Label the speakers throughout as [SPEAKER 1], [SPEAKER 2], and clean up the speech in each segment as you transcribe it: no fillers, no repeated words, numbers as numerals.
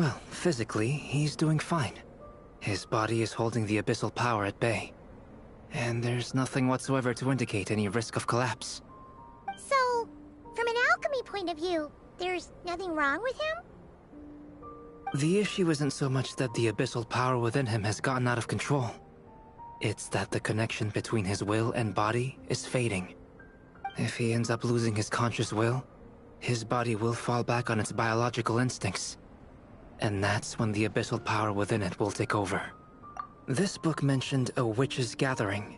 [SPEAKER 1] Well, physically, he's doing fine. His body is holding the abyssal power at bay. And there's nothing whatsoever to indicate any risk of collapse.
[SPEAKER 2] So, from an alchemy point of view, there's nothing wrong with him?
[SPEAKER 1] The issue isn't so much that the abyssal power within him has gotten out of control. It's that the connection between his will and body is fading. If he ends up losing his conscious will, his body will fall back on its biological instincts. And that's when the abyssal power within it will take over. This book mentioned a witches' gathering.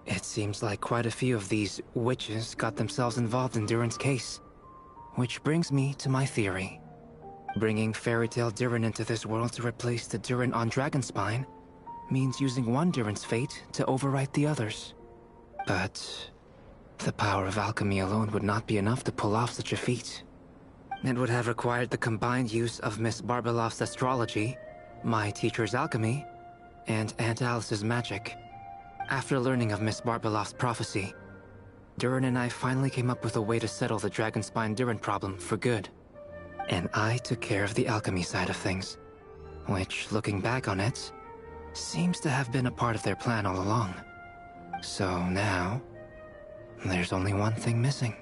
[SPEAKER 1] It seems like quite a few of these witches got themselves involved in Durin's case. Which brings me to my theory. Bringing Fairy Tale Durin into this world to replace the Durin on Dragonspine means using one Durin's fate to overwrite the others. But the power of alchemy alone would not be enough to pull off such a feat. It would have required the combined use of Miss Barbeloff's astrology, my teacher's alchemy, and Aunt Alice's magic. After learning of Miss Barbeloff's prophecy, Durin and I finally came up with a way to settle the Dragonspine Durin problem for good. And I took care of the alchemy side of things, which, looking back on it, seems to have been a part of their plan all along. So now, there's only one thing missing.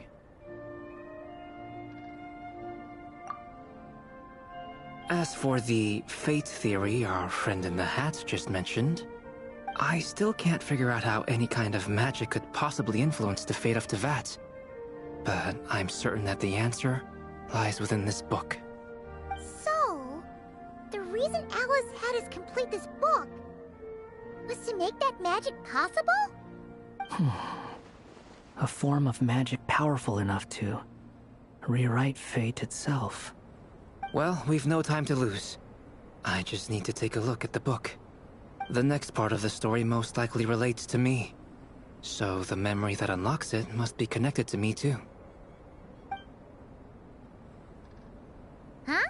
[SPEAKER 1] As for the fate theory our friend in the hat just mentioned, I still can't figure out how any kind of magic could possibly influence the fate of Tevat. But I'm certain that the answer lies within this book.
[SPEAKER 2] So, the reason Alice had us complete this book was to make that magic possible?
[SPEAKER 3] A form of magic powerful enough to rewrite fate itself.
[SPEAKER 1] Well, we've no time to lose. I just need to take a look at the book. The next part of the story most likely relates to me. So the memory that unlocks it must be connected to me too.
[SPEAKER 2] Huh?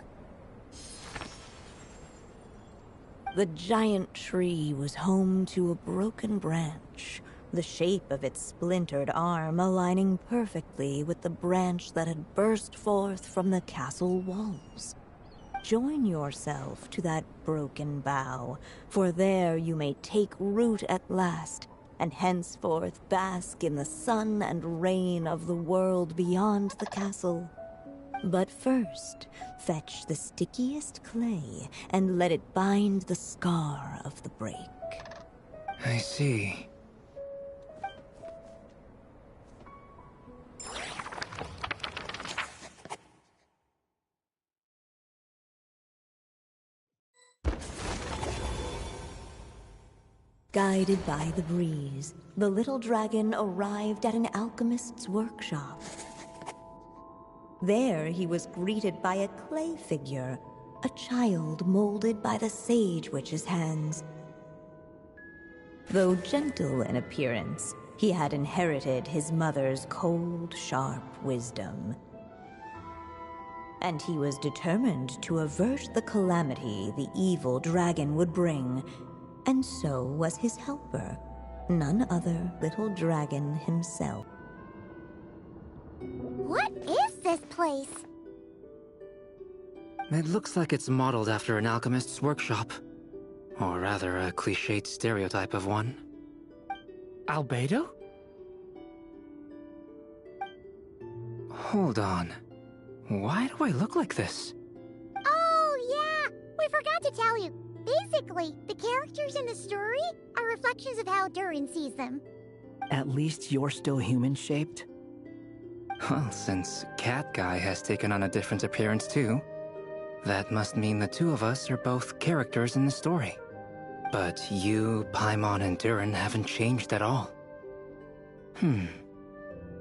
[SPEAKER 4] The giant tree was home to a broken branch, the shape of its splintered arm aligning perfectly with the branch that had burst forth from the castle walls. Join yourself to that broken bough, for there you may take root at last, and henceforth bask in the sun and rain of the world beyond the castle. But first, fetch the stickiest clay and let it bind the scar of the break.
[SPEAKER 1] I see.
[SPEAKER 4] Guided by the breeze, the little dragon arrived at an alchemist's workshop. There he was greeted by a clay figure, a child molded by the sage witch's hands. Though gentle in appearance, he had inherited his mother's cold, sharp wisdom. And he was determined to avert the calamity the evil dragon would bring. And so was his helper, none other little dragon himself.
[SPEAKER 2] What is this place?
[SPEAKER 1] It looks like it's modeled after an alchemist's workshop. Or rather, a cliched stereotype of one.
[SPEAKER 3] Albedo?
[SPEAKER 1] Hold on. Why do I look like this?
[SPEAKER 2] Oh, yeah! We forgot to tell you. Basically, the characters in the story are reflections of how Durin sees them.
[SPEAKER 3] At least you're still human-shaped?
[SPEAKER 1] Well, since Cat Guy has taken on a different appearance too, that must mean the two of us are both characters in the story. But you, Paimon, and Durin haven't changed at all.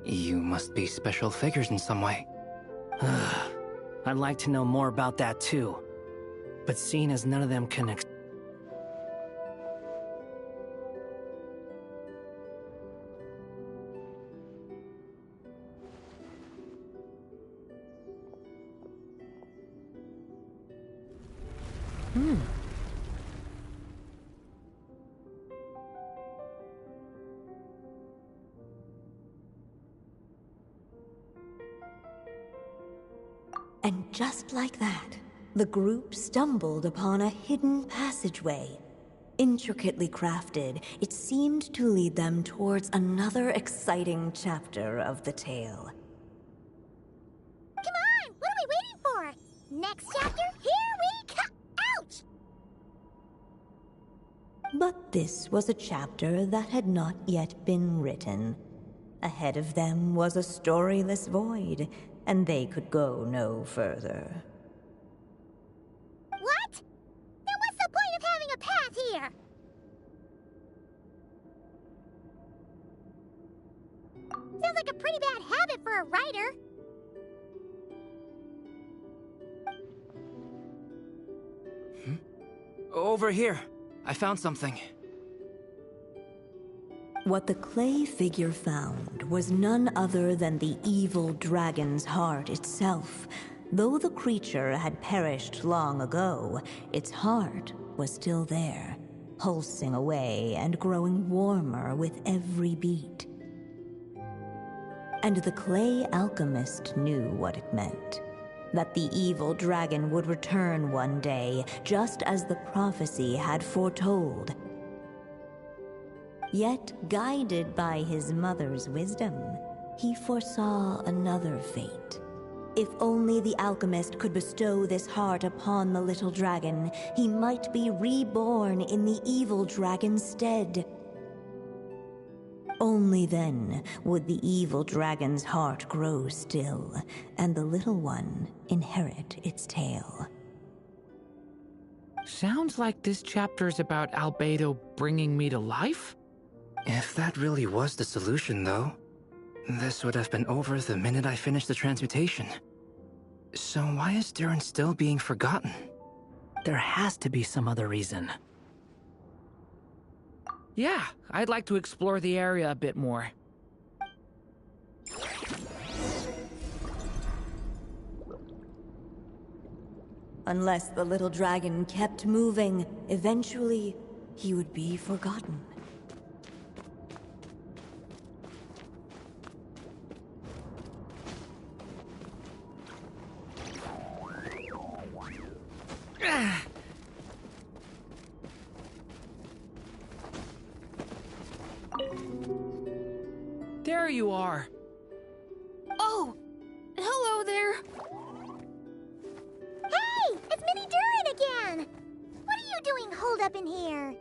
[SPEAKER 1] You must be special figures in some way.
[SPEAKER 3] I'd like to know more about that too. But seeing as none of them can
[SPEAKER 4] And just like that, The group stumbled upon a hidden passageway. Intricately crafted, it seemed to lead them towards another exciting chapter of the tale.
[SPEAKER 2] Come on! What are we waiting for? Next chapter, here we come! Ouch!
[SPEAKER 4] But this was a chapter that had not yet been written. Ahead of them was a storyless void, and they could go no further.
[SPEAKER 2] What? Then what's the point of having a path here? Sounds like a pretty bad habit for a writer.
[SPEAKER 1] Over here. I found something.
[SPEAKER 4] What the clay figure found was none other than the evil dragon's heart itself. Though the creature had perished long ago, its heart was still there, pulsing away and growing warmer with every beat. And the clay alchemist knew what it meant. That the evil dragon would return one day, just as the prophecy had foretold. Yet, guided by his mother's wisdom, he foresaw another fate. If only the alchemist could bestow this heart upon the little dragon, he might be reborn in the evil dragon's stead. Only then would the evil dragon's heart grow still, and the little one inherit its tale.
[SPEAKER 5] Sounds like this chapter's about Albedo bringing me to life?
[SPEAKER 1] If that really was the solution, though, this would have been over the minute I finished the transmutation. So why is Durin still being forgotten?
[SPEAKER 3] There has to be some other reason.
[SPEAKER 5] Yeah, I'd like to explore the area a bit more.
[SPEAKER 4] Unless the little dragon kept moving, eventually he would be forgotten.
[SPEAKER 5] There you are.
[SPEAKER 6] Oh, hello there.
[SPEAKER 2] Hey! It's Mini Durin again! What are you doing holed up in here?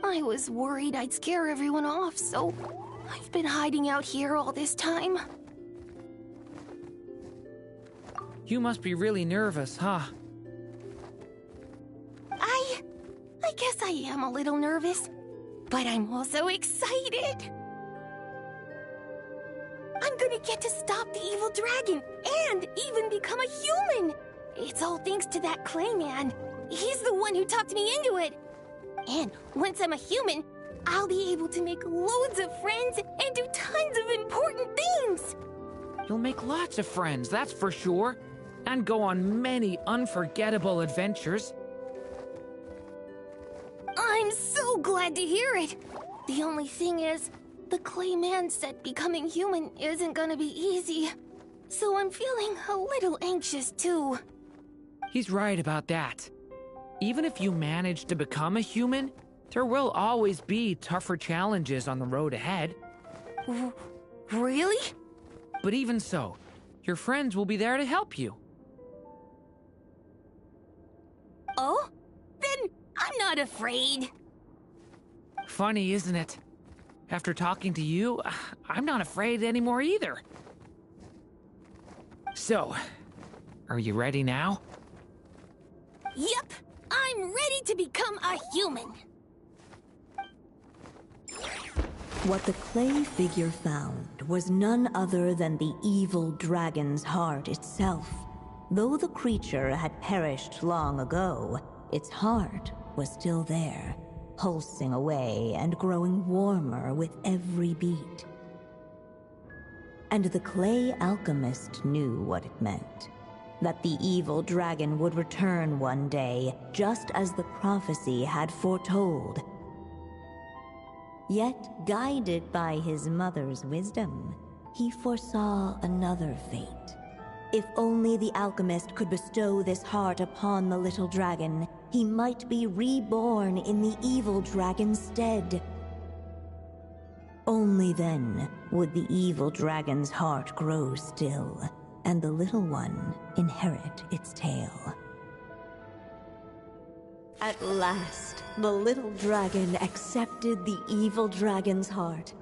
[SPEAKER 6] I was worried I'd scare everyone off, so I've been hiding out here all this time.
[SPEAKER 5] You must be really nervous, huh?
[SPEAKER 6] I guess I am a little nervous, but I'm also excited. I'm gonna get to stop the evil dragon and even become a human. It's all thanks to that clay man. He's the one who talked me into it. And once I'm a human, I'll be able to make loads of friends and do tons of important things.
[SPEAKER 5] You'll make lots of friends, that's for sure. And go on many unforgettable adventures.
[SPEAKER 6] I'm so glad to hear it. The only thing is, the clay man said becoming human isn't gonna be easy. So I'm feeling a little anxious too.
[SPEAKER 5] He's right about that. Even if you manage to become a human, there will always be tougher challenges on the road ahead.
[SPEAKER 6] Really?
[SPEAKER 5] But even so, your friends will be there to help you.
[SPEAKER 6] Oh? Then I'm not afraid.
[SPEAKER 5] Funny, isn't it? After talking to you, I'm not afraid anymore either. So, are you ready now?
[SPEAKER 6] Yep, I'm ready to become a human.
[SPEAKER 4] What the clay figure found was none other than the evil dragon's heart itself. Though the creature had perished long ago, its heart was still there, pulsing away and growing warmer with every beat. And the clay alchemist knew what it meant. That the evil dragon would return one day, just as the prophecy had foretold. Yet, guided by his mother's wisdom, he foresaw another fate. If only the alchemist could bestow this heart upon the little dragon, he might be reborn in the evil dragon's stead. Only then would the evil dragon's heart grow still, and the little one inherit its tale. At last, the little dragon accepted the evil dragon's heart,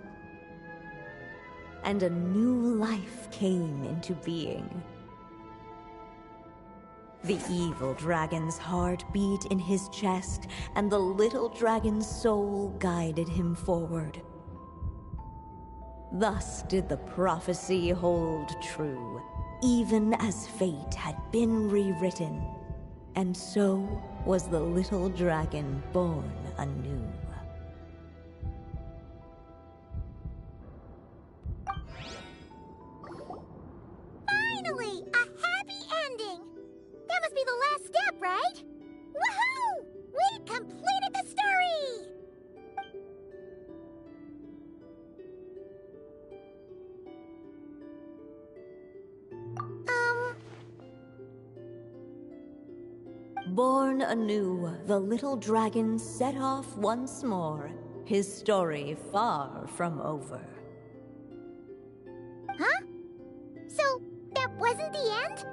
[SPEAKER 4] and a new life came into being. The evil dragon's heart beat in his chest, and the little dragon's soul guided him forward. Thus did the prophecy hold true, even as fate had been rewritten, and so was the little dragon born anew.
[SPEAKER 2] Finally! A happy ending! That must be the last step, right? Woohoo! We completed the story!
[SPEAKER 4] Born anew, the little dragon set off once more, his story far from over.
[SPEAKER 2] Huh? So, that wasn't the end?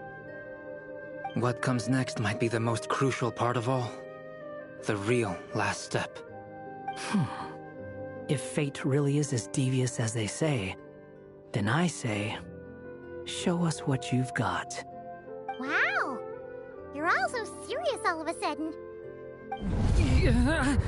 [SPEAKER 1] What comes next might be the most crucial part of all. The real last step.
[SPEAKER 3] If fate really is as devious as they say, then I say, show us what you've got.
[SPEAKER 2] Wow! You're all so serious all of a sudden. Kieran,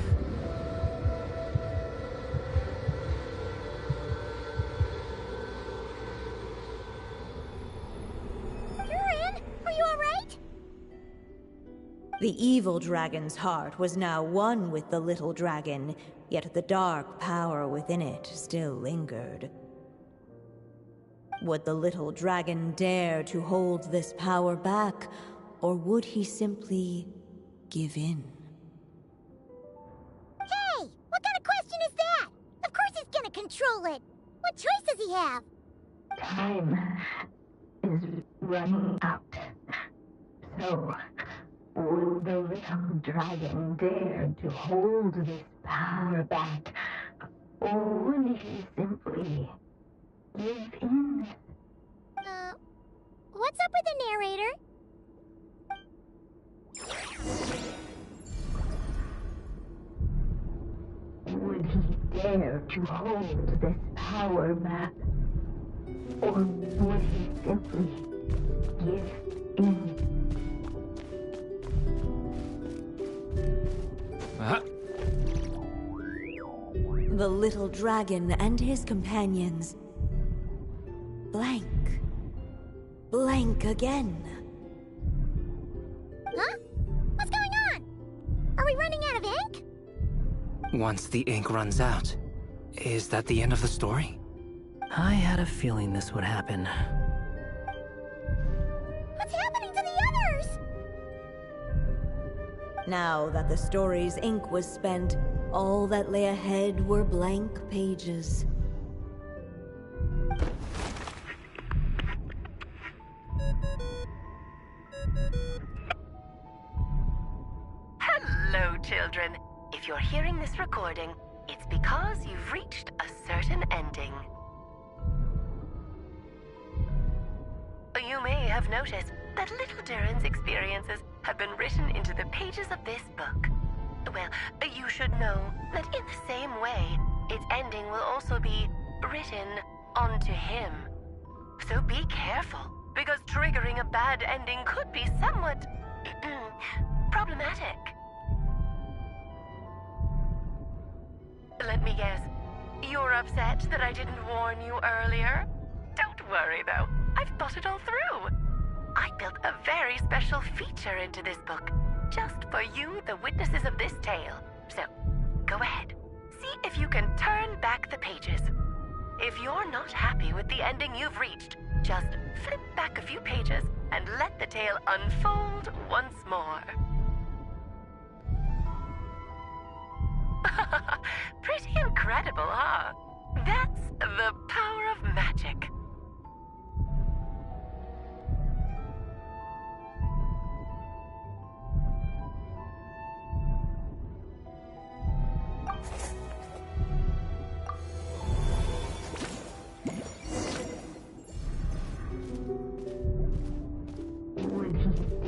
[SPEAKER 2] are you alright?
[SPEAKER 4] The evil dragon's heart was now one with the little dragon, yet the dark power within it still lingered. Would the little dragon dare to hold this power back, or would he simply give in?
[SPEAKER 2] Hey! What kind of question is that? Of course he's gonna control it! What choice does he have?
[SPEAKER 7] Time is running out. So, would the little dragon dare to hold this power back? Or would he simply give in?
[SPEAKER 2] What's up with the narrator?
[SPEAKER 7] Would he dare to hold this power back? Or would he simply give in?
[SPEAKER 4] The little dragon and his companions blank. Blank again.
[SPEAKER 2] Huh? What's going on? Are we running out of ink?
[SPEAKER 1] Once the ink runs out, is that the end of the story?
[SPEAKER 3] I had a feeling this would happen.
[SPEAKER 2] What's happening to the others?
[SPEAKER 4] Now that the story's ink was spent, all that lay ahead were blank pages.
[SPEAKER 8] Hello, children. If you're hearing this recording, it's because you've reached a certain ending. You may have noticed that little Durin's experiences have been written into the pages of this book. Well, you should know that in the same way, its ending will also be written onto him. So be careful, because triggering a bad ending could be somewhat problematic. Let me guess, you're upset that I didn't warn you earlier? Don't worry though, I've thought it all through. I built a very special feature into this book, just for you, the witnesses of this tale. So, go ahead, see if you can turn back the pages. If you're not happy with the ending you've reached, just flip back a few pages and let the tale unfold once more. Pretty incredible, huh? That's the power of magic.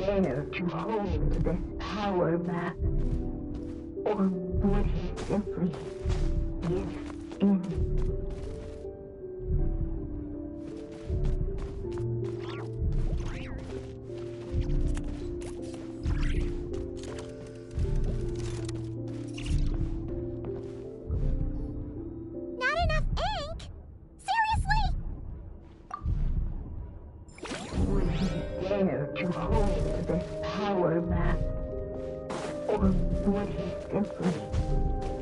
[SPEAKER 7] dare to hold this power map? Or would he simply give in?
[SPEAKER 2] Not enough ink? Seriously?
[SPEAKER 7] Would he dare to hold this power map? Or would he simply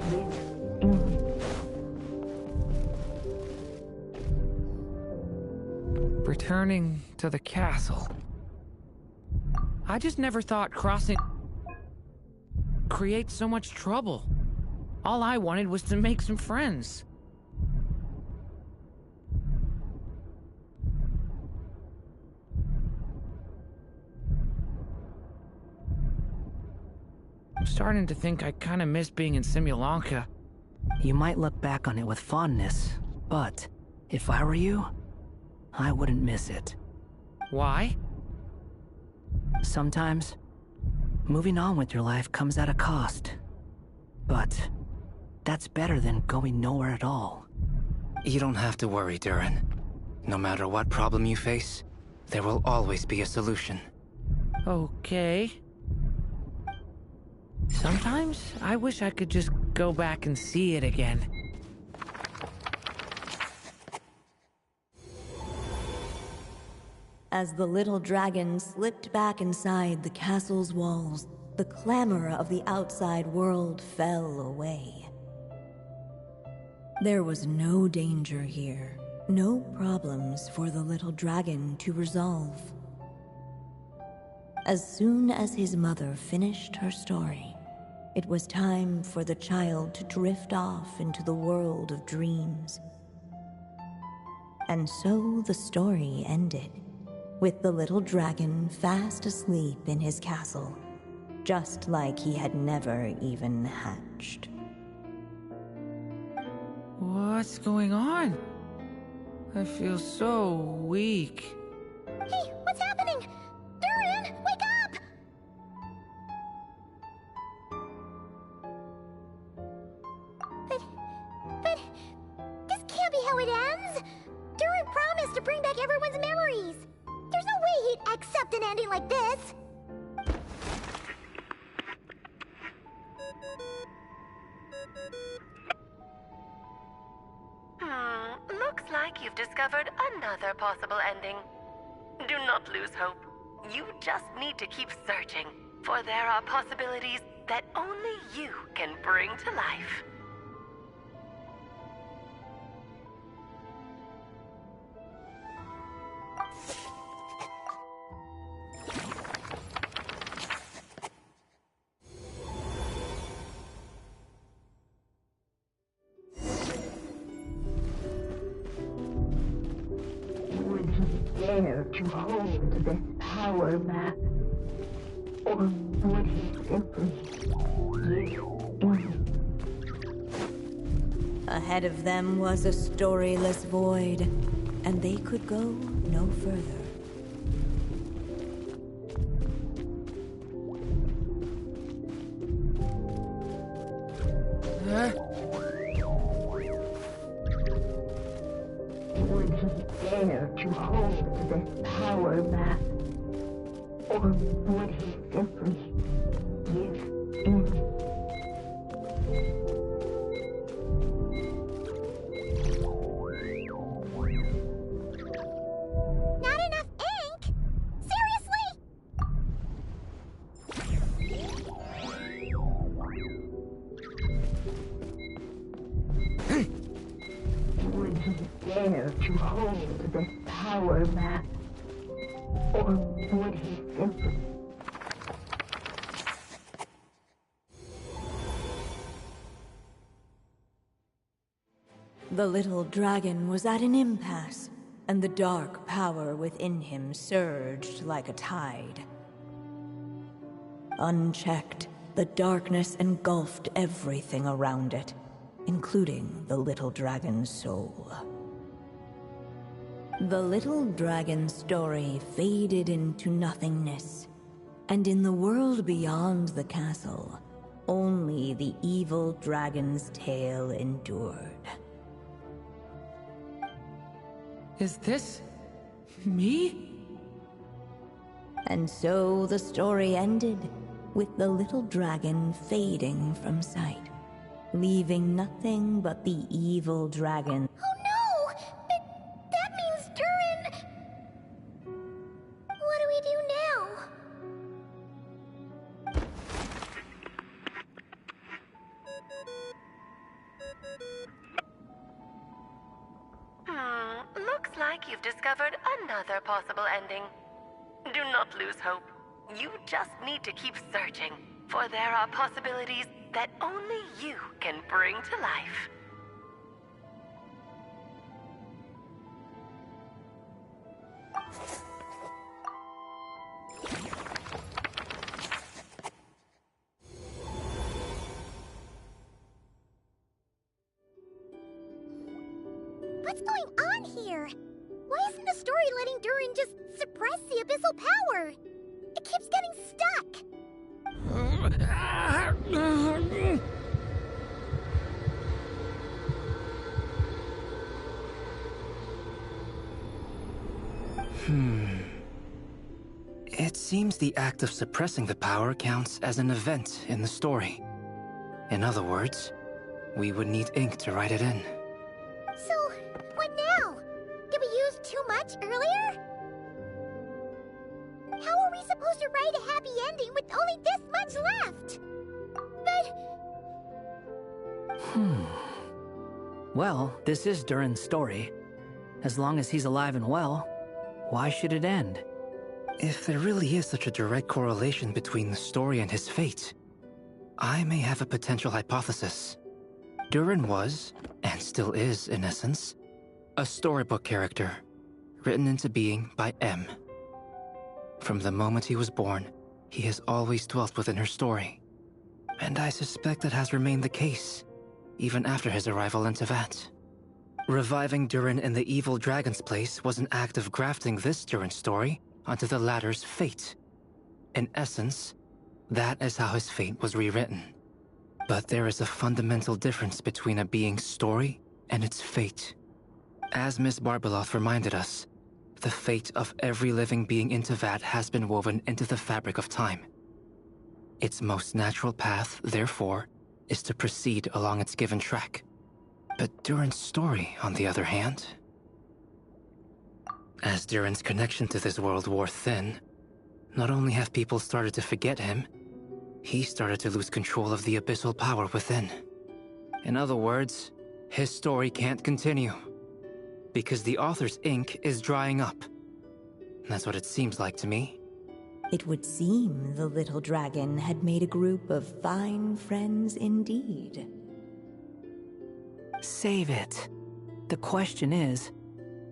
[SPEAKER 7] give in?
[SPEAKER 5] Returning to the castle. I just never thought crossing create so much trouble. All I wanted was to make some friends. I'm starting to think I kinda miss being in Simulanka.
[SPEAKER 3] You might look back on it with fondness, but if I were you, I wouldn't miss it.
[SPEAKER 5] Why?
[SPEAKER 3] Sometimes, moving on with your life comes at a cost. But that's better than going nowhere at all.
[SPEAKER 1] You don't have to worry, Durin. No matter what problem you face, there will always be a solution.
[SPEAKER 5] Okay. Sometimes I wish I could just go back and see it again.
[SPEAKER 4] As the little dragon slipped back inside the castle's walls, the clamor of the outside world fell away. There was no danger here, no problems for the little dragon to resolve. As soon as his mother finished her story, it was time for the child to drift off into the world of dreams. And so the story ended, with the little dragon fast asleep in his castle, just like he had never even hatched.
[SPEAKER 5] What's going on? I feel so weak.
[SPEAKER 2] Hey, what's happening? Durin, wake up! But, this can't be how it ends. Durin promised to bring back everyone's memories. There's no way he'd accept an ending like this.
[SPEAKER 8] Looks like you've discovered another possible ending. Do not lose hope. You just need to keep searching, for there are possibilities that only you can bring to life.
[SPEAKER 7] Would he dare to hold this power map? Or would he simply give in?
[SPEAKER 4] Ahead of them was a storyless void, and they could go no further.
[SPEAKER 7] Would he dare to hold this power map? Or would he simply give in?
[SPEAKER 2] Not enough ink? Seriously?
[SPEAKER 7] Would he dare to hold this power map? Or would he simply...
[SPEAKER 4] The little dragon was at an impasse, and the dark power within him surged like a tide. Unchecked, the darkness engulfed everything around it, including the little dragon's soul. The little dragon's story faded into nothingness, And in the world beyond the castle, only the evil dragon's tale endured.
[SPEAKER 5] Is this me?
[SPEAKER 4] And so the story ended, with the little dragon fading from sight, leaving nothing but the evil dragon.
[SPEAKER 2] Oh no! That means Durin... What do we do now?
[SPEAKER 8] Looks like you've discovered another possible ending. Do not lose hope. You just need to keep searching, for there are possibilities that only you can bring to life.
[SPEAKER 2] What's going on here? Why isn't the story letting Durin just suppress the abyssal power? It keeps getting stuck.
[SPEAKER 1] It seems the act of suppressing the power counts as an event in the story. In other words, we would need ink to write it in.
[SPEAKER 2] So, what now? Did we use too much earlier? How are we supposed to write a happy ending with only this much left? But...
[SPEAKER 3] Well, this is Durin's story. As long as he's alive and well, why should it end?
[SPEAKER 1] If there really is such a direct correlation between the story and his fate, I may have a potential hypothesis. Durin was, and still is in essence, a storybook character, written into being by M. From the moment he was born, he has always dwelt within her story. And I suspect that has remained the case, even after his arrival in Tevat. Reviving Durin in the evil dragon's place was an act of grafting this Durin story onto the latter's fate. In essence, that is how his fate was rewritten. But there is a fundamental difference between a being's story and its fate. As Miss Barbeloth reminded us, the fate of every living being in Tevat has been woven into the fabric of time. Its most natural path, therefore, is to proceed along its given track. But Durin's story, on the other hand... As Durin's connection to this world wore thin, not only have people started to forget him, he started to lose control of the abyssal power within. In other words, his story can't continue, because the author's ink is drying up. That's what it seems like to me.
[SPEAKER 4] It would seem the little dragon had made a group of fine friends indeed.
[SPEAKER 3] Save it. The question is,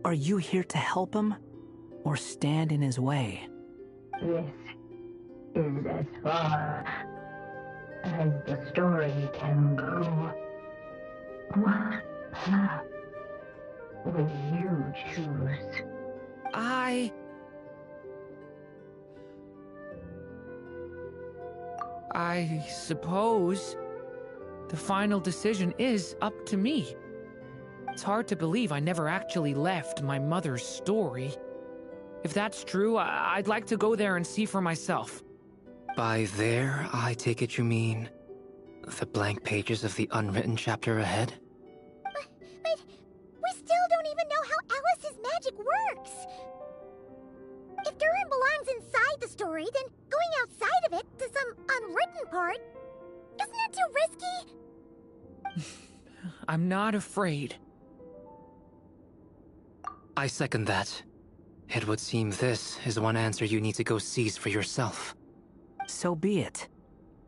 [SPEAKER 3] are you here to help him, or stand in his way?
[SPEAKER 7] This is as far as the story can go. What path will you choose?
[SPEAKER 5] I suppose the final decision is up to me. It's hard to believe I never actually left my mother's story. If that's true, I'd like to go there and see for myself.
[SPEAKER 1] By there, I take it you mean the blank pages of the unwritten chapter ahead?
[SPEAKER 2] But we still don't even know how Alice's magic works. If Durin belongs inside the story, then going outside of it to some unwritten part, isn't that too risky?
[SPEAKER 5] I'm not afraid.
[SPEAKER 1] I second that. It would seem this is one answer you need to go seize for yourself.
[SPEAKER 3] So be it.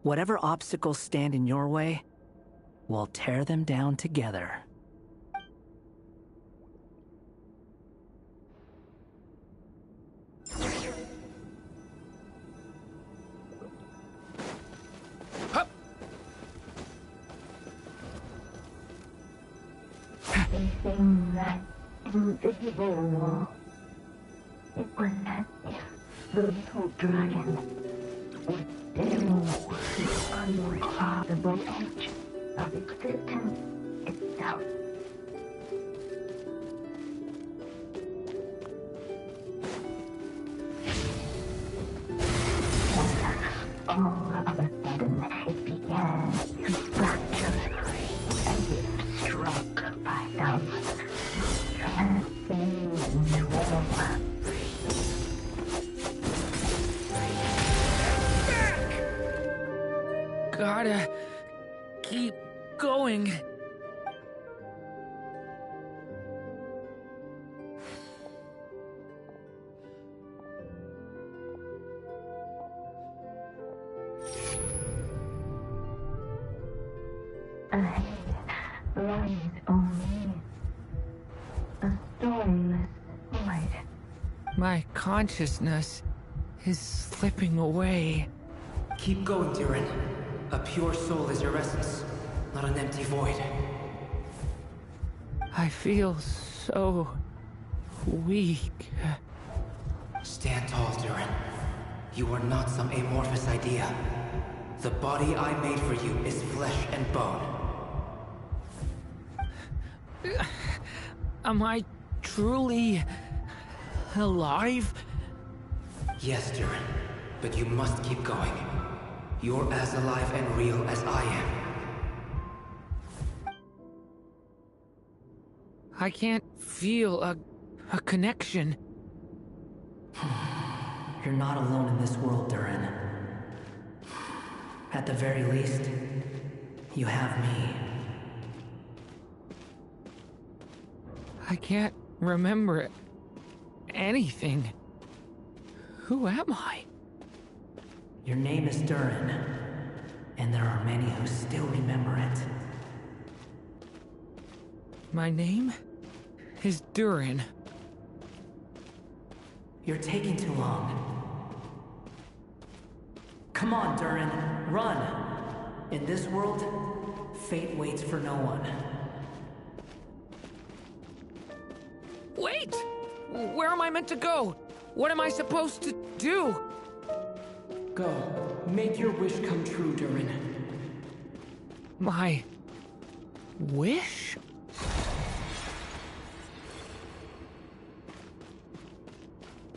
[SPEAKER 3] Whatever obstacles stand in your way, we'll tear them down together.
[SPEAKER 7] Facing that invisible wall, it was as if the little dragon Still, the uncloudable edge of existence itself. All of a sudden, it began to fracture, as if struck by some transcendent war.
[SPEAKER 5] Gotta keep going.
[SPEAKER 7] Ahead lies only a stormless void.
[SPEAKER 5] My consciousness is slipping away.
[SPEAKER 1] Keep going, Durin. A pure soul is your essence, not an empty void.
[SPEAKER 5] I feel so weak.
[SPEAKER 1] Stand tall, Durin. You are not some amorphous idea. The body I made for you is flesh and bone.
[SPEAKER 5] Am I truly alive?
[SPEAKER 1] Yes, Durin, but you must keep going. You're as alive and real as I am.
[SPEAKER 5] I can't feel a connection.
[SPEAKER 3] You're not alone in this world, Durin. At the very least, you have me.
[SPEAKER 5] I can't remember anything. Who am I?
[SPEAKER 3] Your name is Durin, and there are many who still remember it.
[SPEAKER 5] My name is Durin.
[SPEAKER 3] You're taking too long. Come on, Durin, run! In this world, fate waits for no one.
[SPEAKER 5] Wait! Where am I meant to go? What am I supposed to do?
[SPEAKER 3] Go. Make your wish come true, Durin.
[SPEAKER 5] My wish?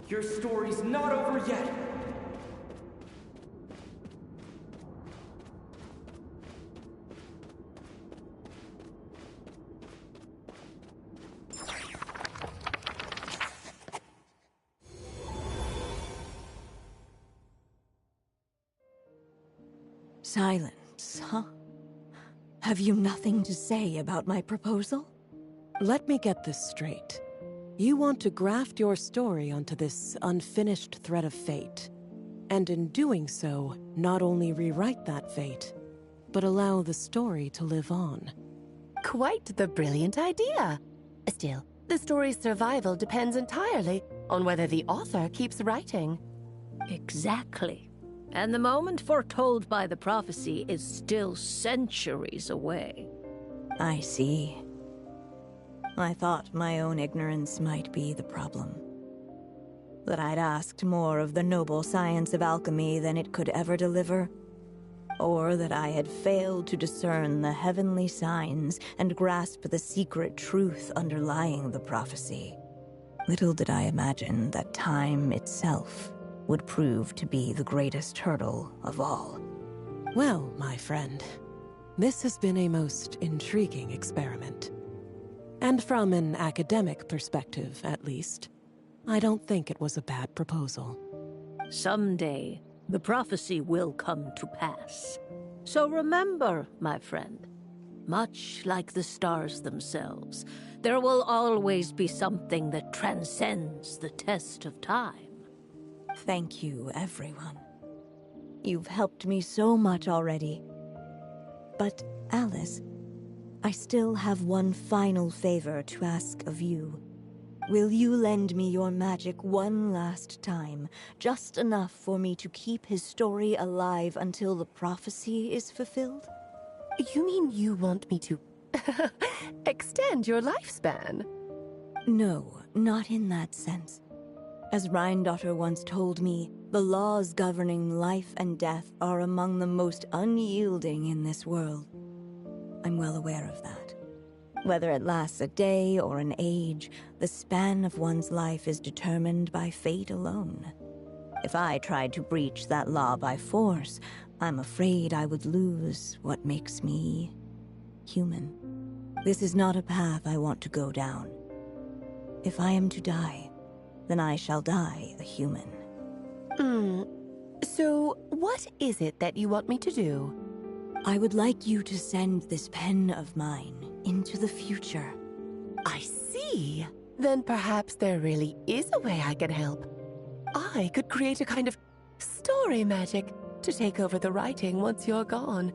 [SPEAKER 3] Your story's not over yet!
[SPEAKER 4] Silence, huh? Have you nothing to say about my proposal?
[SPEAKER 9] Let me get this straight. You want to graft your story onto this unfinished thread of fate, and in doing so, not only rewrite that fate, but allow the story to live on.
[SPEAKER 10] Quite the brilliant idea. Still, the story's survival depends entirely on whether the author keeps writing.
[SPEAKER 11] Exactly. And the moment foretold by the prophecy is still centuries away.
[SPEAKER 4] I see. I thought my own ignorance might be the problem. That I'd asked more of the noble science of alchemy than it could ever deliver. Or that I had failed to discern the heavenly signs and grasp the secret truth underlying the prophecy. Little did I imagine that time itself would prove to be the greatest hurdle of all.
[SPEAKER 9] Well, my friend, this has been a most intriguing experiment. And from an academic perspective, at least, I don't think it was a bad proposal.
[SPEAKER 11] Someday, the prophecy will come to pass. So remember, my friend, much like the stars themselves, there will always be something that transcends the test of time.
[SPEAKER 4] Thank you, everyone. You've helped me so much already. But, Alice, I still have one final favor to ask of you. Will you lend me your magic one last time, just enough for me to keep his story alive until the prophecy is fulfilled?
[SPEAKER 10] You mean you want me to extend your lifespan?
[SPEAKER 4] No, not in that sense. As Rheindotter once told me, the laws governing life and death are among the most unyielding in this world. I'm well aware of that. Whether it lasts a day or an age, the span of one's life is determined by fate alone. If I tried to breach that law by force, I'm afraid I would lose what makes me human. This is not a path I want to go down. If I am to die, then I shall die a human.
[SPEAKER 10] So what is it that you want me to do?
[SPEAKER 4] I would like you to send this pen of mine into the future.
[SPEAKER 10] I see. Then perhaps there really is a way I can help. I could create a kind of story magic to take over the writing once you're gone.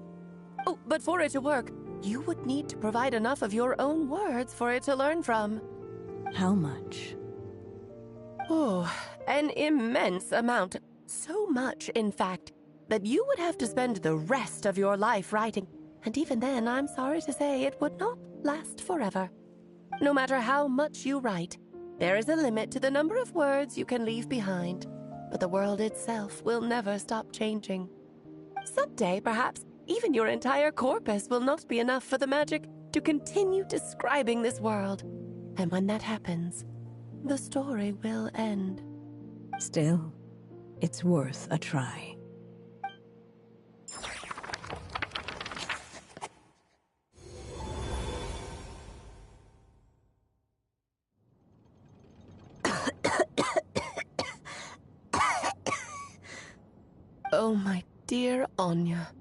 [SPEAKER 10] Oh, but for it to work, you would need to provide enough of your own words for it to learn from.
[SPEAKER 4] How much?
[SPEAKER 10] Oh, an immense amount. So much, in fact, that you would have to spend the rest of your life writing. And even then, I'm sorry to say, it would not last forever. No matter how much you write, there is a limit to the number of words you can leave behind. But the world itself will never stop changing. Someday, perhaps, even your entire corpus will not be enough for the magic to continue describing this world. And when that happens, the story will end.
[SPEAKER 4] Still, it's worth a try.
[SPEAKER 10] Oh, my dear Anya.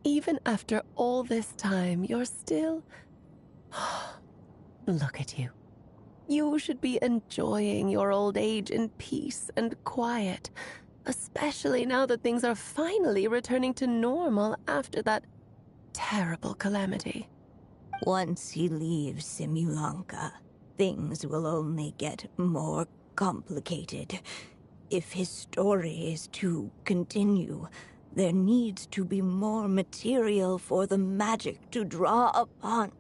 [SPEAKER 10] Even after all this time, you're still... Look at you. You should be enjoying your old age in peace and quiet, especially now that things are finally returning to normal after that terrible calamity.
[SPEAKER 4] Once he leaves Simulanka, things will only get more complicated. If his story is to continue, there needs to be more material for the magic to draw upon.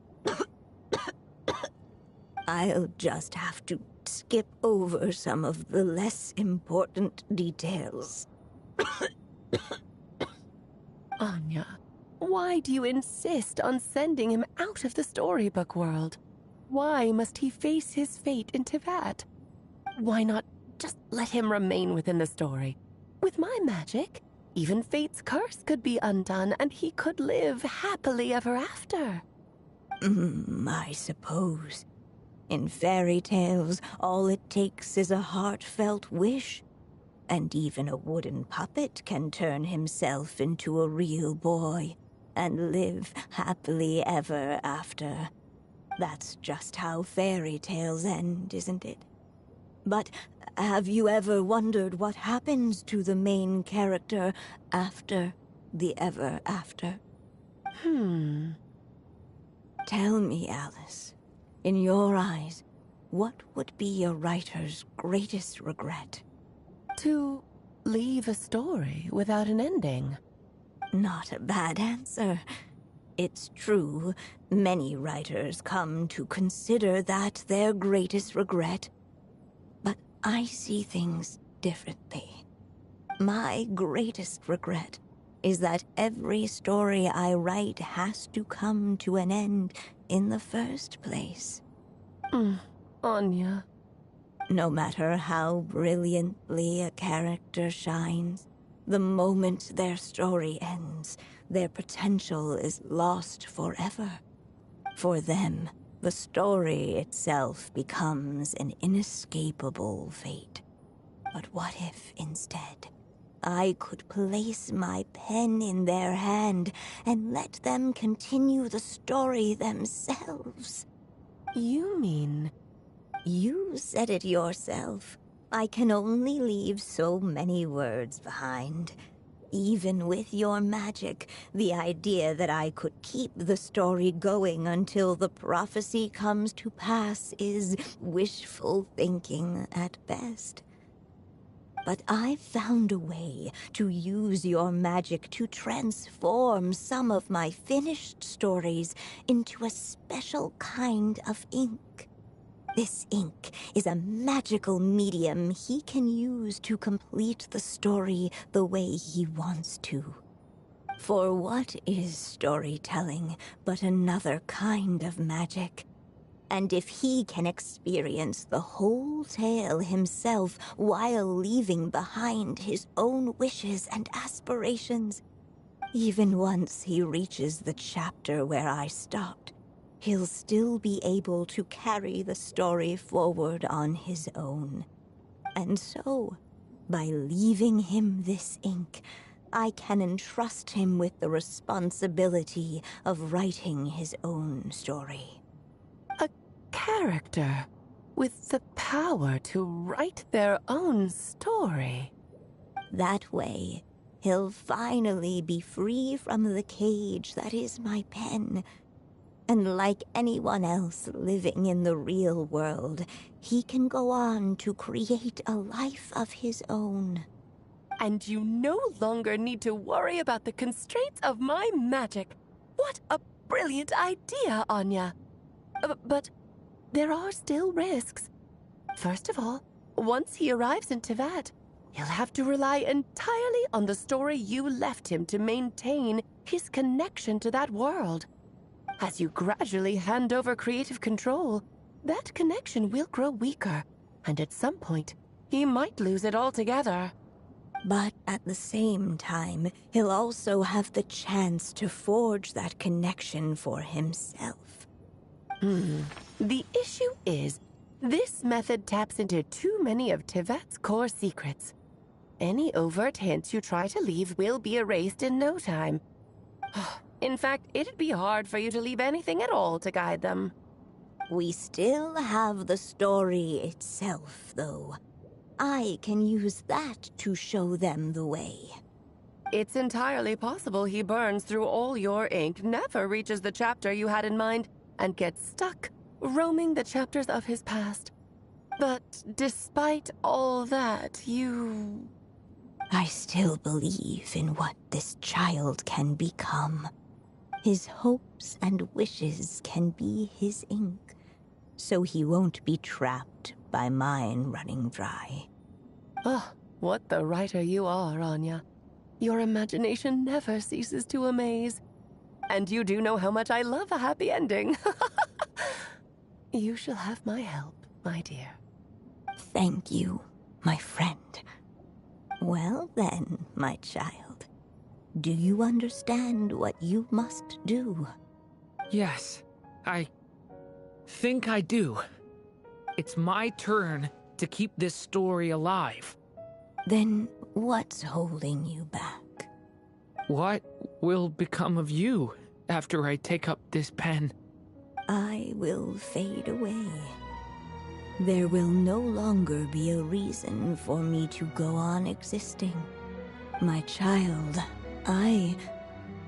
[SPEAKER 4] I'll just have to skip over some of the less important details.
[SPEAKER 10] Anya, why do you insist on sending him out of the storybook world? Why must he face his fate in Teyvat? Why not just let him remain within the story? With my magic, even fate's curse could be undone and he could live happily ever after.
[SPEAKER 4] I suppose. In fairy tales, all it takes is a heartfelt wish. And even a wooden puppet can turn himself into a real boy and live happily ever after. That's just how fairy tales end, isn't it? But have you ever wondered what happens to the main character after the ever after? Tell me, Alice. In your eyes, what would be a writer's greatest regret?
[SPEAKER 10] To leave a story without an ending.
[SPEAKER 4] Not a bad answer. It's true, many writers come to consider that their greatest regret. But I see things differently. My greatest regret is that every story I write has to come to an end in the first place.
[SPEAKER 10] Anya.
[SPEAKER 4] No matter how brilliantly a character shines, the moment their story ends, their potential is lost forever. For them, the story itself becomes an inescapable fate. But what if, instead, I could place my pen in their hand and let them continue the story themselves?
[SPEAKER 10] You mean...
[SPEAKER 4] You said it yourself. I can only leave so many words behind. Even with your magic, the idea that I could keep the story going until the prophecy comes to pass is wishful thinking at best. But I've found a way to use your magic to transform some of my finished stories into a special kind of ink. This ink is a magical medium he can use to complete the story the way he wants to. For what is storytelling but another kind of magic? And if he can experience the whole tale himself while leaving behind his own wishes and aspirations, even once he reaches the chapter where I stopped, he'll still be able to carry the story forward on his own. And so, by leaving him this ink, I can entrust him with the responsibility of writing his own story.
[SPEAKER 10] A character with the power to write their own story.
[SPEAKER 4] That way, he'll finally be free from the cage that is my pen. And like anyone else living in the real world, he can go on to create a life of his own.
[SPEAKER 10] And you no longer need to worry about the constraints of my magic. What a brilliant idea, Anya. But there are still risks. First of all, once he arrives in Teyvat, he'll have to rely entirely on the story you left him to maintain his connection to that world. As you gradually hand over creative control, that connection will grow weaker, and at some point, he might lose it altogether.
[SPEAKER 4] But at the same time, he'll also have the chance to forge that connection for himself.
[SPEAKER 10] The issue is, this method taps into too many of Teyvat's core secrets. Any overt hints you try to leave will be erased in no time. In fact, it'd be hard for you to leave anything at all to guide them.
[SPEAKER 4] We still have the story itself, though. I can use that to show them the way.
[SPEAKER 10] It's entirely possible he burns through all your ink, never reaches the chapter you had in mind, and gets stuck, roaming the chapters of his past. But despite all that,
[SPEAKER 4] I still believe in what this child can become. His hopes and wishes can be his ink, so he won't be trapped by mine running dry.
[SPEAKER 10] Oh, what the writer you are, Anya. Your imagination never ceases to amaze. And you do know how much I love a happy ending. You shall have my help, my dear.
[SPEAKER 4] Thank you, my friend. Well then, my child. Do you understand what you must do?
[SPEAKER 5] Yes, I think I do. It's my turn to keep this story alive.
[SPEAKER 4] Then what's holding you back?
[SPEAKER 5] What will become of you after I take up this pen?
[SPEAKER 4] I will fade away. There will no longer be a reason for me to go on existing. My child,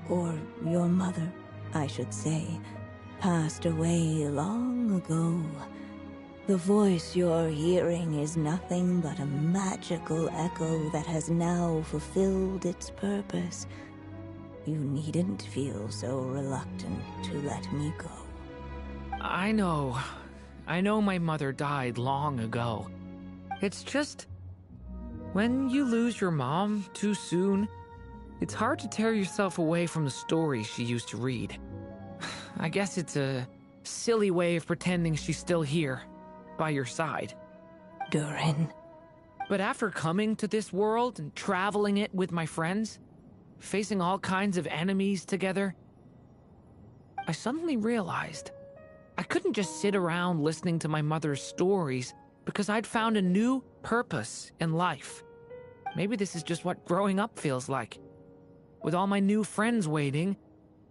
[SPEAKER 4] or your mother, I should say, passed away long ago. The voice you're hearing is nothing but a magical echo that has now fulfilled its purpose. You needn't feel so reluctant to let me go.
[SPEAKER 5] I know my mother died long ago. It's just, when you lose your mom too soon, it's hard to tear yourself away from the stories she used to read. I guess it's a silly way of pretending she's still here, by your side.
[SPEAKER 4] Durin.
[SPEAKER 5] But after coming to this world and traveling it with my friends, facing all kinds of enemies together, I suddenly realized I couldn't just sit around listening to my mother's stories because I'd found a new purpose in life. Maybe this is just what growing up feels like. With all my new friends waiting,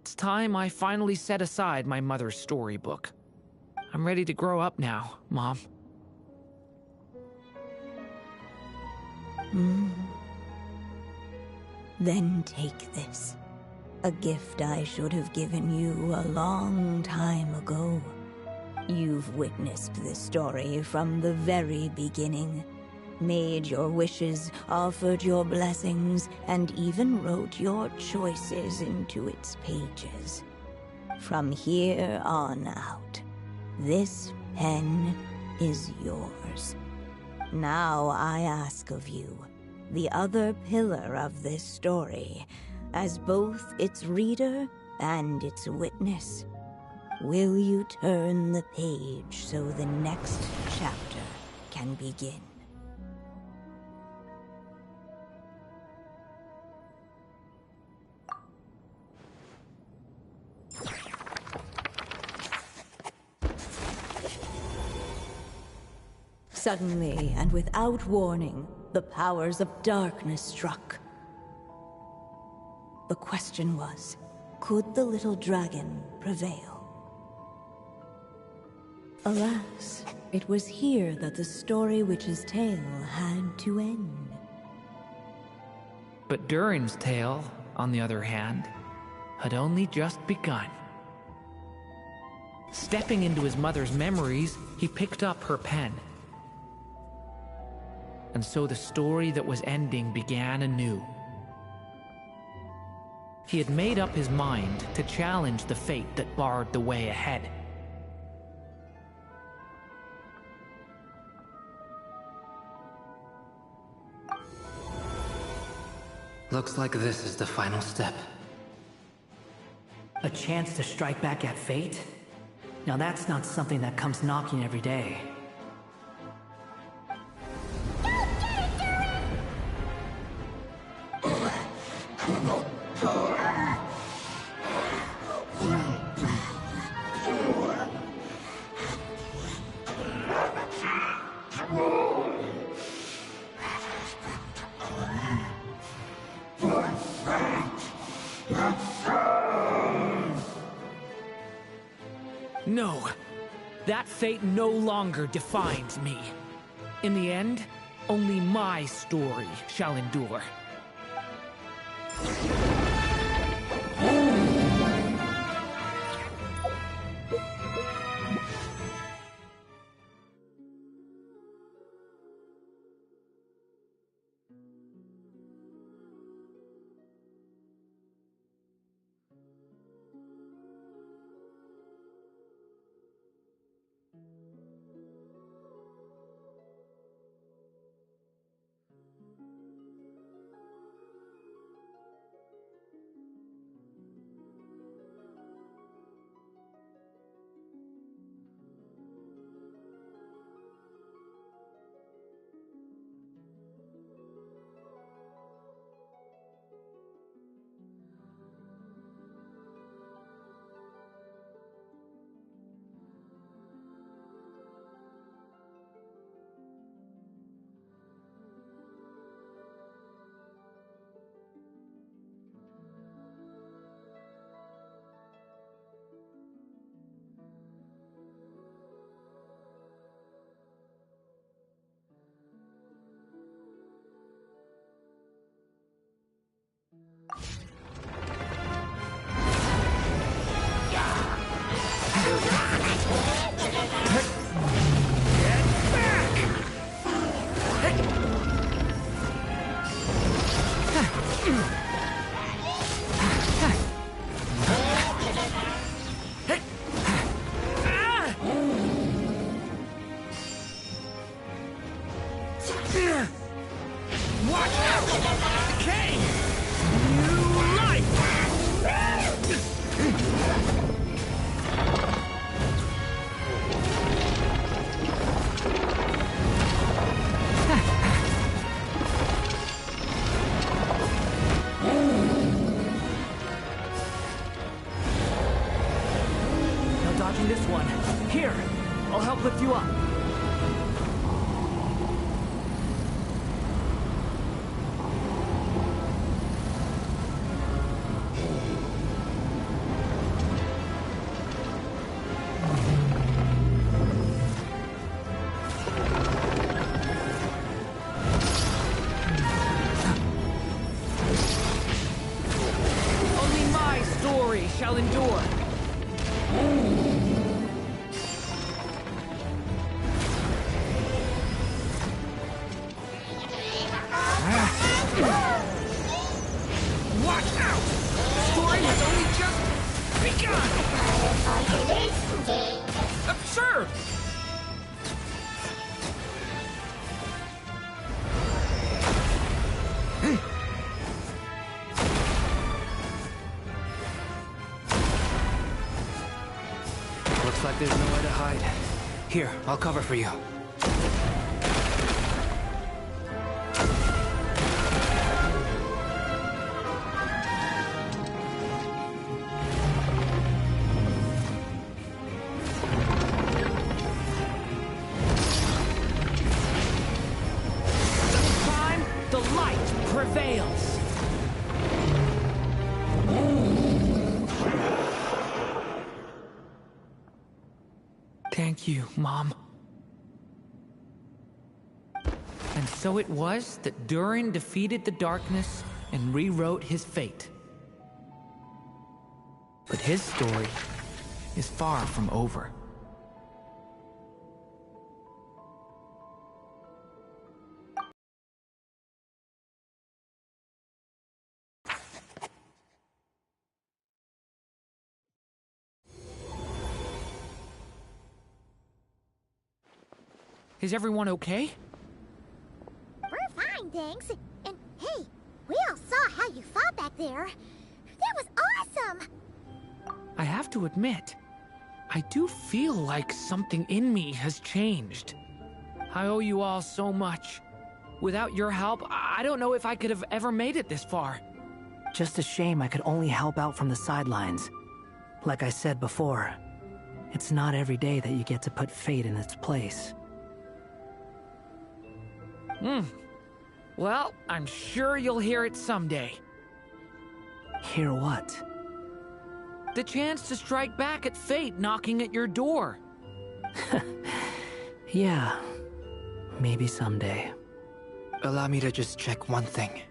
[SPEAKER 5] it's time I finally set aside my mother's storybook. I'm ready to grow up now, Mom.
[SPEAKER 4] Then take this. A gift I should have given you a long time ago. You've witnessed this story from the very beginning. Made your wishes, offered your blessings, and even wrote your choices into its pages. From here on out, this pen is yours. Now I ask of you, the other pillar of this story, as both its reader and its witness, will you turn the page so the next chapter can begin? Suddenly, and without warning, the powers of darkness struck. The question was, could the little dragon prevail? Alas, it was here that the story witch's tale had to end.
[SPEAKER 5] But Durin's tale, on the other hand, had only just begun. Stepping into his mother's memories, he picked up her pen. And so the story that was ending began anew. He had made up his mind to challenge the fate that barred the way ahead.
[SPEAKER 1] Looks like this is the final step.
[SPEAKER 3] A chance to strike back at fate? Now that's not something that comes knocking every day.
[SPEAKER 5] No, that fate no longer defines me. In the end, only my story shall endure.
[SPEAKER 3] lift you up.
[SPEAKER 5] Only my story shall endure. Watch out! The story has only just begun! Absurd!
[SPEAKER 1] but there's nowhere to hide. Here, I'll cover for you.
[SPEAKER 5] Prevails. Thank you, Mom. And so it was that Durin defeated the darkness and rewrote his fate. But his story is far from over. Is everyone okay?
[SPEAKER 2] We're fine, thanks. And hey, we all saw how you fought back there. That was awesome!
[SPEAKER 5] I have to admit, I do feel like something in me has changed. I owe you all so much. Without your help, I don't know if I could have ever made it this far.
[SPEAKER 3] Just a shame I could only help out from the sidelines. Like I said before, it's not every day that you get to put fate in its place.
[SPEAKER 5] Well, I'm sure you'll hear it someday.
[SPEAKER 3] Hear what?
[SPEAKER 5] The chance to strike back at fate knocking at your door.
[SPEAKER 3] Yeah, maybe someday.
[SPEAKER 1] Allow me to just check one thing.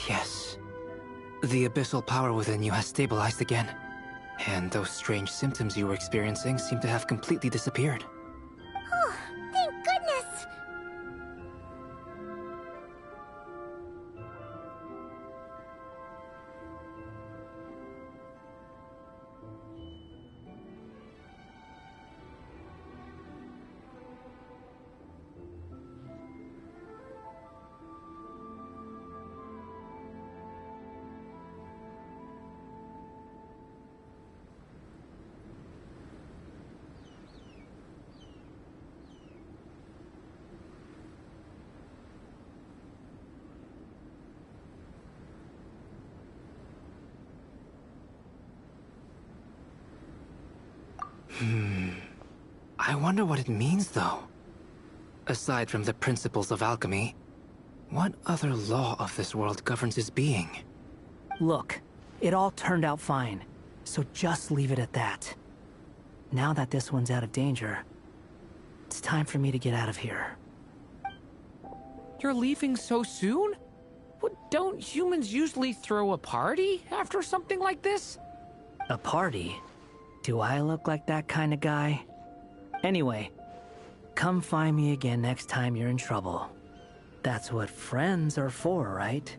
[SPEAKER 1] Yes. The abyssal power within you has stabilized again. And those strange symptoms you were experiencing seem to have completely disappeared.
[SPEAKER 2] Oh, thank goodness!
[SPEAKER 1] I wonder what it means, though. Aside from the principles of alchemy, what other law of this world governs his being?
[SPEAKER 3] Look, it all turned out fine, so just leave it at that. Now that this one's out of danger, it's time for me to get out of here.
[SPEAKER 5] You're leaving so soon? Don't humans usually throw a party after something like this?
[SPEAKER 3] A party? Do I look like that kind of guy? Anyway, come find me again next time you're in trouble. That's what friends are for, right?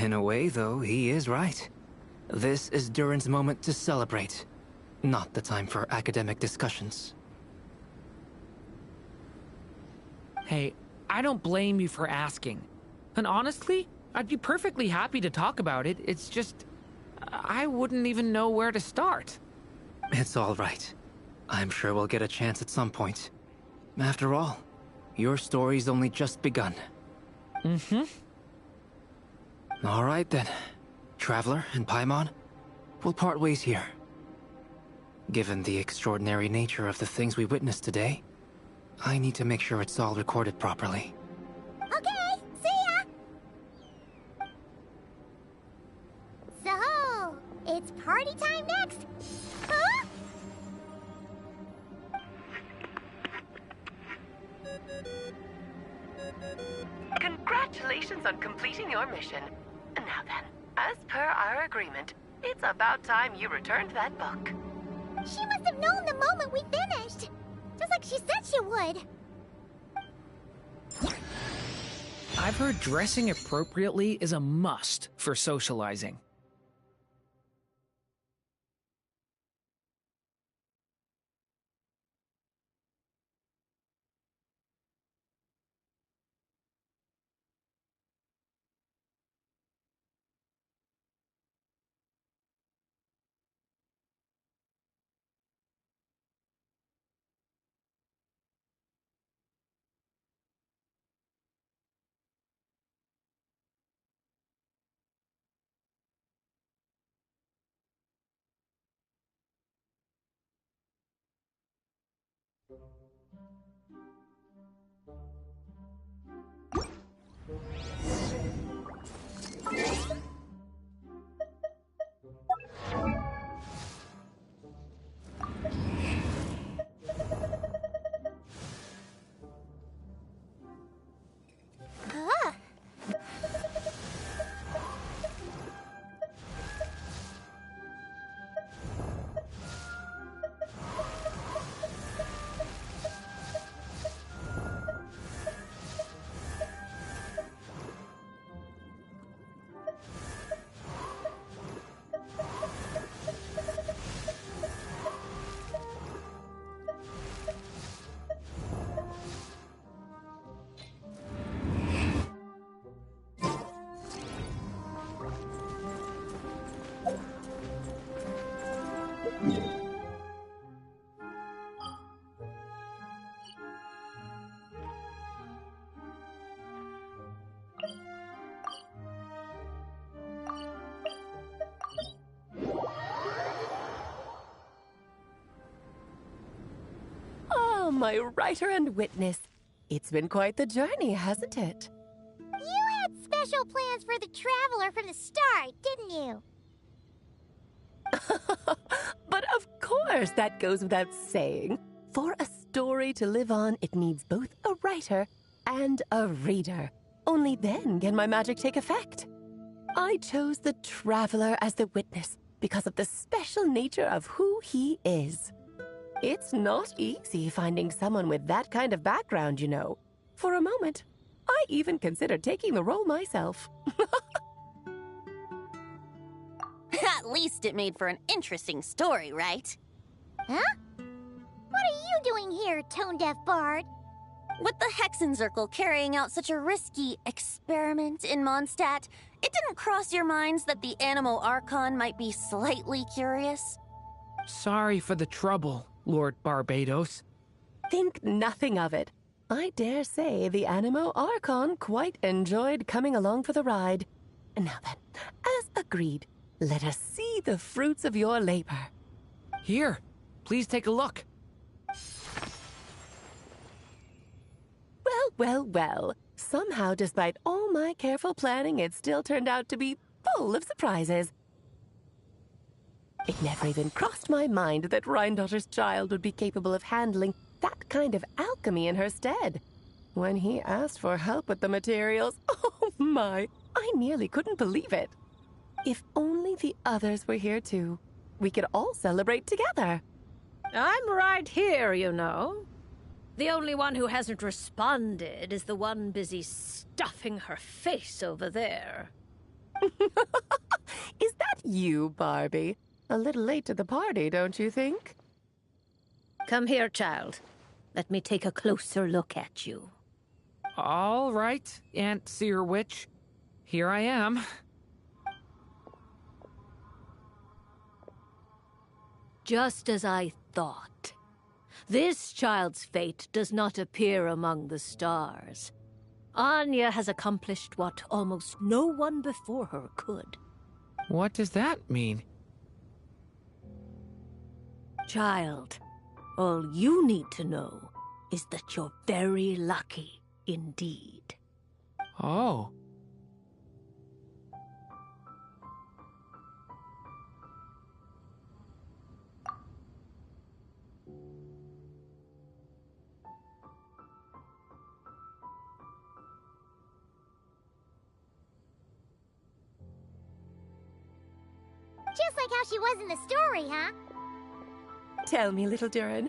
[SPEAKER 1] In a way, though, he is right. This is Durin's moment to celebrate, not the time for academic discussions.
[SPEAKER 5] Hey, I don't blame you for asking. And honestly, I'd be perfectly happy to talk about it. It's just, I wouldn't even know where to start.
[SPEAKER 1] It's all right. I'm sure we'll get a chance at some point. After all, your story's only just begun.
[SPEAKER 5] Mm-hmm.
[SPEAKER 1] All right then. Traveler and Paimon, we'll part ways here. Given the extraordinary nature of the things we witnessed today, I need to make sure it's all recorded properly.
[SPEAKER 2] Okay, see ya! So, it's party time next! Huh?
[SPEAKER 10] Congratulations on completing your mission. Now then, as per our agreement, it's about time you returned that book.
[SPEAKER 2] She must have known the moment we finished! Just like she said she would!
[SPEAKER 5] I've heard dressing appropriately is a must for socializing.
[SPEAKER 2] Huh?
[SPEAKER 10] Oh, my writer and witness. It's been quite the journey, hasn't it?
[SPEAKER 2] You had special plans for the Traveler from the start, didn't you?
[SPEAKER 10] But of course, that goes without saying. For a story to live on, it needs both a writer and a reader. Only then can my magic take effect. I chose the Traveler as the witness because of the special nature of who he is. It's not easy finding someone with that kind of background, you know. For a moment, I even considered taking the role myself.
[SPEAKER 6] At least it made for an interesting story, right?
[SPEAKER 2] Huh? What are you doing here, tone-deaf bard?
[SPEAKER 6] With the Hexenzirkel carrying out such a risky experiment in Mondstadt, it didn't cross your minds that the Animo Archon might be slightly curious?
[SPEAKER 5] Sorry for the trouble, Lord Barbados.
[SPEAKER 10] Think nothing of it. I dare say the Animo Archon quite enjoyed coming along for the ride. Now then, as agreed, let us see the fruits of your labor.
[SPEAKER 5] Here, please take a look.
[SPEAKER 10] Well. Somehow, despite all my careful planning, it still turned out to be full of surprises. It never even crossed my mind that Rhindotter's child would be capable of handling that kind of alchemy in her stead. When he asked for help with the materials, oh my, I nearly couldn't believe it. If only the others were here too, we could all celebrate together.
[SPEAKER 11] I'm right here, you know. The only one who hasn't responded is the one busy stuffing her face over there.
[SPEAKER 10] Is that you, Barbie? A little late to the party, don't you think?
[SPEAKER 11] Come here, child. Let me take a closer look at you.
[SPEAKER 5] All right, Aunt Seer Witch. Here I am.
[SPEAKER 11] Just as I thought. This child's fate does not appear among the stars. Anya has accomplished what almost no one before her could.
[SPEAKER 5] What does that mean?
[SPEAKER 11] Child, all you need to know is that you're very lucky indeed.
[SPEAKER 5] Oh.
[SPEAKER 2] Just like how she was in the story, huh?
[SPEAKER 10] Tell me, little Durin,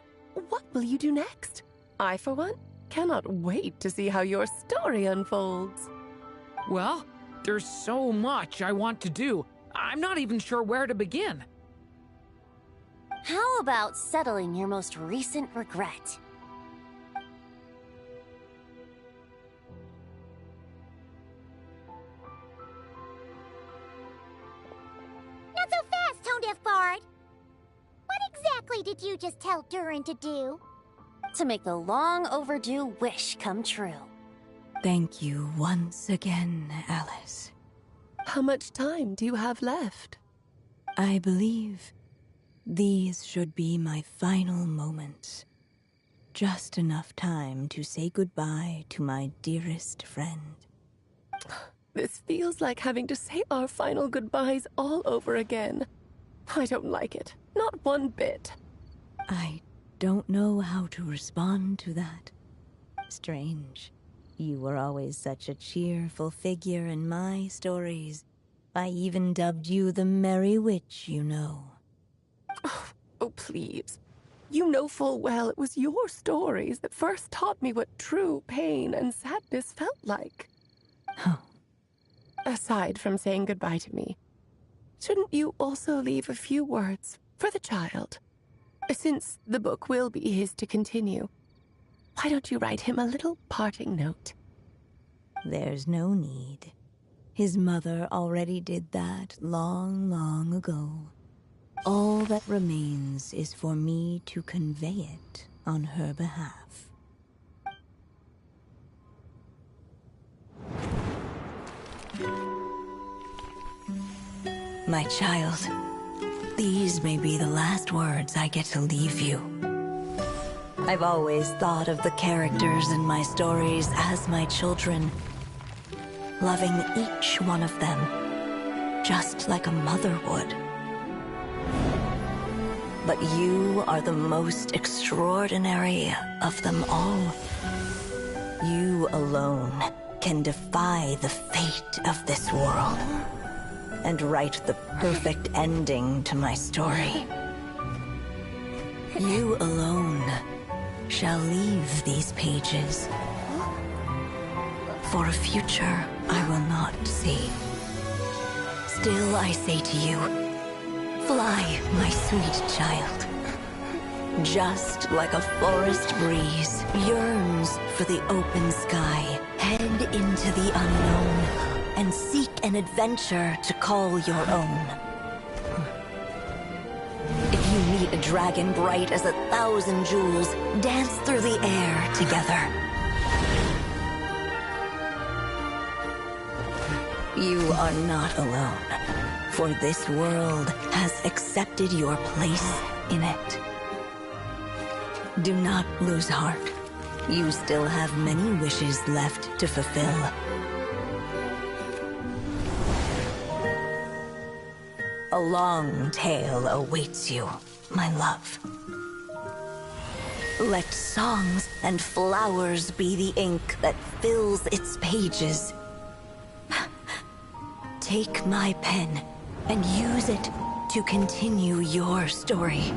[SPEAKER 10] what will you do next? I, for one, cannot wait to see how your story unfolds.
[SPEAKER 5] Well, there's so much I want to do. I'm not even sure where to begin.
[SPEAKER 6] How about settling your most recent regret?
[SPEAKER 2] Not so fast, Tone-Deaf Bard! What exactly did you just tell Durin to do?
[SPEAKER 6] To make the long overdue wish come true.
[SPEAKER 4] Thank you once again, Alice.
[SPEAKER 10] How much time do you have left?
[SPEAKER 4] I believe these should be my final moments. Just enough time to say goodbye to my dearest friend.
[SPEAKER 10] This feels like having to say our final goodbyes all over again. I don't like it. Not one bit.
[SPEAKER 4] I don't know how to respond to that. Strange. You were always such a cheerful figure in my stories. I even dubbed you the Merry Witch, you know.
[SPEAKER 10] Oh, please. You know full well it was your stories that first taught me what true pain and sadness felt like.
[SPEAKER 4] Oh.
[SPEAKER 10] Aside from saying goodbye to me, shouldn't you also leave a few words for the child? Since the book will be his to continue, why don't you write him a little parting note?
[SPEAKER 4] There's no need. His mother already did that long, long ago. All that remains is for me to convey it on her behalf. My child, these may be the last words I get to leave you. I've always thought of the characters in my stories as my children, loving each one of them, just like a mother would. But you are the most extraordinary of them all. You alone can defy the fate of this world and write the perfect ending to my story. You alone shall leave these pages for a future I will not see. Still I say to you, fly, my sweet child. Just like a forest breeze yearns for the open sky, head into the unknown and seek an adventure to call your own. If you meet a dragon bright as 1,000 jewels, dance through the air together. You are not alone, for this world has accepted your place in it. Do not lose heart. You still have many wishes left to fulfill. A long tale awaits you, my love. Let songs and flowers be the ink that fills its pages. Take my pen and use it to continue your story.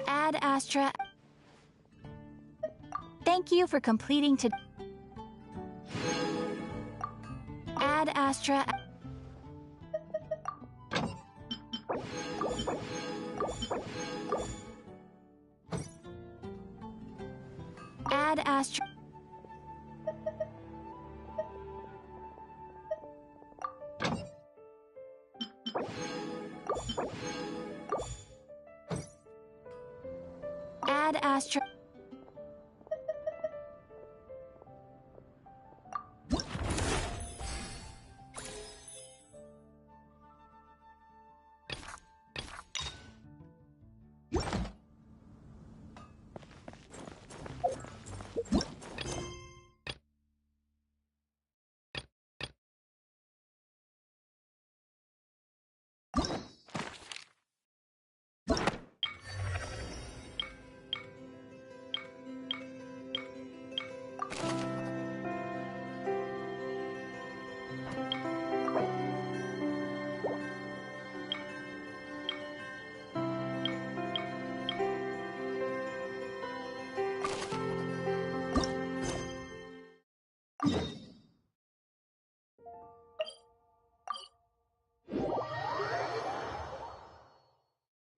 [SPEAKER 6] Ad Astra
[SPEAKER 2] Thank you for completing to...
[SPEAKER 6] Ad Astra. Ad Astra. Ad Astra.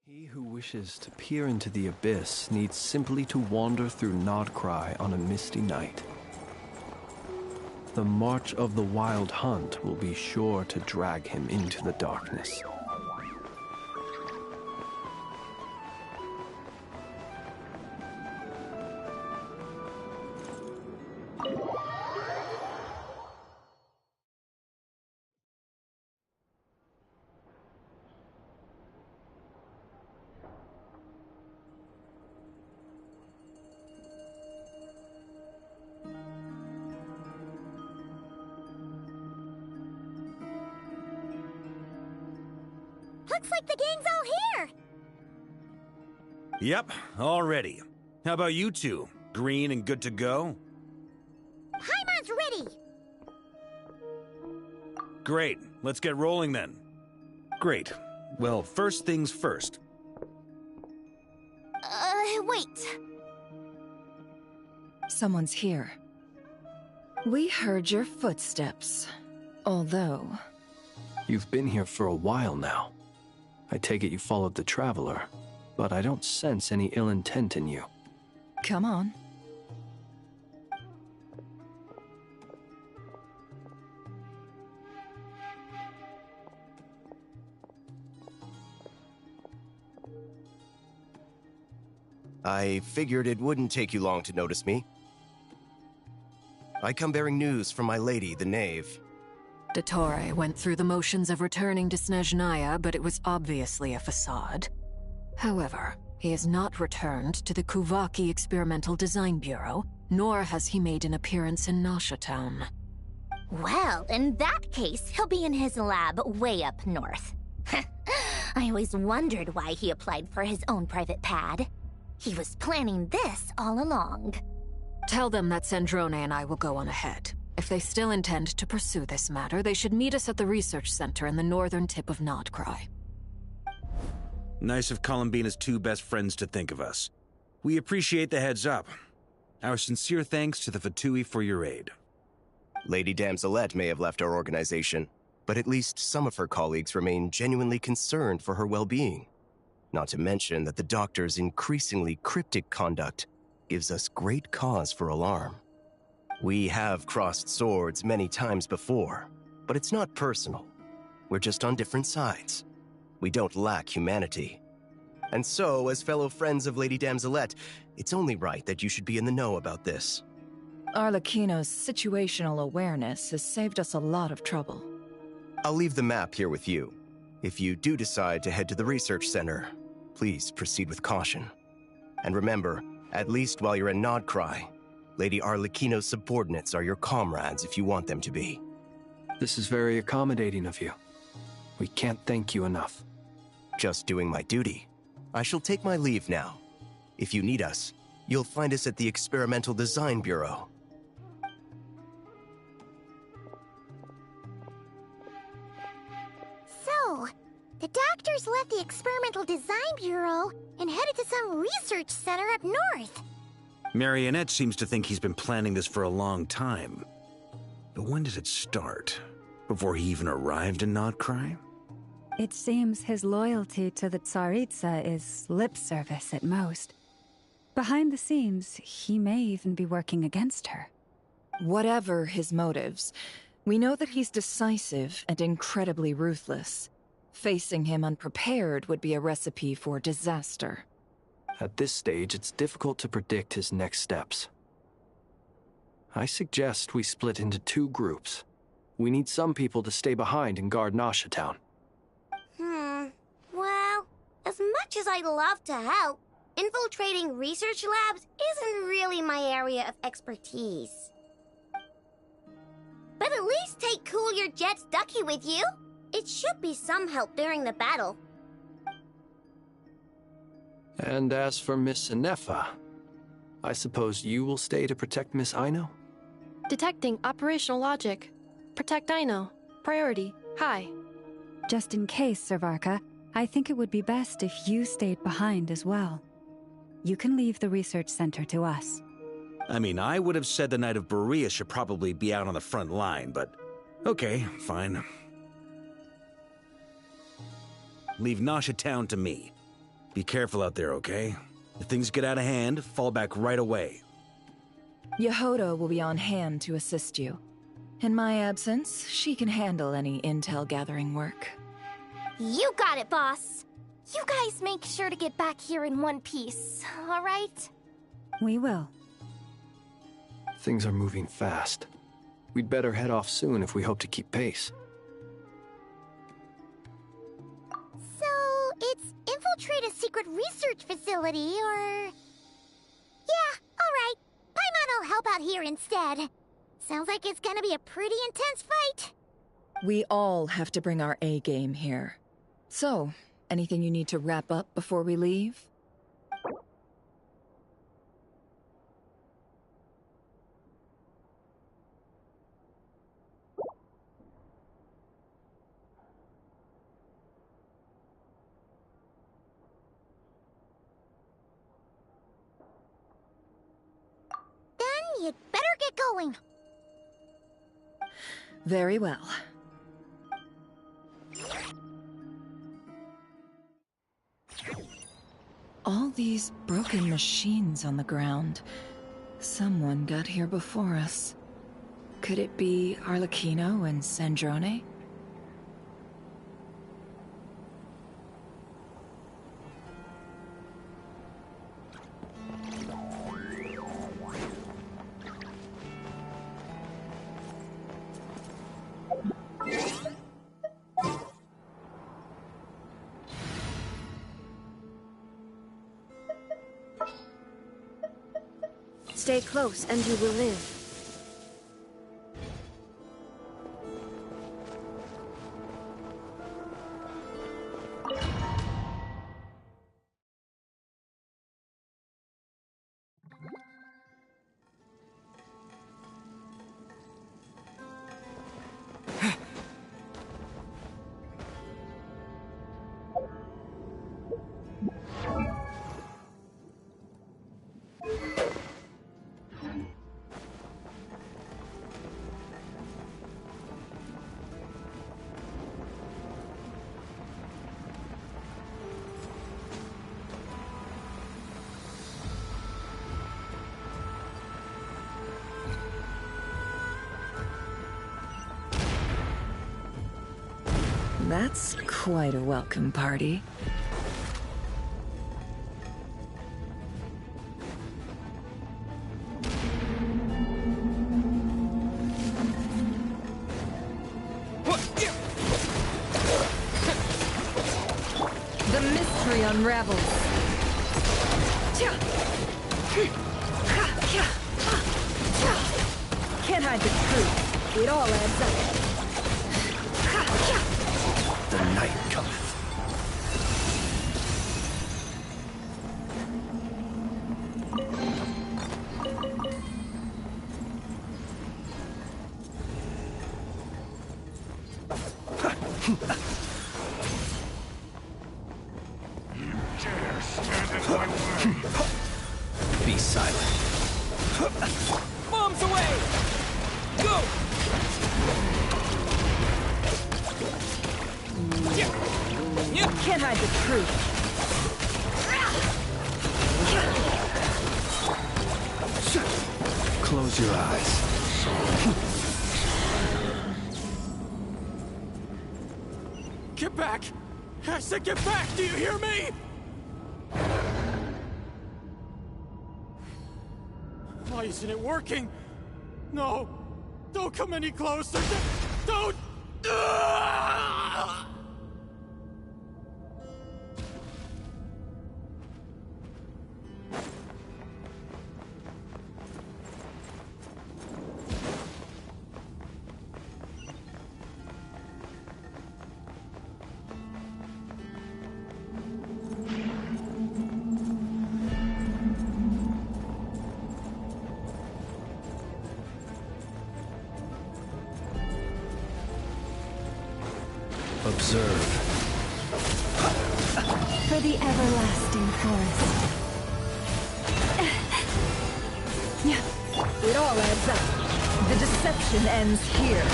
[SPEAKER 12] He who wishes to peer into the abyss needs simply to wander through Nodcry on a misty night. The march of the Wild Hunt will be sure to drag him into the darkness.
[SPEAKER 2] Looks like the gang's all here!
[SPEAKER 13] Yep, all ready. How about you two? Green and good to go?
[SPEAKER 2] Paimon's ready!
[SPEAKER 13] Great, let's get rolling then. Great. Well, first things first.
[SPEAKER 2] Wait.
[SPEAKER 14] Someone's here. We heard your footsteps. Although...
[SPEAKER 12] You've been here for a while now. I take it you followed the Traveler, but I don't sense any ill intent in you.
[SPEAKER 14] Come on.
[SPEAKER 15] I figured it wouldn't take you long to notice me. I come bearing news from my lady, the Knave.
[SPEAKER 14] Dottore went through the motions of returning to Snezhnaya, but it was obviously a facade. However, he has not returned to the Kuvaki Experimental Design Bureau, nor has he made an appearance in Nasha Town.
[SPEAKER 2] Well, in that case, he'll be in his lab way up north. I always wondered why he applied for his own private pad. He was planning this all along.
[SPEAKER 14] Tell them that Sandrone and I will go on ahead. If they still intend to pursue this matter, they should meet us at the research center in the northern tip of Nodcry.
[SPEAKER 13] Nice of Columbina's two best friends to think of us. We appreciate the heads up. Our sincere thanks to the Fatui for your aid.
[SPEAKER 15] Lady Damselette may have left our organization, but at least some of her colleagues remain genuinely concerned for her well-being. Not to mention that the Doctor's increasingly cryptic conduct gives us great cause for alarm. We have crossed swords many times before, but it's not personal. We're just on different sides. We don't lack humanity. And so, as fellow friends of Lady Damselette, it's only right that you should be in the know about this.
[SPEAKER 14] Arlecchino's situational awareness has saved us a lot of trouble.
[SPEAKER 15] I'll leave the map here with you. If you do decide to head to the research center, please proceed with caution. And remember, at least while you're in Nodcry, Lady Arlecchino's subordinates are your comrades if you want them to be.
[SPEAKER 12] This is very accommodating of you. We can't thank you enough.
[SPEAKER 15] Just doing my duty. I shall take my leave now. If you need us, you'll find us at the Experimental Design Bureau.
[SPEAKER 2] So, the Doctors left the Experimental Design Bureau and headed to some research center up north.
[SPEAKER 13] Marionette seems to think he's been planning this for a long time. But when did it start? Before he even arrived in Nodcry?
[SPEAKER 16] It seems his loyalty to the Tsaritsa is lip service at most. Behind the scenes, he may even be working against her.
[SPEAKER 17] Whatever his motives, we know that he's decisive and incredibly ruthless. Facing him unprepared would be a recipe for disaster.
[SPEAKER 12] At this stage, it's difficult to predict his next steps. I suggest we split into 2 groups. We need some people to stay behind and guard Nasha Town.
[SPEAKER 2] Well, as much as I'd love to help, infiltrating research labs isn't really my area of expertise. But at least take Cool Your Jet's Ducky with you. It should be some help during the battle.
[SPEAKER 12] And as for Miss Inefa, I suppose you will stay to protect Miss Aino?
[SPEAKER 18] Detecting operational logic. Protect Aino. Priority. High.
[SPEAKER 16] Just in case, Servarka, I think it would be best if you stayed behind as well. You can leave the research center to us.
[SPEAKER 13] I mean, I would have said the Knight of Berea should probably be out on the front line, but okay, fine. Leave Nasha Town to me. Be careful out there, okay? If things get out of hand, fall back right away.
[SPEAKER 17] Yehoda will be on hand to assist you. In my absence, she can handle any intel gathering work.
[SPEAKER 6] You got it, boss. You guys make sure to get back here in one piece, all right?
[SPEAKER 16] We will.
[SPEAKER 12] Things are moving fast. We'd better head off soon if we hope to keep pace.
[SPEAKER 2] So, it's infiltrate a secret research facility, or... Yeah, alright. Paimon will help out here instead. Sounds like it's gonna be a pretty intense fight.
[SPEAKER 17] We all have to bring our A-game here. So, anything you need to wrap up before we leave?
[SPEAKER 2] Then you'd better get going.
[SPEAKER 17] Very well. All these broken machines on the ground. Someone got here before us. Could it be Arlecchino and Sandrone?
[SPEAKER 18] Stay close and you will live.
[SPEAKER 17] That's quite a welcome party.
[SPEAKER 18] The mystery unravels.
[SPEAKER 3] Can't hide the truth. It all adds up.
[SPEAKER 12] The night cometh.
[SPEAKER 19] You dare stand in my way?
[SPEAKER 12] Be silent.
[SPEAKER 19] Bombs away! Go!
[SPEAKER 17] Can't hide the truth.
[SPEAKER 12] Close your eyes.
[SPEAKER 19] Get back! I said get back! Do you hear me? Why isn't it working? No! Don't come any closer! Don't!
[SPEAKER 12] Observe.
[SPEAKER 16] For the everlasting forest.
[SPEAKER 17] It all adds up. The deception ends here.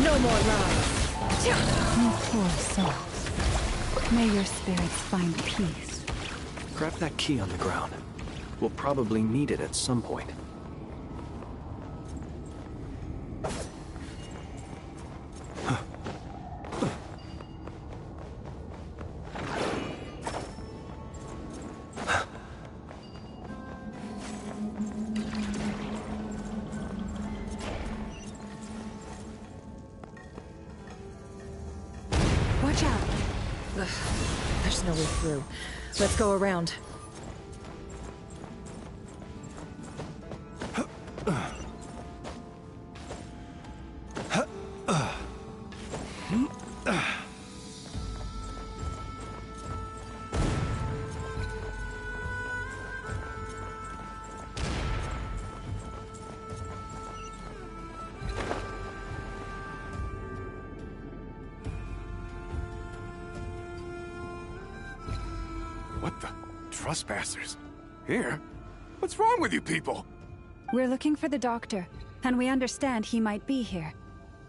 [SPEAKER 17] No more lies.
[SPEAKER 16] You poor souls. May your spirits find peace.
[SPEAKER 12] Grab that key on the ground. We'll probably need it at some point.
[SPEAKER 17] Watch out. Ugh, there's no way through. Let's go around.
[SPEAKER 20] What the? Trespassers? Here? What's wrong with you people?
[SPEAKER 16] We're looking for the doctor, and we understand he might be here.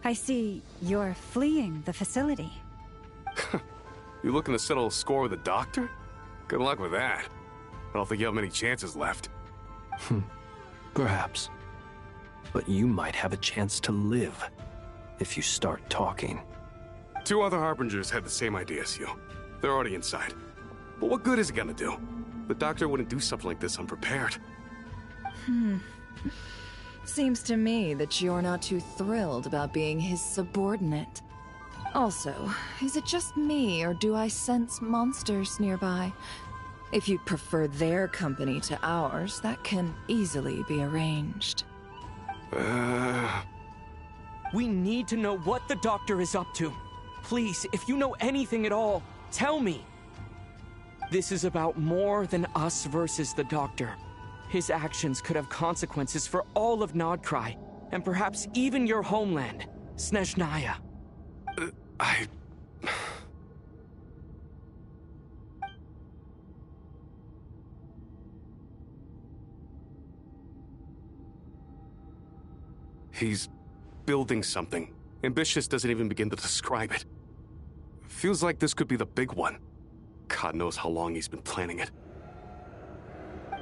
[SPEAKER 16] I see you're fleeing the facility.
[SPEAKER 20] You looking to settle a score with the doctor? Good luck with that. I don't think you have many chances left.
[SPEAKER 12] Perhaps. But you might have a chance to live if you start talking.
[SPEAKER 20] 2 other Harbingers had the same idea as you. They're already inside. But what good is it gonna do? The doctor wouldn't do something like this unprepared.
[SPEAKER 17] Seems to me that you're not too thrilled about being his subordinate. Also, is it just me, or do I sense monsters nearby? If you'd prefer their company to ours, that can easily be arranged.
[SPEAKER 19] We need to know what the doctor is up to. Please, if you know anything at all, tell me. This is about more than us versus the doctor. His actions could have consequences for all of Nodcry, and perhaps even your homeland, Snezhnaya.
[SPEAKER 20] He's building something. Ambitious doesn't even begin to describe it. Feels like this could be the big one. God knows how long he's been planning it.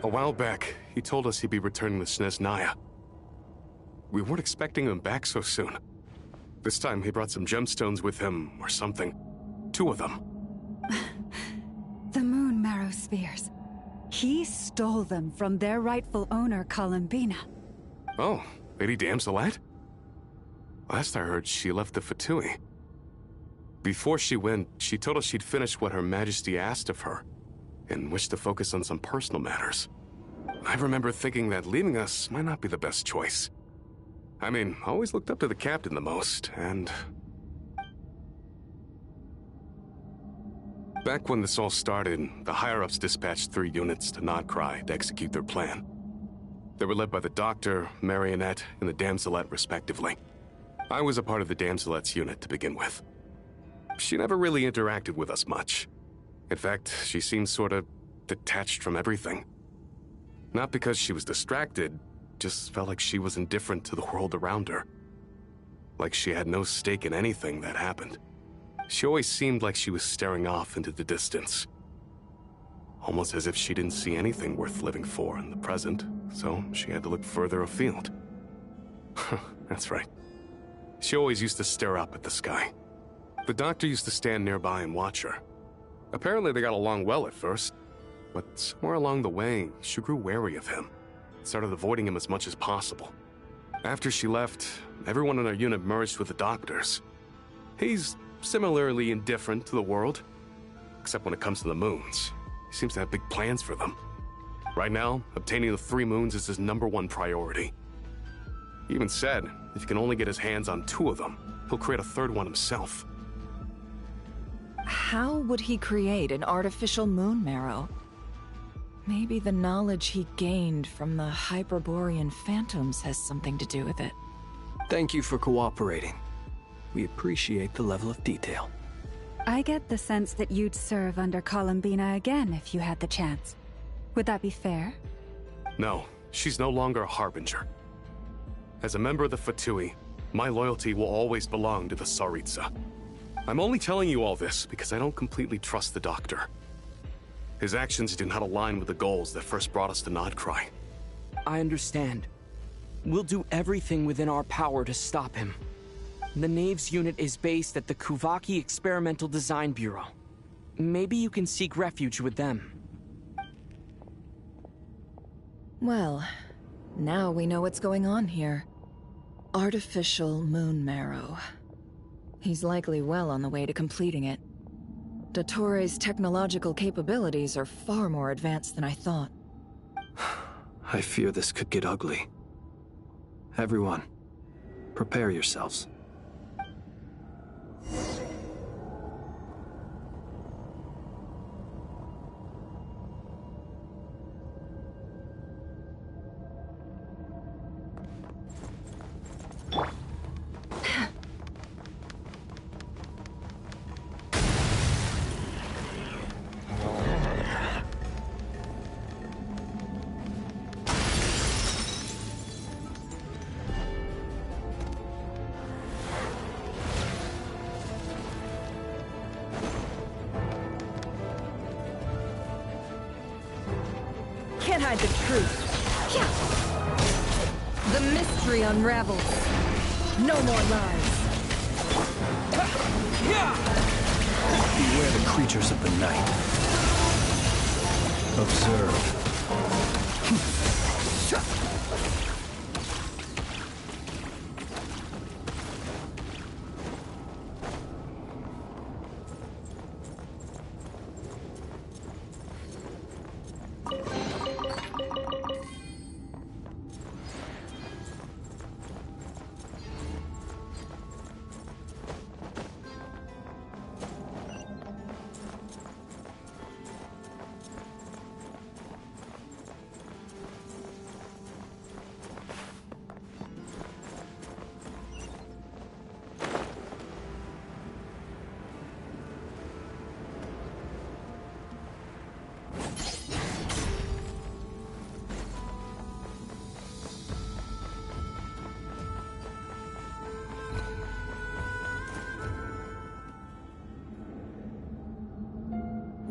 [SPEAKER 20] A while back, he told us he'd be returning to Snezhnaya. We weren't expecting him back so soon. This time he brought some gemstones with him, or something. 2 of them.
[SPEAKER 16] The Moon Marrow Spears. He stole them from their rightful owner, Columbina.
[SPEAKER 20] Oh, Lady Damselette? Last I heard, she left the Fatui. Before she went, she told us she'd finished what Her Majesty asked of her, and wished to focus on some personal matters. I remember thinking that leaving us might not be the best choice. I mean, I always looked up to the captain the most, and... Back when this all started, the higher-ups dispatched 3 units to Nodcry to execute their plan. They were led by the Doctor, Marionette, and the Damselette, respectively. I was a part of the Damselette's unit to begin with. She never really interacted with us much. In fact, she seemed sort of detached from everything. Not because she was distracted, just felt like she was indifferent to the world around her. Like she had no stake in anything that happened. She always seemed like she was staring off into the distance. Almost as if she didn't see anything worth living for in the present, so she had to look further afield. That's right. She always used to stare up at the sky. The doctor used to stand nearby and watch her. Apparently they got along well at first, but somewhere along the way, she grew wary of him. Started avoiding him as much as possible. After she left, everyone in our unit merged with the doctors. He's similarly indifferent to the world, except when it comes to the moons. He seems to have big plans for them. Right now, obtaining the 3 moons is his #1 priority. He even said, if he can only get his hands on 2 of them, he'll create a 3rd one himself.
[SPEAKER 17] How would he create an artificial moon marrow? Maybe the knowledge he gained from the Hyperborean phantoms has something to do with it.
[SPEAKER 12] Thank you for cooperating. We appreciate the level of detail.
[SPEAKER 16] I get the sense that you'd serve under Columbina again if you had the chance. Would that be fair?
[SPEAKER 20] No, she's no longer a Harbinger. As a member of the Fatui, my loyalty will always belong to the Tsaritsa. I'm only telling you all this because I don't completely trust the Doctor. His actions do not align with the goals that first brought us to Nodcry.
[SPEAKER 19] I understand. We'll do everything within our power to stop him. The Knaves unit is based at the Kuvaki Experimental Design Bureau. Maybe you can seek refuge with them.
[SPEAKER 17] Well, now we know what's going on here. Artificial moon marrow. He's likely well on the way to completing it. Dottore's technological capabilities are far more advanced than I thought.
[SPEAKER 12] I fear this could get ugly. Everyone, prepare yourselves.
[SPEAKER 18] Can't hide the truth. The mystery unravels. No more lies.
[SPEAKER 12] Beware the creatures of the night. Observe.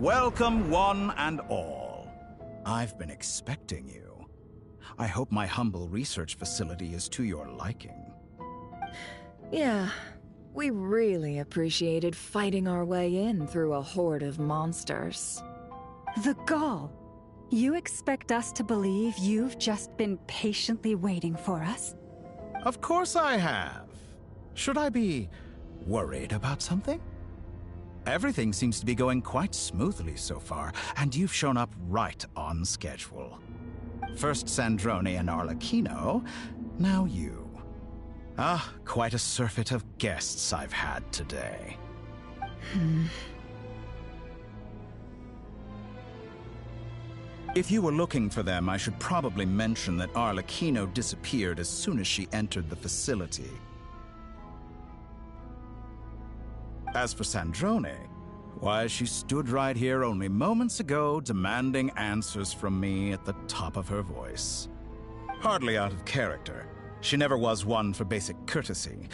[SPEAKER 21] Welcome, one and all. I've been expecting you. I hope my humble research facility is to your liking.
[SPEAKER 17] Yeah, we really appreciated fighting our way in through a horde of monsters.
[SPEAKER 16] The gall! You expect us to believe you've just been patiently waiting for us?
[SPEAKER 21] Of course I have. Should I be worried about something? Everything seems to be going quite smoothly so far, and you've shown up right on schedule. First Sandrone and Arlecchino, now you. Ah, quite a surfeit of guests I've had today. If you were looking for them, I should probably mention that Arlecchino disappeared as soon as she entered the facility. As for Sandrone, Why, she stood right here only moments ago demanding answers from me at the top of her voice. Hardly out of character. She never was one for basic courtesy.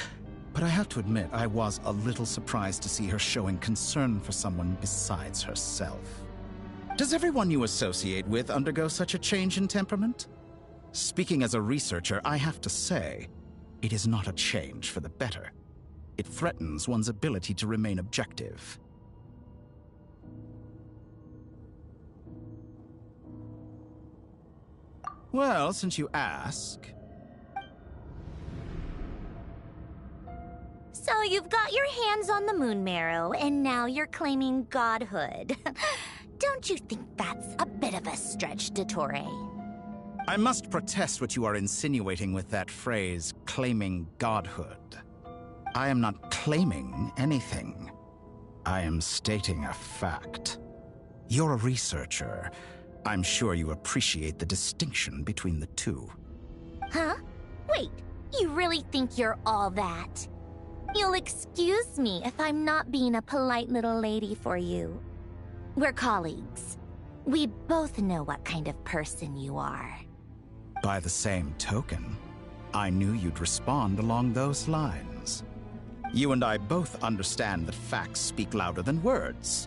[SPEAKER 21] But I have to admit, I was a little surprised to see her showing concern for someone besides herself. Does everyone you associate with undergo such a change in temperament? Speaking as a researcher, I have to say, it is not a change for the better. It threatens one's ability to remain objective. Well, since you ask...
[SPEAKER 2] So you've got your hands on the moon marrow, and now you're claiming godhood. Don't you think that's a bit of a stretch, Dottore?
[SPEAKER 21] I must protest what you are insinuating with that phrase, claiming godhood. I am not claiming anything. I am stating a fact. You're a researcher. I'm sure you appreciate the distinction between the two.
[SPEAKER 2] Huh? Wait, you really think you're all that? You'll excuse me if I'm not being a polite little lady for you. We're colleagues. We both know what kind of person you are.
[SPEAKER 21] By the same token, I knew you'd respond along those lines. You and I both understand that facts speak louder than words.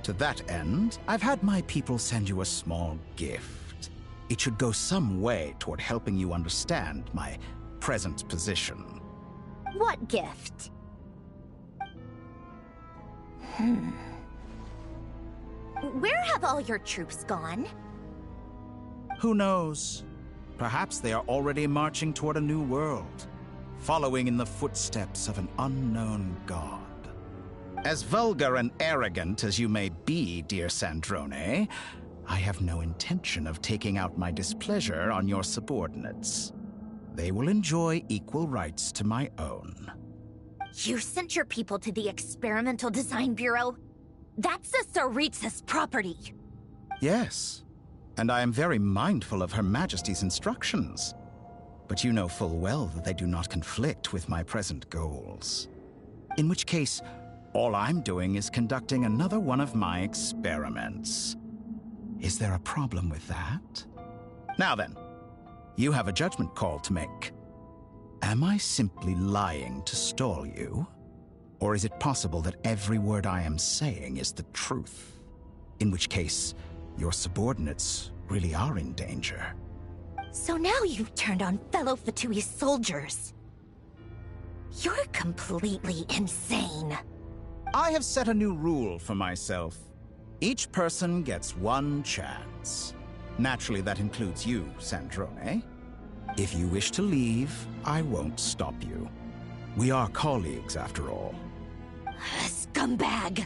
[SPEAKER 21] To that end, I've had my people send you a small gift. It should go some way toward helping you understand my present position.
[SPEAKER 2] What gift? Where have all your troops gone?
[SPEAKER 21] Who knows? Perhaps they are already marching toward a new world, following in the footsteps of an unknown god. As vulgar and arrogant as you may be, dear Sandrone, I have no intention of taking out my displeasure on your subordinates. They will enjoy equal rights to my own.
[SPEAKER 2] You sent your people to the Experimental Design Bureau? That's the Tsaritsa's property.
[SPEAKER 21] Yes, and I am very mindful of Her Majesty's instructions. But you know full well that they do not conflict with my present goals. In which case, all I'm doing is conducting another one of my experiments. Is there a problem with that? Now then, you have a judgment call to make. Am I simply lying to stall you? Or is it possible that every word I am saying is the truth? In which case, your subordinates really are in danger.
[SPEAKER 2] So now you've turned on fellow Fatui soldiers. You're completely insane.
[SPEAKER 21] I have set a new rule for myself. Each person gets one chance. Naturally, that includes you, Sandrone. If you wish to leave, I won't stop you. We are colleagues, after all.
[SPEAKER 2] Scumbag!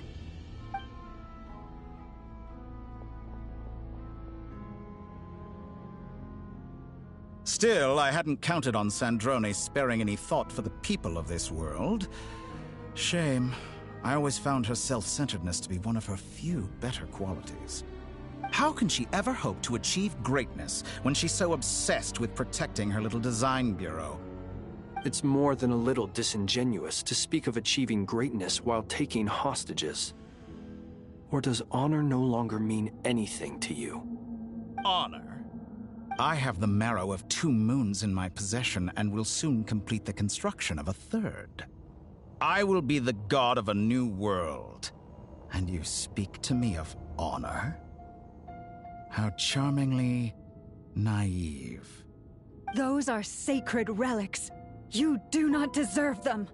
[SPEAKER 21] Still, I hadn't counted on Sandrone sparing any thought for the people of this world. Shame. I always found her self-centeredness to be one of her few better qualities. How can she ever hope to achieve greatness when she's so obsessed with protecting her little design bureau?
[SPEAKER 12] It's more than a little disingenuous to speak of achieving greatness while taking hostages. Or does honor no longer mean anything to you?
[SPEAKER 21] Honor? I have the marrow of 2 moons in my possession and will soon complete the construction of a 3rd. I will be the god of a new world. And you speak to me of honor? How charmingly naive.
[SPEAKER 16] Those are sacred relics. You do not deserve them.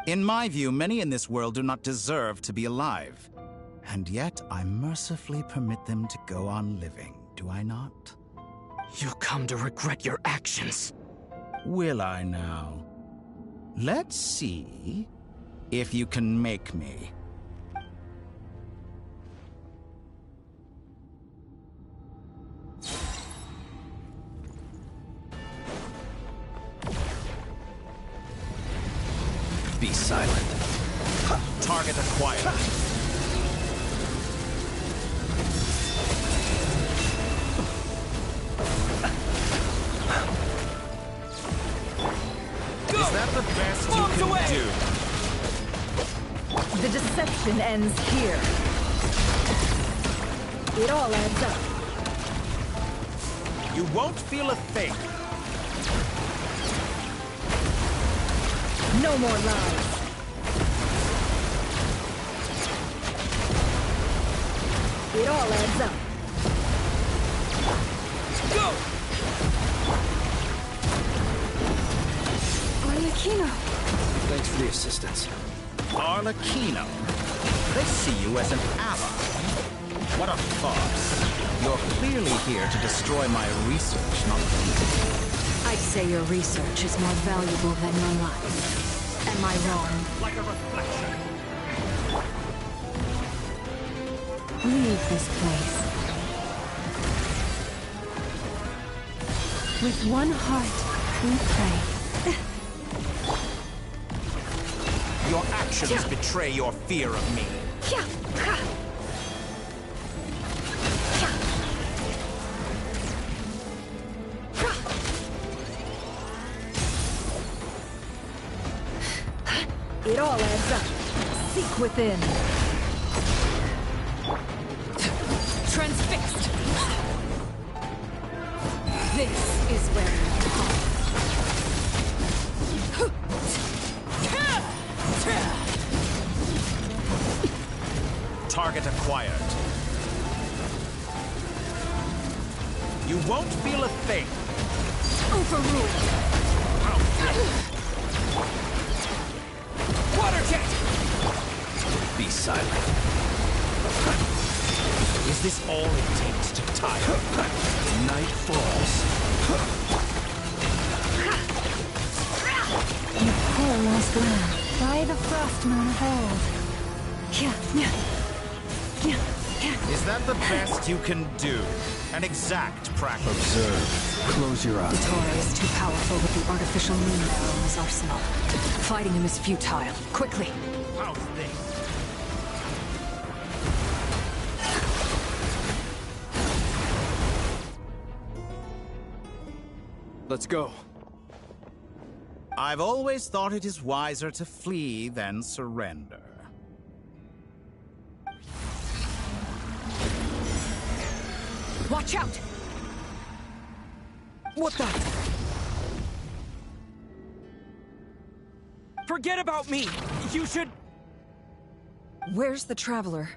[SPEAKER 21] In my view, many in this world do not deserve to be alive. And yet, I mercifully permit them to go on living, do I not?
[SPEAKER 19] You come to regret your actions.
[SPEAKER 21] Will I now? Let's see if you can make me.
[SPEAKER 12] Be silent.
[SPEAKER 21] Target acquired. Is that the best you can do?
[SPEAKER 18] The deception ends here. It all adds up.
[SPEAKER 21] You won't feel a thing.
[SPEAKER 18] No more lies. It all adds up.
[SPEAKER 19] Go!
[SPEAKER 18] Arlecchino!
[SPEAKER 12] Thanks for the assistance.
[SPEAKER 21] Arlecchino. They see you as an ally. What a farce. You're clearly here to destroy my research, not me.
[SPEAKER 14] I'd say your research is more valuable than your life. Am I wrong?
[SPEAKER 21] Like a reflection.
[SPEAKER 14] Leave this place. With one heart, we pray.
[SPEAKER 21] Your actions betray your fear of me.
[SPEAKER 18] It all adds up. Seek within. Transfixed. This is where you come.
[SPEAKER 21] Target acquired. You won't feel a thing.
[SPEAKER 18] Overruled.
[SPEAKER 21] Water jet! Be silent. Is this all it takes to tire? Night falls.
[SPEAKER 16] You poor lost lamb. By the frost moon of old.
[SPEAKER 21] Is that the best you can do? An exact practice.
[SPEAKER 12] Observe. Close your eyes.
[SPEAKER 14] Tora is too powerful with the artificial moon arrow in his arsenal. Fighting him is futile. Quickly!
[SPEAKER 21] How's this?
[SPEAKER 19] Let's go.
[SPEAKER 21] I've always thought it is wiser to flee than surrender.
[SPEAKER 18] Watch out!
[SPEAKER 19] What the? Forget about me! You should...
[SPEAKER 17] Where's the Traveler?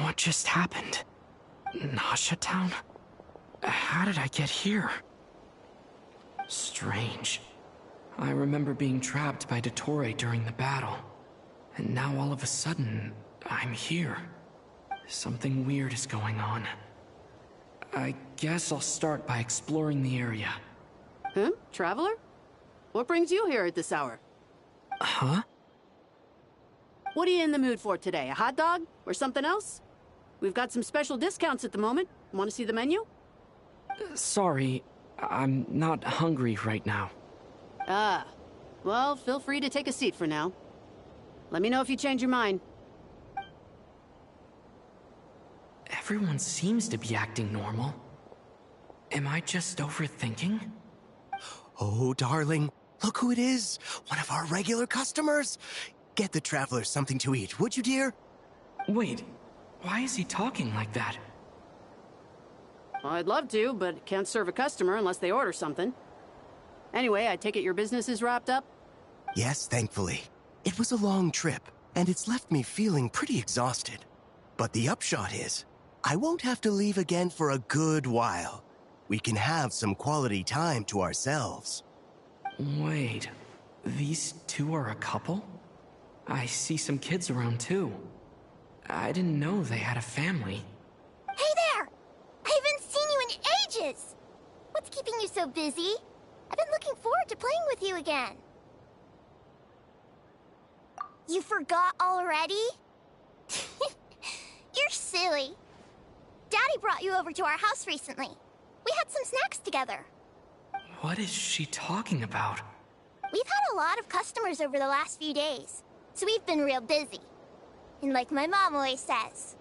[SPEAKER 5] What just happened? Nasha Town? How did I get here? Strange. I remember being trapped by Dottore during the battle. And now all of a sudden, I'm here. Something weird is going on. I guess I'll start by exploring the area.
[SPEAKER 8] Huh? Traveler? What brings you here at this hour?
[SPEAKER 5] Huh?
[SPEAKER 8] What are you in the mood for today? A hot dog? Or something else? We've got some special discounts at the moment. Want to see the menu?
[SPEAKER 5] Sorry, I'm not hungry right now.
[SPEAKER 8] Ah. Well, feel free to take a seat for now. Let me know if you change your mind.
[SPEAKER 5] Everyone seems to be acting normal. Am I just overthinking?
[SPEAKER 15] Oh, darling, look who it is. One of our regular customers. Get the Traveler something to eat, would you, dear?
[SPEAKER 5] Wait, why is he talking like that?
[SPEAKER 8] Well, I'd love to, but can't serve a customer unless they order something. Anyway, I take it your business is wrapped up?
[SPEAKER 15] Yes, thankfully. It was a long trip, and it's left me feeling pretty exhausted. But the upshot is, I won't have to leave again for a good while. We can have some quality time to ourselves.
[SPEAKER 5] Wait, these two are a couple? I see some kids around too. I didn't know they had a family.
[SPEAKER 2] Hey there! I haven't seen you in ages! What's keeping you so busy? I've been looking forward to playing with you again. You forgot already? You're silly. Daddy brought you over to our house recently. We had some snacks together.
[SPEAKER 19] What is she talking about?
[SPEAKER 2] We've had a lot of customers over the last few days, so we've been real busy. And like my mom always says,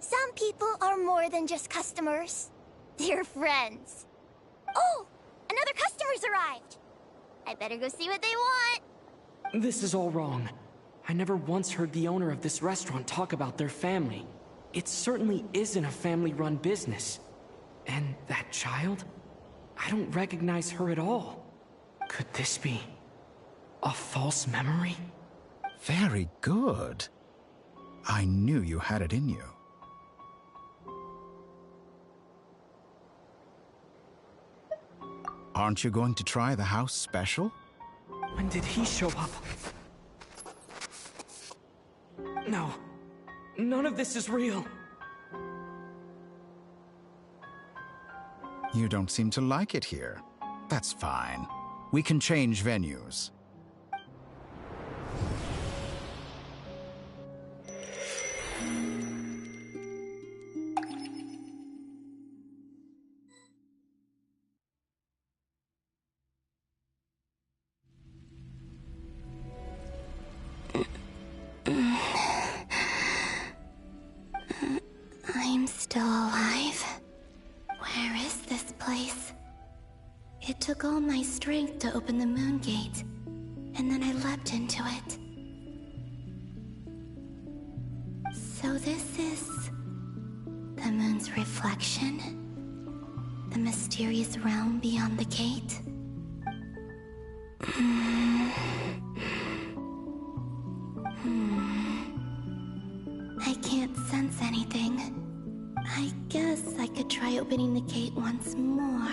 [SPEAKER 2] some people are more than just customers. They're friends. Oh, another customer's arrived. I better go see what they want.
[SPEAKER 19] This is all wrong. I never once heard the owner of this restaurant talk about their family. It certainly isn't a family-run business. And that child? I don't recognize her at all. Could this be a false memory?
[SPEAKER 21] Very good. I knew you had it in you. Aren't you going to try the house special?
[SPEAKER 19] When did he show up? No. None of this is real.
[SPEAKER 21] You don't seem to like it here. That's fine. We can change venues.
[SPEAKER 6] I'm still alive. Where is this place? It took all my strength to open the moon gate, and then I leapt into it. So this is the moon's reflection? The mysterious realm beyond the gate? I can't sense anything. I guess I could try opening the gate once more.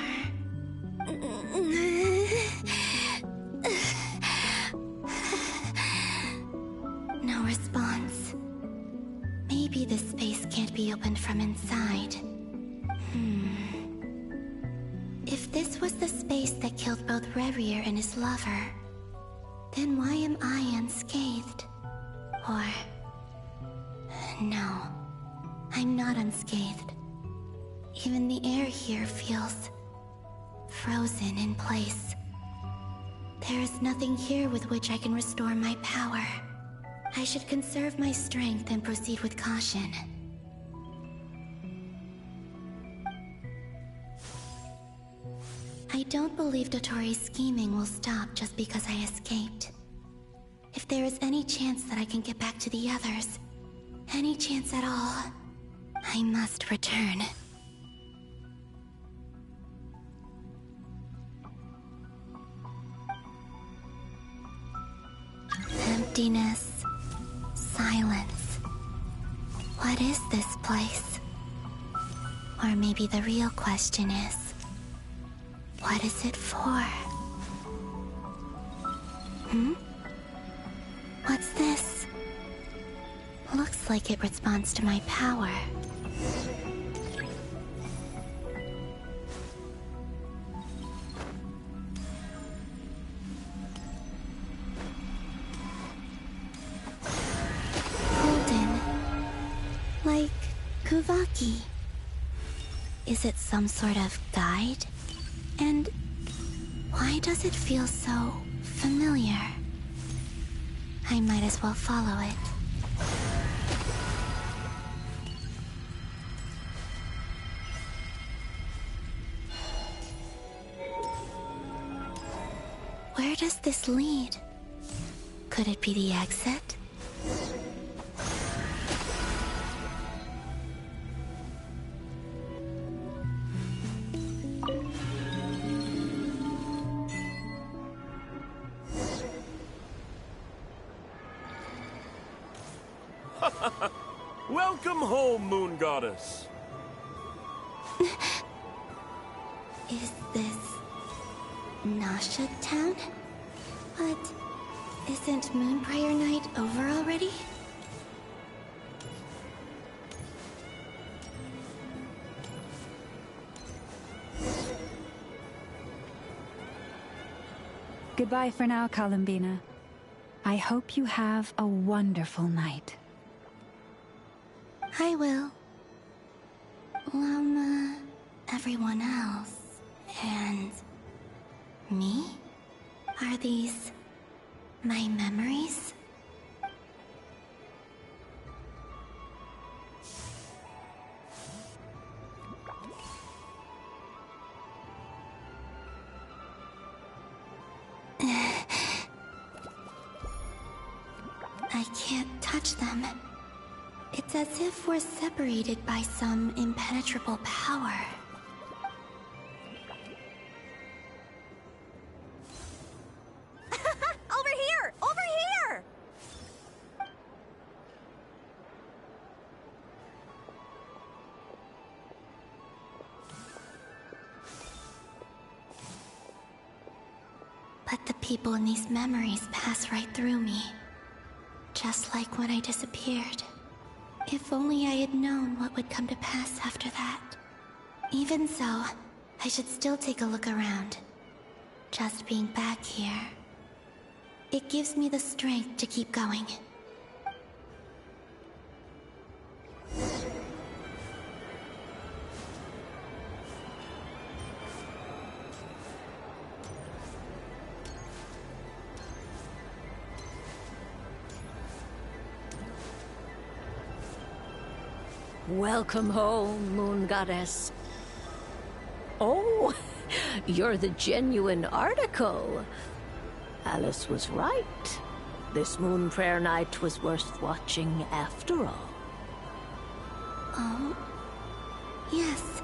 [SPEAKER 6] No response. Maybe this space can't be opened from inside. If this was the space that killed both Revier and his lover, then why am I unscathed? Or... no, I'm not unscathed. Even the air here feels frozen in place. There is nothing here with which I can restore my power. I should conserve my strength and proceed with caution. I don't believe Dotori's scheming will stop just because I escaped. If there is any chance that I can get back to the others, any chance at all, I must return. Emptiness. Silence. What is this place? Or maybe the real question is, what is it for? What's this? Looks like it responds to my power. Golden. Like Kuvaki. Is it some sort of guide? And why does it feel so familiar? I might as well follow it. Where does this lead? Could it be the exit?
[SPEAKER 7] Welcome home, Moon Goddess.
[SPEAKER 6] Is this Nasha Town? But isn't Moonbriar Night over already?
[SPEAKER 16] Goodbye for now, Columbina. I hope you have a wonderful night.
[SPEAKER 2] I will. Everyone else. And... me? Are these... my memories? I can't touch them. It's as if we're separated by some impenetrable power.
[SPEAKER 4] Over here! Over here!
[SPEAKER 2] But the people in these memories pass right through me. Just like when I disappeared. If only I had known what would come to pass after that. Even so, I should still take a look around. Just being back here. It gives me the strength to keep going.
[SPEAKER 11] Welcome home, Moon Goddess. Oh, you're the genuine article. Alice was right. This Moon Prayer Night was worth watching after all.
[SPEAKER 2] Oh? Yes.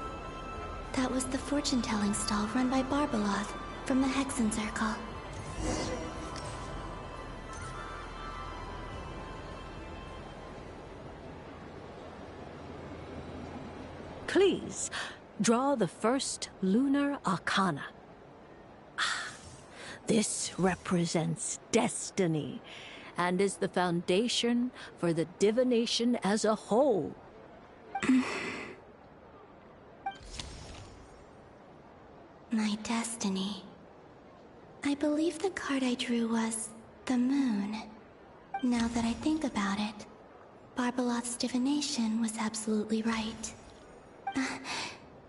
[SPEAKER 2] That was the fortune-telling stall run by Barbeloth from the Hexen Circle.
[SPEAKER 11] Please, draw the first lunar arcana. This represents destiny and is the foundation for the divination as a whole.
[SPEAKER 2] My destiny. I believe the card I drew was the moon. Now that I think about it, Barbeloth's divination was absolutely right.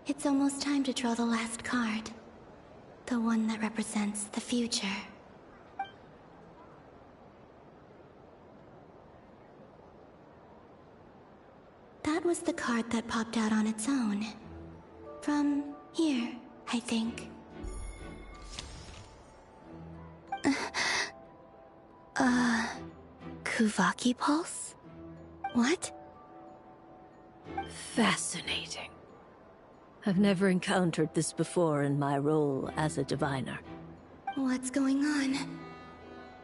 [SPEAKER 2] It's almost time to draw the last card. The one that represents the future. That was the card that popped out on its own. From here, I think. Kuvaki Pulse? What?
[SPEAKER 11] Fascinating. I've never encountered this before in my role as a diviner.
[SPEAKER 2] What's going on?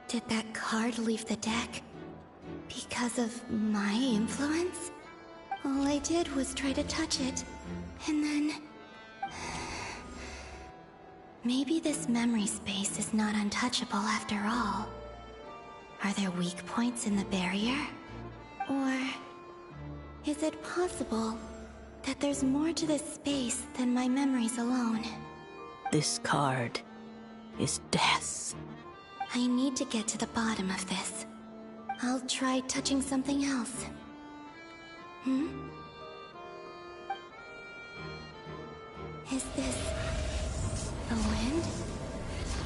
[SPEAKER 2] Did that card leave the deck? Because of my influence? All I did was try to touch it, and then... Maybe this memory space is not untouchable after all. Are there weak points in the barrier? Or... is it possible that there's more to this space than my memories alone?
[SPEAKER 11] This card is death.
[SPEAKER 2] I need to get to the bottom of this. I'll try touching something else. Is this... the wind?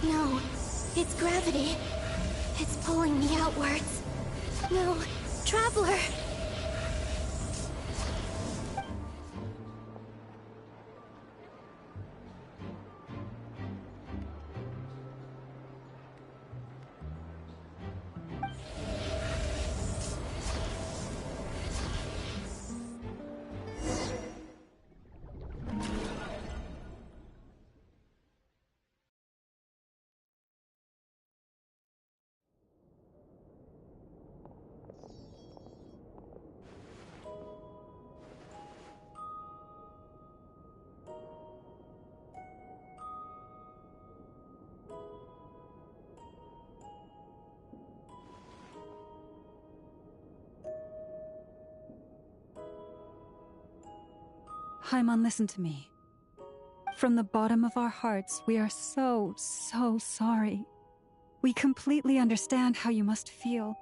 [SPEAKER 2] No, it's gravity. It's pulling me outwards. No, Traveler!
[SPEAKER 16] Haimon, listen to me. From the bottom of our hearts, we are so sorry. We completely understand how you must feel.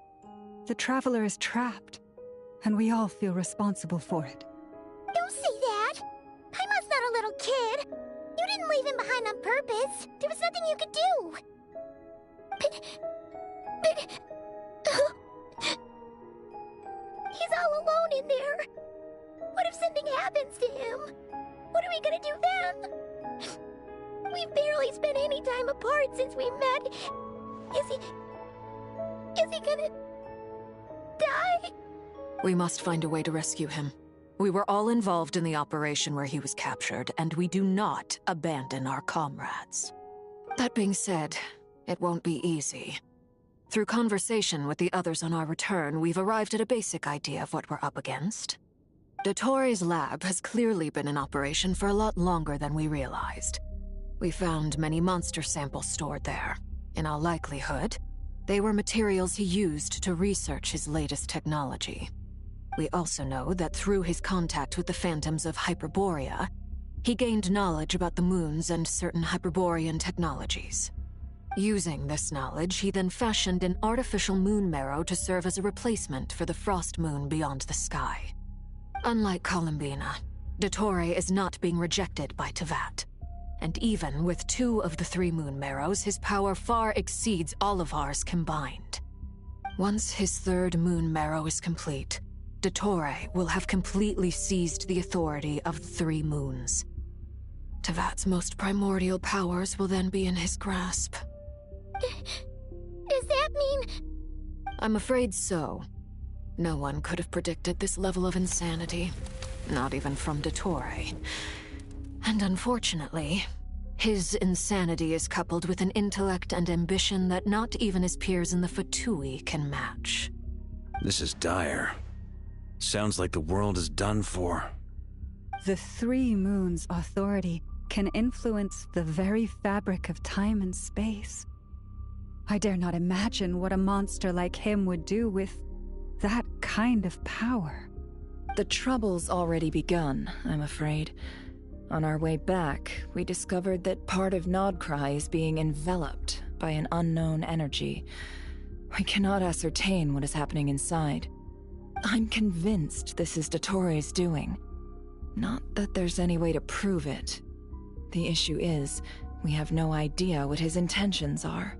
[SPEAKER 16] The Traveler is trapped, and we all feel responsible for it.
[SPEAKER 2] Don't say that! Paimon's not a little kid! You didn't leave him behind on purpose! There was nothing you could do! But... He's all alone in there! What if something happens to him? What are we gonna do then? We've barely spent any time apart since we met. Is he gonna... die?
[SPEAKER 14] We must find a way to rescue him. We were all involved in the operation where he was captured, and we do not abandon our comrades. That being said, it won't be easy. Through conversation with the others on our return, we've arrived at a basic idea of what we're up against. Dottore's lab has clearly been in operation for a lot longer than we realized. We found many monster samples stored there. In all likelihood, they were materials he used to research his latest technology. We also know that through his contact with the phantoms of Hyperborea, he gained knowledge about the moons and certain Hyperborean technologies. Using this knowledge, he then fashioned an artificial moon marrow to serve as a replacement for the frost moon beyond the sky. Unlike Columbina, Dottore is not being rejected by Teyvat. And even with 2 of the 3 moon marrows, his power far exceeds all of ours combined. Once his 3rd moon marrow is complete, Dottore will have completely seized the authority of the 3 moons. Teyvat's most primordial powers will then be in his grasp.
[SPEAKER 2] Does that mean...
[SPEAKER 14] I'm afraid so. No one could have predicted this level of insanity. Not even from Dottore. And unfortunately, his insanity is coupled with an intellect and ambition that not even his peers in the Fatui can match.
[SPEAKER 13] This is dire. Sounds like the world is done for.
[SPEAKER 16] The 3 moons' authority can influence the very fabric of time and space. I dare not imagine what a monster like him would do with that kind of power.
[SPEAKER 17] The trouble's already begun, I'm afraid. On our way back, we discovered that part of Nodcry is being enveloped by an unknown energy. We cannot ascertain what is happening inside. I'm convinced this is Dottore's doing. Not that there's any way to prove it. The issue is, we have no idea what his intentions are.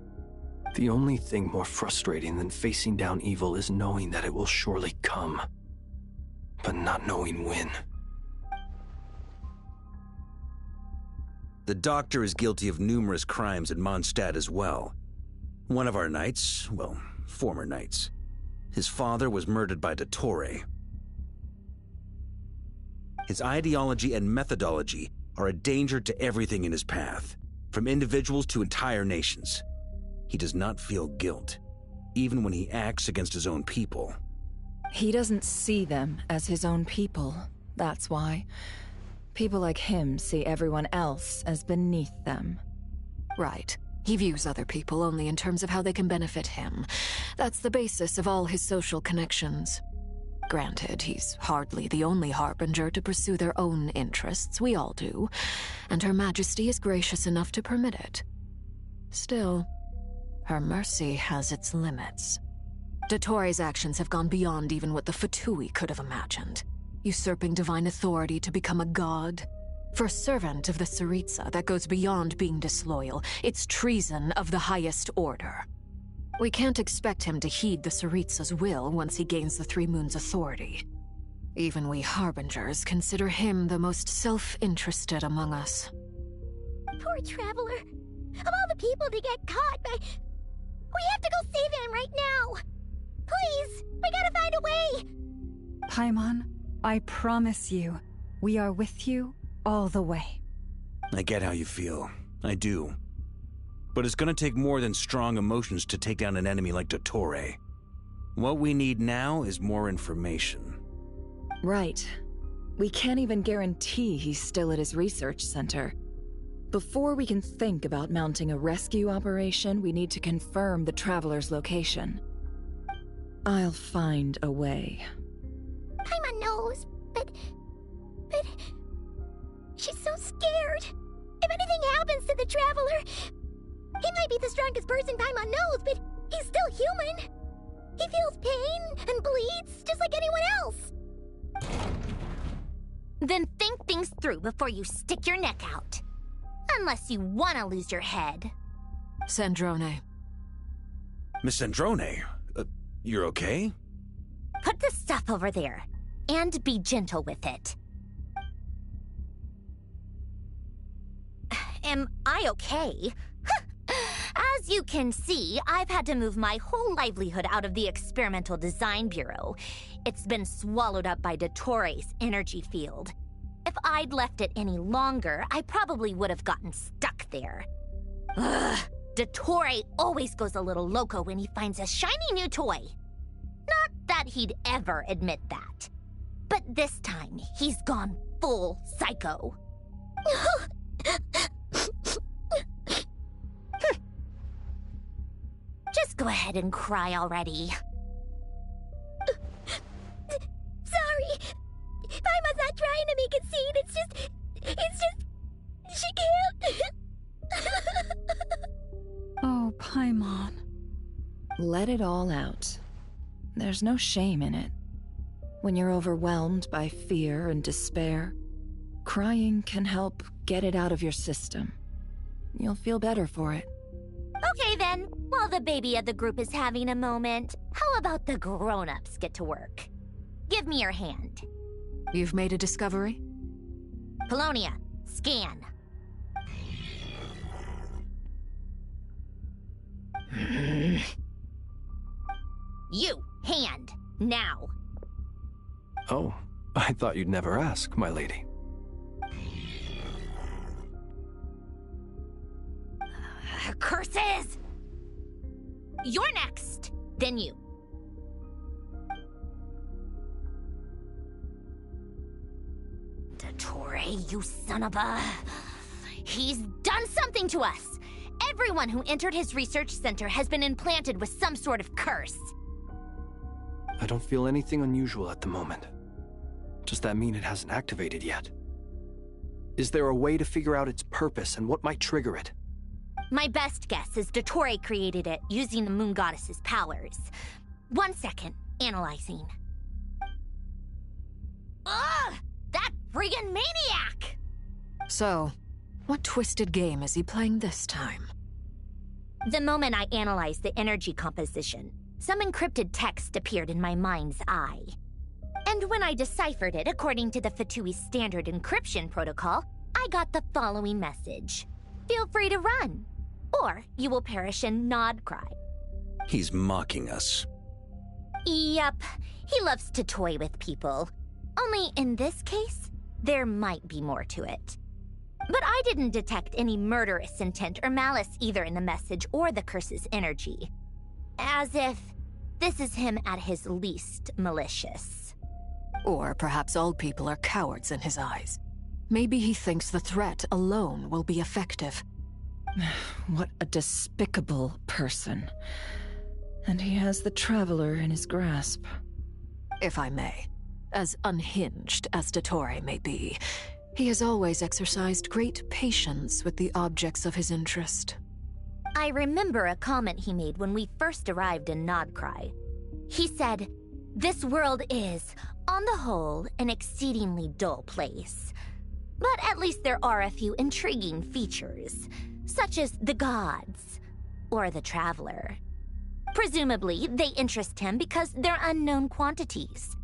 [SPEAKER 12] The only thing more frustrating than facing down evil is knowing that it will surely come, but not knowing when.
[SPEAKER 13] The Doctor is guilty of numerous crimes at Mondstadt as well. One of our knights, well, former knights, his father was murdered by Dottore. His ideology and methodology are a danger to everything in his path, from individuals to entire nations. He does not feel guilt, even when he acts against his own people.
[SPEAKER 17] He doesn't see them as his own people, that's why. People like him see everyone else as beneath them.
[SPEAKER 14] Right. He views other people only in terms of how they can benefit him. That's the basis of all his social connections. Granted, he's hardly the only harbinger to pursue their own interests. We all do. And Her Majesty is gracious enough to permit it. Still, her mercy has its limits. Dottore's actions have gone beyond even what the Fatui could have imagined. Usurping divine authority to become a god. For a servant of the Tsaritsa, that goes beyond being disloyal. It's treason of the highest order. We can't expect him to heed the Tsaritsa's will once he gains the 3 moons' authority. Even we harbingers consider him the most self-interested among us.
[SPEAKER 2] Poor Traveler. Of all the people to get caught by... We have to go save him right now! Please! We gotta find a way!
[SPEAKER 16] Paimon, I promise you, we are with you all the way.
[SPEAKER 13] I get how you feel. I do. But it's gonna take more than strong emotions to take down an enemy like Dottore. What we need now is more information.
[SPEAKER 17] Right. We can't even guarantee he's still at his research center. Before we can think about mounting a rescue operation, we need to confirm the Traveler's location. I'll find a way.
[SPEAKER 2] Paimon knows, but... She's so scared. If anything happens to the Traveler, he might be the strongest person Paimon knows, but he's still human. He feels pain and bleeds just like anyone else.
[SPEAKER 9] Then think things through before you stick your neck out. Unless you want to lose your head.
[SPEAKER 14] Sandrone.
[SPEAKER 13] Miss Sandrone, you're okay?
[SPEAKER 9] Put the stuff over there, and be gentle with it. Am I okay? As you can see, I've had to move my whole livelihood out of the Experimental Design Bureau. It's been swallowed up by Dottoro's energy field. If I'd left it any longer, I probably would have gotten stuck there. Ugh, Dottore always goes a little loco when he finds a shiny new toy. Not that he'd ever admit that. But this time, he's gone full psycho. Just go ahead and cry already.
[SPEAKER 2] Sorry. Paimon's not trying to make it seem. It's just... She can't.
[SPEAKER 16] Oh, Paimon.
[SPEAKER 17] Let it all out. There's no shame in it. When you're overwhelmed by fear and despair, crying can help get it out of your system. You'll feel better for it.
[SPEAKER 9] Okay then, while the baby of the group is having a moment, how about the grown-ups get to work? Give me your hand.
[SPEAKER 14] You've made a discovery?
[SPEAKER 9] Polonia, scan. You, hand, now.
[SPEAKER 12] Oh, I thought you'd never ask, my lady.
[SPEAKER 9] Curses! You're next, then you. Dottore, you son of a... He's done something to us! Everyone who entered his research center has been implanted with some sort of curse.
[SPEAKER 12] I don't feel anything unusual at the moment. Does that mean it hasn't activated yet? Is there a way to figure out its purpose and what might trigger it?
[SPEAKER 9] My best guess is Dottore created it using the Moon Goddess's powers. 1 second, analyzing. Ugh! That friggin' maniac!
[SPEAKER 14] So, what twisted game is he playing this time?
[SPEAKER 9] The moment I analyzed the energy composition, some encrypted text appeared in my mind's eye. And when I deciphered it according to the Fatui standard encryption protocol, I got the following message. Feel free to run, or you will perish in nod cry.
[SPEAKER 13] He's mocking us.
[SPEAKER 9] Yep, he loves to toy with people. Only in this case, there might be more to it. But I didn't detect any murderous intent or malice either in the message or the curse's energy. As if this is him at his least malicious.
[SPEAKER 14] Or perhaps all people are cowards in his eyes. Maybe he thinks the threat alone will be effective.
[SPEAKER 17] What a despicable person. And he has the Traveler in his grasp.
[SPEAKER 14] If I may, as unhinged as Dottore may be, he has always exercised great patience with the objects of his interest.
[SPEAKER 9] I remember a comment he made when we first arrived in Nodcry. He said, "This world is, on the whole, an exceedingly dull place. But at least there are a few intriguing features, such as the gods, or the Traveler. Presumably, they interest him because they're unknown quantities.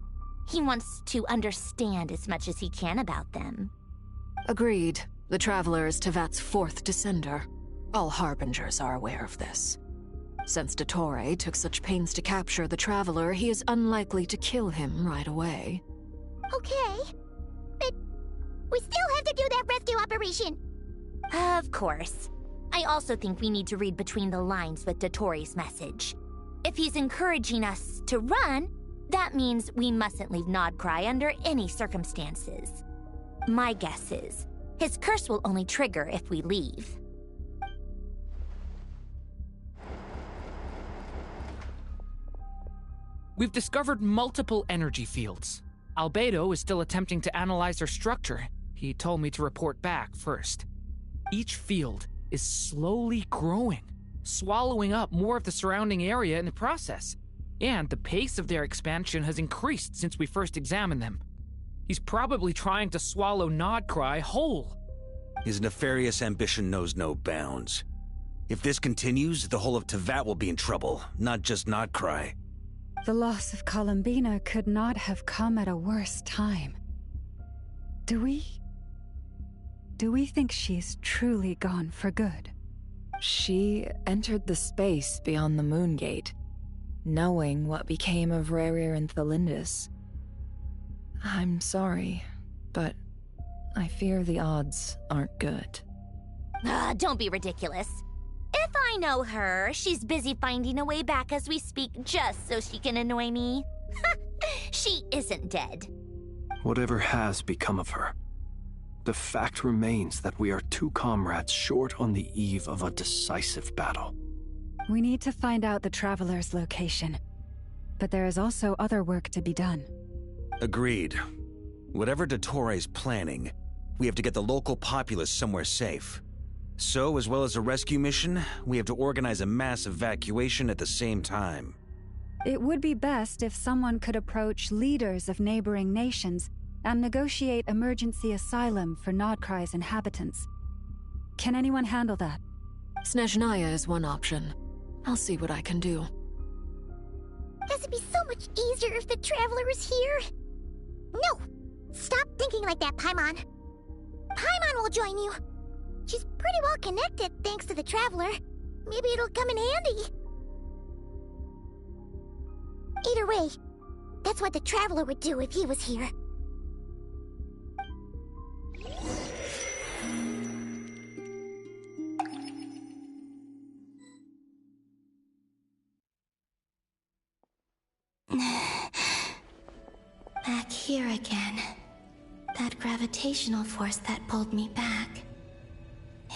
[SPEAKER 9] He wants to understand as much as he can about them."
[SPEAKER 14] Agreed. The Traveler is Tevat's fourth descender. All Harbingers are aware of this. Since Dottore took such pains to capture the Traveler, he is unlikely to kill him right away.
[SPEAKER 2] Okay, but we still have to do that rescue operation.
[SPEAKER 9] Of course. I also think we need to read between the lines with Dottore's message. If he's encouraging us to run, that means we mustn't leave Nodcry under any circumstances. My guess is, his curse will only trigger if we leave.
[SPEAKER 5] We've discovered multiple energy fields. Albedo is still attempting to analyze their structure. He told me to report back first. Each field is slowly growing, swallowing up more of the surrounding area in the process. And the pace of their expansion has increased since we first examined them. He's probably trying to swallow Nodcry whole.
[SPEAKER 13] His nefarious ambition knows no bounds. If this continues, the whole of Tevat will be in trouble, not just Nodcry.
[SPEAKER 16] The loss of Columbina could not have come at a worse time. Do we think she's truly gone for good?
[SPEAKER 17] She entered the space beyond the Moon Gate, knowing what became of Rerir and Thalindus. I'm sorry, but I fear the odds aren't good.
[SPEAKER 9] Don't be ridiculous. If I know her, she's busy finding a way back as we speak just so she can annoy me. She isn't dead.
[SPEAKER 12] Whatever has become of her, the fact remains that we are two comrades short on the eve of a decisive battle.
[SPEAKER 16] We need to find out the Traveler's location, but there is also other work to be done.
[SPEAKER 13] Agreed. Whatever Dottore planning, we have to get the local populace somewhere safe. So, as well as a rescue mission, we have to organize a mass evacuation at the same time.
[SPEAKER 16] It would be best if someone could approach leaders of neighboring nations and negotiate emergency asylum for Nodcry's inhabitants. Can anyone handle that?
[SPEAKER 14] Snezhnaya is one option. I'll see what I can do.
[SPEAKER 2] Guess it'd be so much easier if the Traveler was here. No! Stop thinking like that, Paimon. Paimon will join you. She's pretty well connected thanks to the Traveler. Maybe it'll come in handy. Either way, that's what the Traveler would do if he was here.
[SPEAKER 6] Back here again. That gravitational force that pulled me back.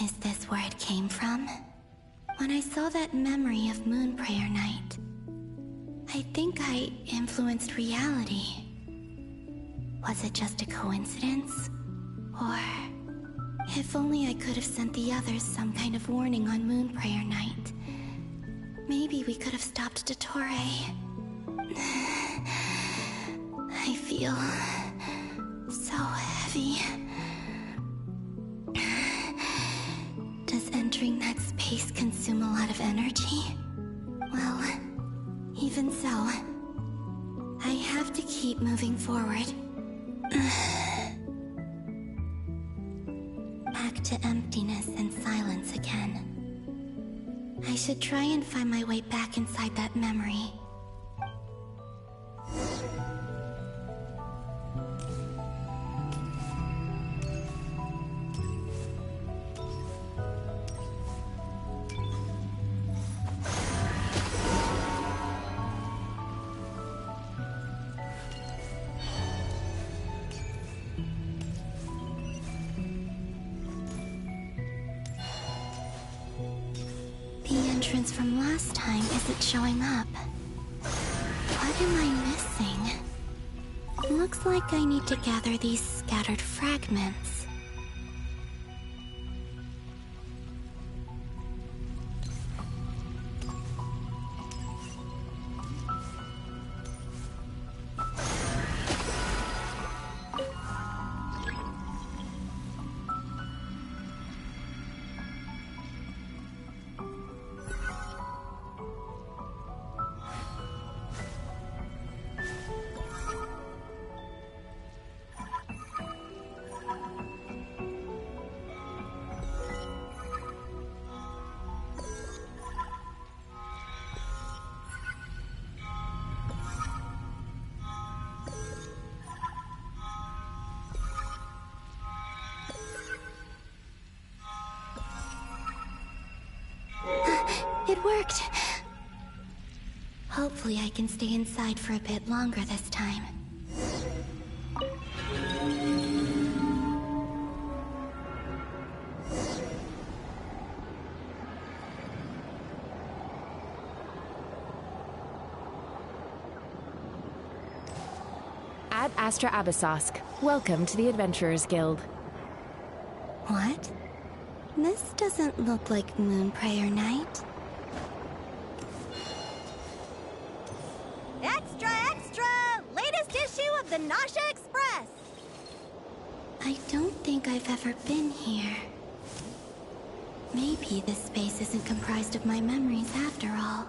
[SPEAKER 6] Is this where it came from? When I saw that memory of Moon Prayer Night, I think I influenced reality. Was it just a coincidence? Or... if only I could have sent the others some kind of warning on Moon Prayer Night. Maybe we could have stopped Dottore. I feel... so heavy. Does entering that space consume a lot of energy? Well, even so, I have to keep moving forward. Back to emptiness and silence again. I should try and find my way back inside that memory. From last time isn't showing up. What am I missing? Looks like I need to gather these scattered fragments. It worked! Hopefully I can stay inside for a bit longer this time.
[SPEAKER 1] Ad Astra Abyssosque. Welcome to the Adventurers Guild.
[SPEAKER 6] What? This doesn't look like Moon Prayer Night.
[SPEAKER 2] the Nasha Express!
[SPEAKER 10] I don't think I've ever been here. Maybe this space isn't comprised of my memories after all.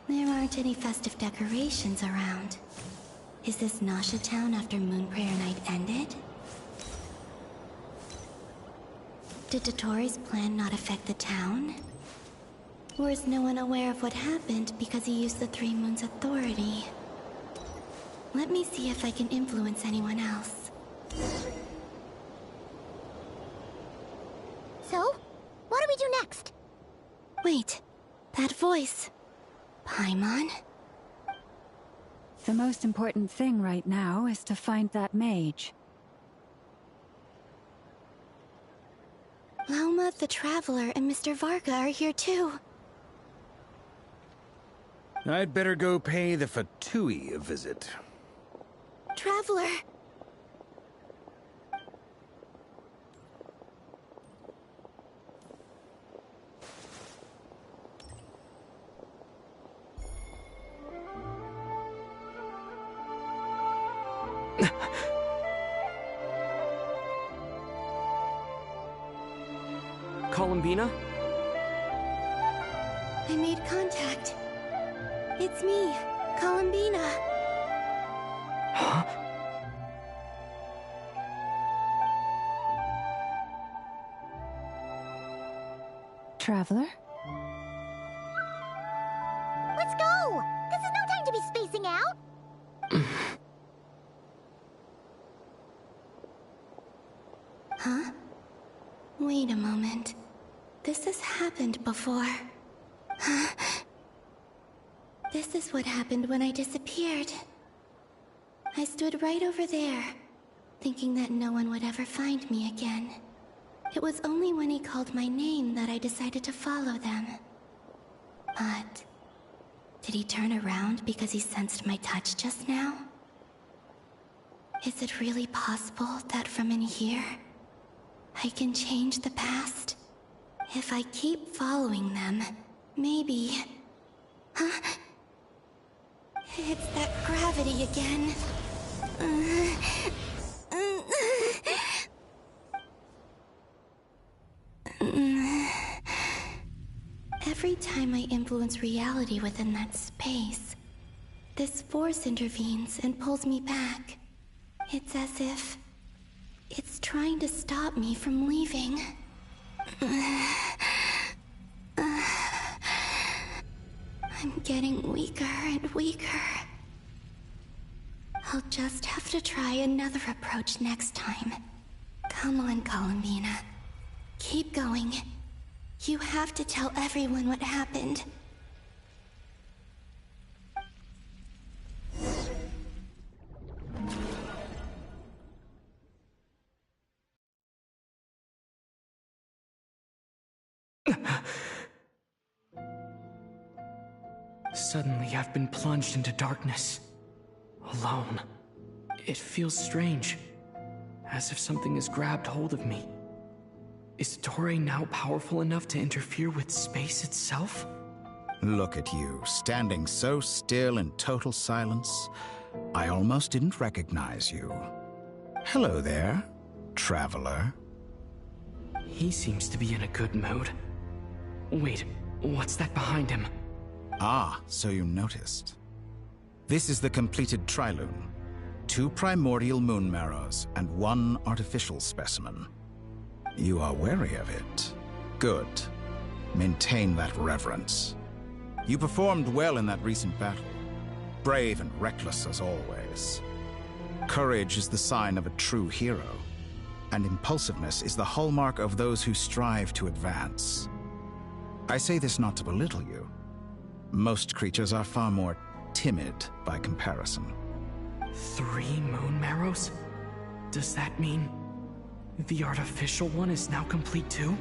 [SPEAKER 10] There aren't any festive decorations around. Is this Nasha Town after Moon Prayer Night ended? Did Dottoro's plan not affect the town? Or is no one aware of what happened because he used the Three Moons' authority? Let me see if I can influence anyone else.
[SPEAKER 2] So, what do we do next?
[SPEAKER 10] Wait, that voice. Paimon?
[SPEAKER 16] The most important thing right now is to find that mage.
[SPEAKER 10] Lauma the Traveler and Mr. Varga are here too.
[SPEAKER 13] I'd better go pay the Fatui a visit.
[SPEAKER 10] Traveler!
[SPEAKER 19] Columbina?
[SPEAKER 10] I made contact. It's me, Columbina.
[SPEAKER 19] Huh?
[SPEAKER 16] Traveler?
[SPEAKER 2] Let's go! This is no time to be spacing out!
[SPEAKER 10] Huh? Wait a moment. This has happened before. Huh? This is what happened when I disappeared. I stood right over there, thinking that no one would ever find me again. It was only when he called my name that I decided to follow them. But did he turn around because he sensed my touch just now? Is it really possible that from in here, I can change the past? If I keep following them, maybe... Huh? It's that gravity again. Every time I influence reality within that space, this force intervenes and pulls me back. It's as if it's trying to stop me from leaving. I'm getting weaker and weaker. I'll just have to try another approach next time. Come on, Columbina. Keep going. You have to tell everyone what happened.
[SPEAKER 19] Suddenly, I've been plunged into darkness. Alone. It feels strange. As if something has grabbed hold of me. Is Dottore now powerful enough to interfere with space itself?
[SPEAKER 21] Look at you, standing so still in total silence. I almost didn't recognize you. Hello there, traveler.
[SPEAKER 19] He seems to be in a good mood. Wait, what's that behind him?
[SPEAKER 21] Ah, so you noticed. This is the completed Trilune. 2 primordial moon marrows and 1 artificial specimen. You are wary of it. Good. Maintain that reverence. You performed well in that recent battle. Brave and reckless as always. Courage is the sign of a true hero, and impulsiveness is the hallmark of those who strive to advance. I say this not to belittle you. Most creatures are far more timid by comparison.
[SPEAKER 19] 3 moon marrows? Does that mean the artificial one is now complete too?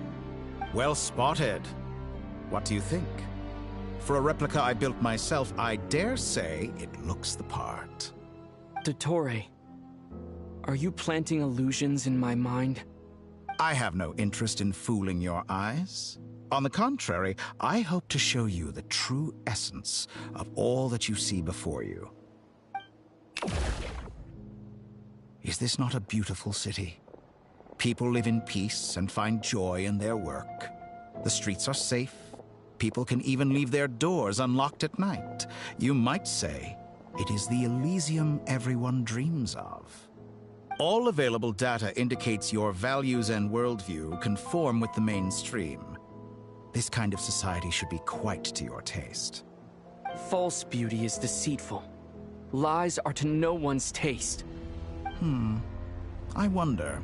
[SPEAKER 21] Well spotted. What do you think? For a replica I built myself, I dare say it looks the part.
[SPEAKER 19] Dottore, are you planting illusions in my mind?
[SPEAKER 21] I have no interest in fooling your eyes. On the contrary, I hope to show you the true essence of all that you see before you. Is this not a beautiful city? People live in peace and find joy in their work. The streets are safe. People can even leave their doors unlocked at night. You might say it is the Elysium everyone dreams of. All available data indicates your values and worldview conform with the mainstream. This kind of society should be quite to your taste.
[SPEAKER 19] False beauty is deceitful. Lies are to no one's taste.
[SPEAKER 21] I wonder,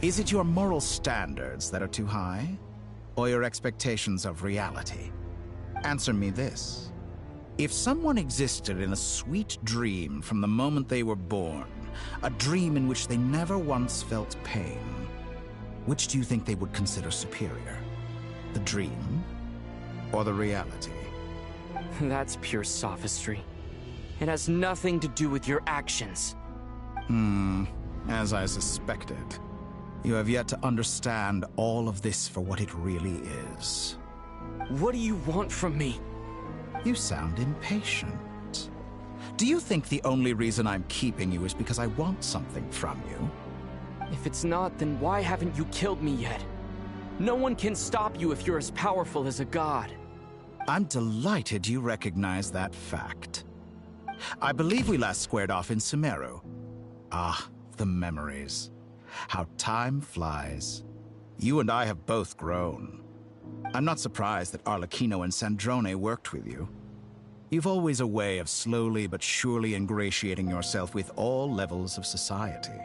[SPEAKER 21] is it your moral standards that are too high? Or your expectations of reality? Answer me this. If someone existed in a sweet dream from the moment they were born, a dream in which they never once felt pain, which do you think they would consider superior? The dream or the reality?
[SPEAKER 19] That's pure sophistry. It has nothing to do with your actions.
[SPEAKER 21] As I suspected. You have yet to understand all of this for what it really is.
[SPEAKER 19] What do you want from me?
[SPEAKER 21] You sound impatient. Do you think the only reason I'm keeping you is because I want something from you?
[SPEAKER 19] If it's not, then why haven't you killed me yet? No one can stop you if you're as powerful as a god.
[SPEAKER 21] I'm delighted you recognize that fact. I believe we last squared off in Sumeru. Ah, the memories. How time flies. You and I have both grown. I'm not surprised that Arlecchino and Sandrone worked with you. You've always a way of slowly but surely ingratiating yourself with all levels of society.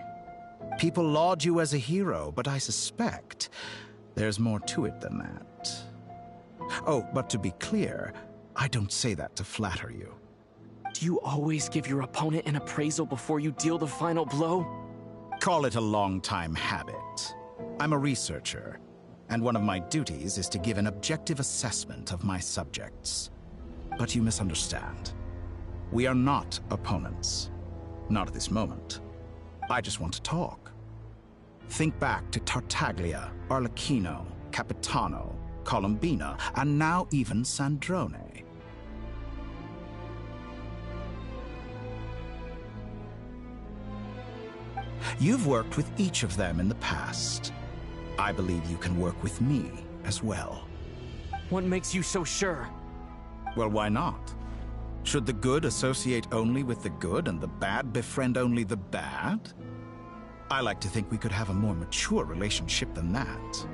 [SPEAKER 21] People laud you as a hero, but I suspect there's more to it than that. Oh, but to be clear, I don't say that to flatter you.
[SPEAKER 19] Do you always give your opponent an appraisal before you deal the final blow?
[SPEAKER 21] Call it a long-time habit. I'm a researcher, and one of my duties is to give an objective assessment of my subjects. But you misunderstand. We are not opponents. Not at this moment. I just want to talk. Think back to Tartaglia, Arlecchino, Capitano, Columbina, and now even Sandrone. You've worked with each of them in the past. I believe you can work with me as well.
[SPEAKER 19] What makes you so sure?
[SPEAKER 21] Well, why not? Should the good associate only with the good and the bad befriend only the bad? I like to think we could have a more mature relationship than that.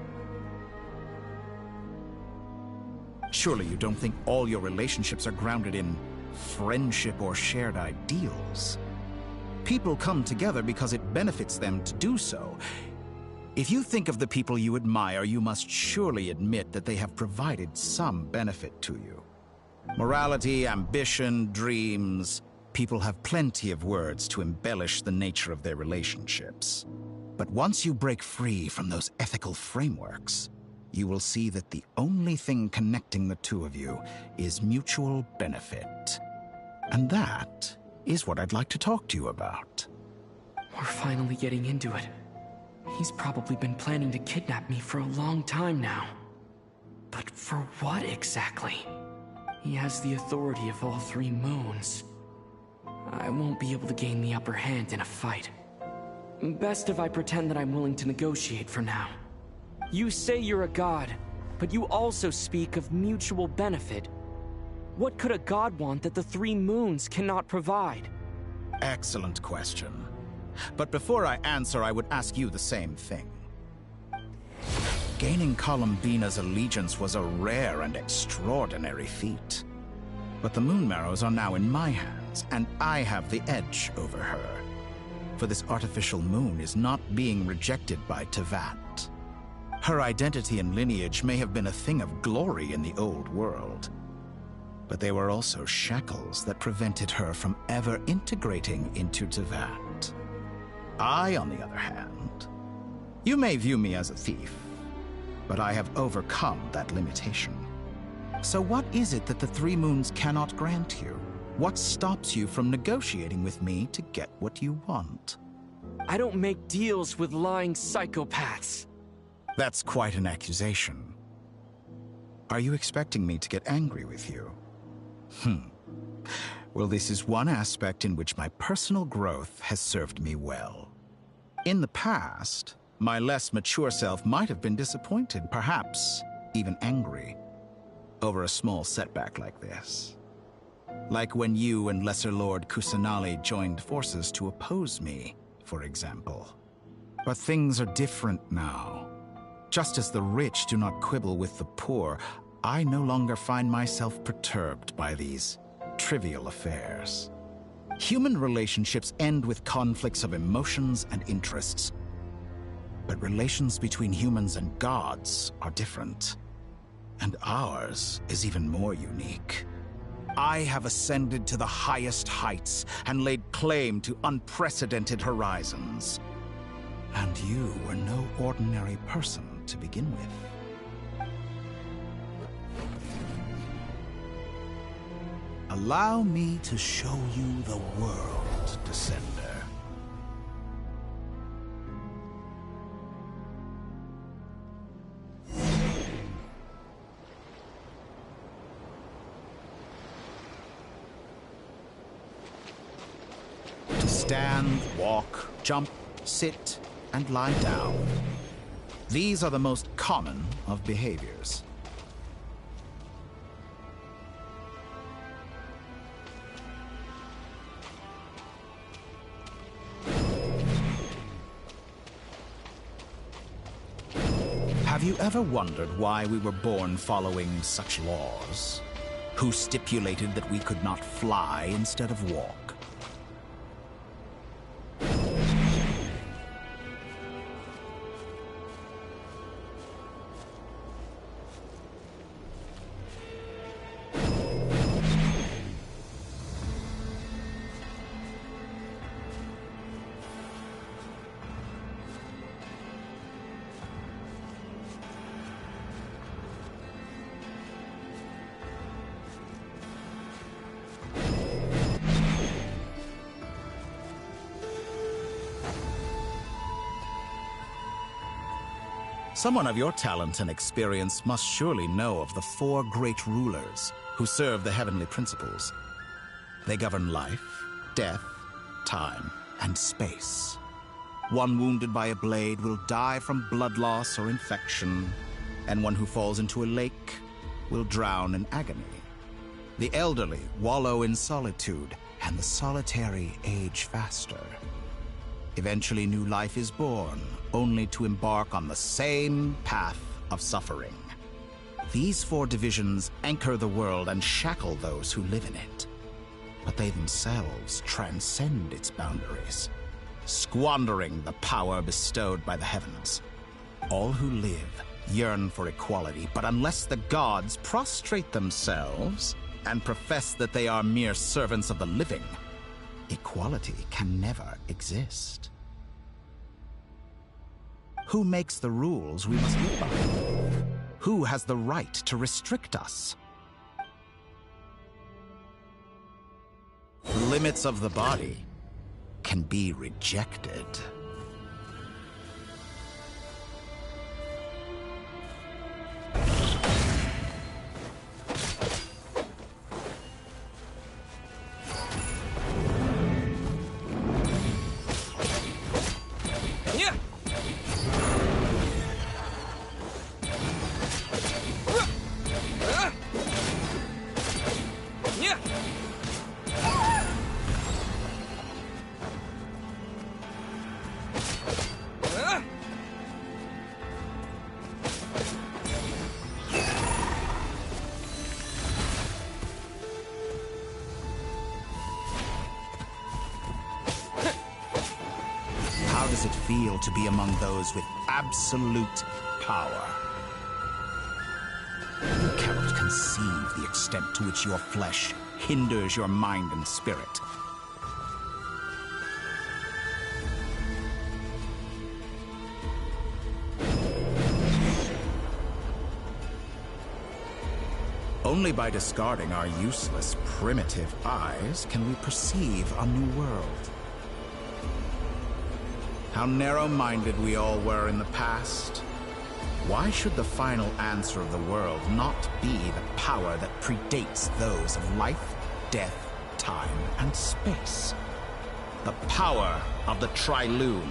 [SPEAKER 21] Surely you don't think all your relationships are grounded in friendship or shared ideals? People come together because it benefits them to do so. If you think of the people you admire, you must surely admit that they have provided some benefit to you. Morality, ambition, dreams. People have plenty of words to embellish the nature of their relationships. But once you break free from those ethical frameworks, you will see that the only thing connecting the two of you is mutual benefit. And that is what I'd like to talk to you about.
[SPEAKER 19] We're finally getting into it. He's probably been planning to kidnap me for a long time now. But for what exactly? He has the authority of all three moons. I won't be able to gain the upper hand in a fight. Best if I pretend that I'm willing to negotiate for now. You say you're a god, but you also speak of mutual benefit. What could a god want that the three moons cannot provide?
[SPEAKER 21] Excellent question. But before I answer, I would ask you the same thing. Gaining Columbina's allegiance was a rare and extraordinary feat. But the Moon Marrows are now in my hands, and I have the edge over her. For this artificial moon is not being rejected by Tevat. Her identity and lineage may have been a thing of glory in the old world, but they were also shackles that prevented her from ever integrating into Tevat. I, on the other hand, you may view me as a thief, but I have overcome that limitation. So what is it that the three moons cannot grant you? What stops you from negotiating with me to get what you want?
[SPEAKER 19] I don't make deals with lying psychopaths.
[SPEAKER 21] That's quite an accusation. Are you expecting me to get angry with you? Well, this is one aspect in which my personal growth has served me well. In the past, my less mature self might have been disappointed, perhaps even angry, over a small setback like this. Like when you and Lesser Lord Kusanali joined forces to oppose me, for example. But things are different now. Just as the rich do not quibble with the poor, I no longer find myself perturbed by these trivial affairs. Human relationships end with conflicts of emotions and interests. But relations between humans and gods are different. And ours is even more unique. I have ascended to the highest heights and laid claim to unprecedented horizons. And you were no ordinary person to begin with. Allow me to show you the world, Descender. To stand, walk, jump, sit, and lie down. These are the most common of behaviors. Have you ever wondered why we were born following such laws? Who stipulated that we could not fly instead of walk? Someone of your talent and experience must surely know of the 4 great rulers who serve the heavenly principles. They govern life, death, time, and space. One wounded by a blade will die from blood loss or infection, and one who falls into a lake will drown in agony. The elderly wallow in solitude, and the solitary age faster. Eventually, new life is born, only to embark on the same path of suffering. These 4 divisions anchor the world and shackle those who live in it. But they themselves transcend its boundaries, squandering the power bestowed by the heavens. All who live yearn for equality, but unless the gods prostrate themselves and profess that they are mere servants of the living, equality can never exist. Who makes the rules we must live by? Who has the right to restrict us? The limits of the body can be rejected. How does it feel to be among those with absolute power? You cannot conceive the extent to which your flesh hinders your mind and spirit. Only by discarding our useless, primitive eyes can we perceive a new world. How narrow-minded we all were in the past. Why should the final answer of the world not be the power that predates those of life, death, time, and space? The power of the Triloom.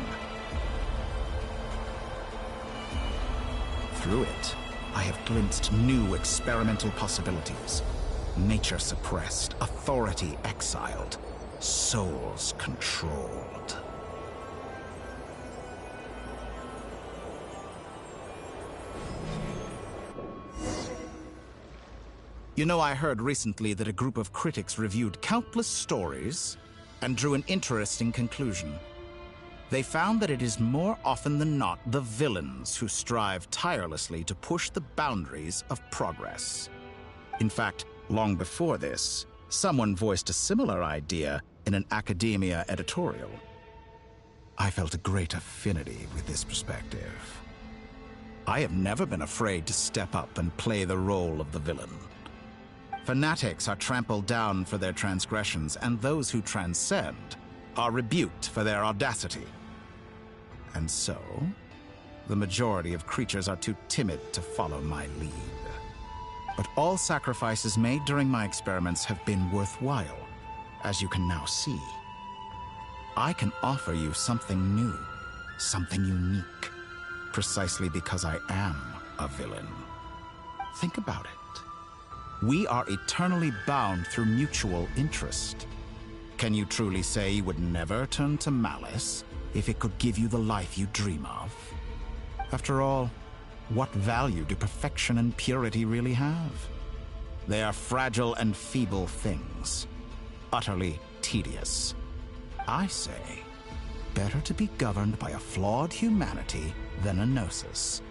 [SPEAKER 21] through it, I have glimpsed new experimental possibilities. Nature suppressed, authority exiled, souls controlled. You know, I heard recently that a group of critics reviewed countless stories and drew an interesting conclusion. They found that it is more often than not the villains who strive tirelessly to push the boundaries of progress. In fact, long before this, someone voiced a similar idea in an academia editorial. I felt a great affinity with this perspective. I have never been afraid to step up and play the role of the villain. Fanatics are trampled down for their transgressions, and those who transcend are rebuked for their audacity. And so, the majority of creatures are too timid to follow my lead. But all sacrifices made during my experiments have been worthwhile, as you can now see. I can offer you something new, something unique, precisely because I am a villain. Think about it. We are eternally bound through mutual interest. Can you truly say you would never turn to malice if it could give you the life you dream of? After all, what value do perfection and purity really have? They are fragile and feeble things, utterly tedious. I say, better to be governed by a flawed humanity than a gnosis.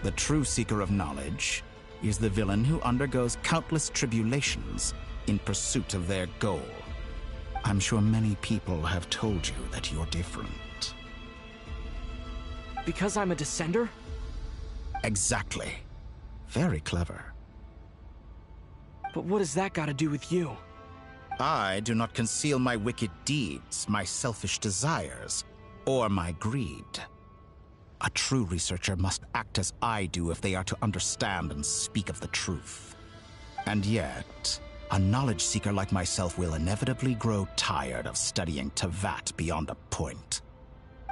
[SPEAKER 21] The true seeker of knowledge is the villain who undergoes countless tribulations in pursuit of their goal. I'm sure many people have told you that you're different.
[SPEAKER 19] Because I'm a descender?
[SPEAKER 21] Exactly. Very clever.
[SPEAKER 19] But what has that got to do with you?
[SPEAKER 21] I do not conceal my wicked deeds, my selfish desires, or my greed. A true researcher must act as I do if they are to understand and speak of the truth. And yet, a knowledge seeker like myself will inevitably grow tired of studying Tevat beyond a point.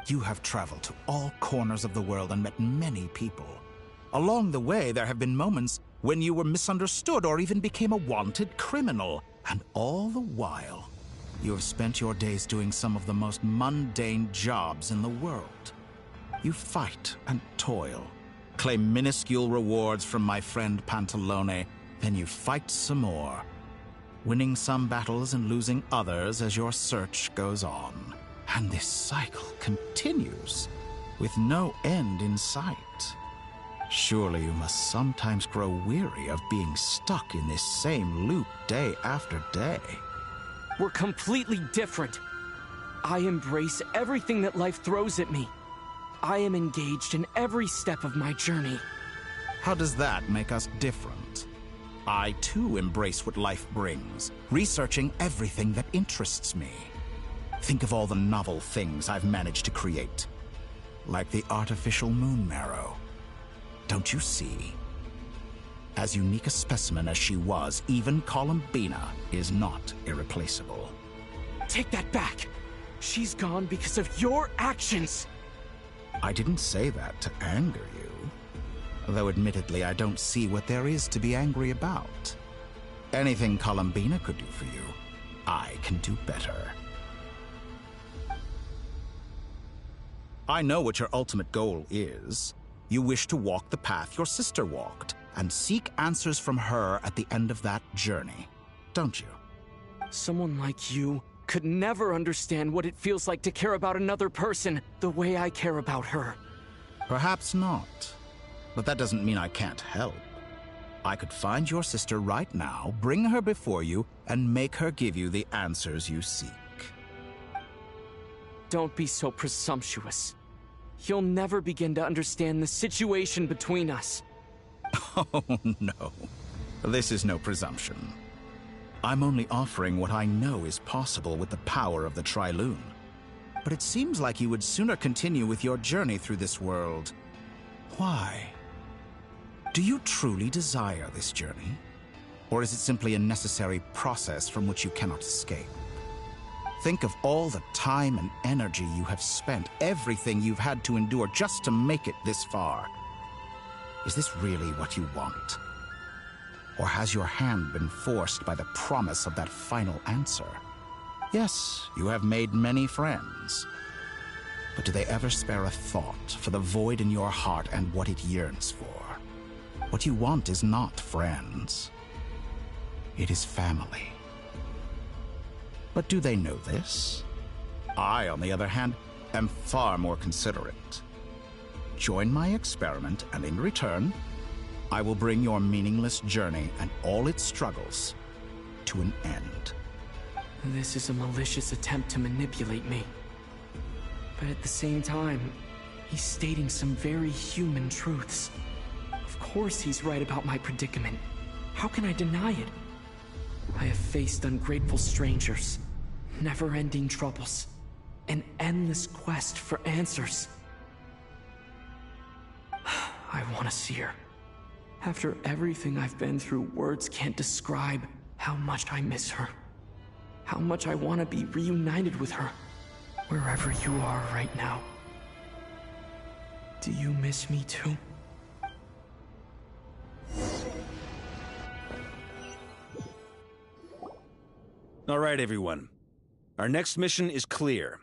[SPEAKER 21] You have traveled to all corners of the world and met many people. Along the way, there have been moments when you were misunderstood or even became a wanted criminal. And all the while, you have spent your days doing some of the most mundane jobs in the world. You fight and toil, claim minuscule rewards from my friend Pantalone, then you fight some more, winning some battles and losing others as your search goes on. And this cycle continues, with no end in sight. Surely you must sometimes grow weary of being stuck in this same loop day after day.
[SPEAKER 19] We're completely different. I embrace everything that life throws at me. I am engaged in every step of my journey.
[SPEAKER 21] How does that make us different? I too embrace what life brings, researching everything that interests me. Think of all the novel things I've managed to create, like the artificial moon marrow. Don't you see? As unique a specimen as she was, even Columbina is not irreplaceable.
[SPEAKER 19] Take that back! She's gone because of your actions!
[SPEAKER 21] I didn't say that to anger you. Though admittedly, I don't see what there is to be angry about. Anything Columbina could do for you, I can do better. I know what your ultimate goal is. You wish to walk the path your sister walked, and seek answers from her at the end of that journey, don't you?
[SPEAKER 19] Someone like you could never understand what it feels like to care about another person the way I care about her.
[SPEAKER 21] Perhaps not. But that doesn't mean I can't help. I could find your sister right now, bring her before you, and make her give you the answers you seek.
[SPEAKER 19] Don't be so presumptuous. You'll never begin to understand the situation between us.
[SPEAKER 21] Oh, no. This is no presumption. I'm only offering what I know is possible with the power of the Trilune. But it seems like you would sooner continue with your journey through this world. Why? Do you truly desire this journey? Or is it simply a necessary process from which you cannot escape? Think of all the time and energy you have spent, everything you've had to endure just to make it this far. Is this really what you want? Or has your hand been forced by the promise of that final answer? Yes, you have made many friends. But do they ever spare a thought for the void in your heart and what it yearns for? What you want is not friends. It is family. But do they know this? I, on the other hand, am far more considerate. Join my experiment, and in return, I will bring your meaningless journey and all its struggles to an end.
[SPEAKER 19] This is a malicious attempt to manipulate me. But at the same time, he's stating some very human truths. Of course he's right about my predicament. How can I deny it? I have faced ungrateful strangers, never-ending troubles, an endless quest for answers. I want to see her. After everything I've been through, words can't describe how much I miss her. How much I want to be reunited with her, wherever you are right now. Do you miss me too?
[SPEAKER 13] All right, everyone. Our next mission is clear.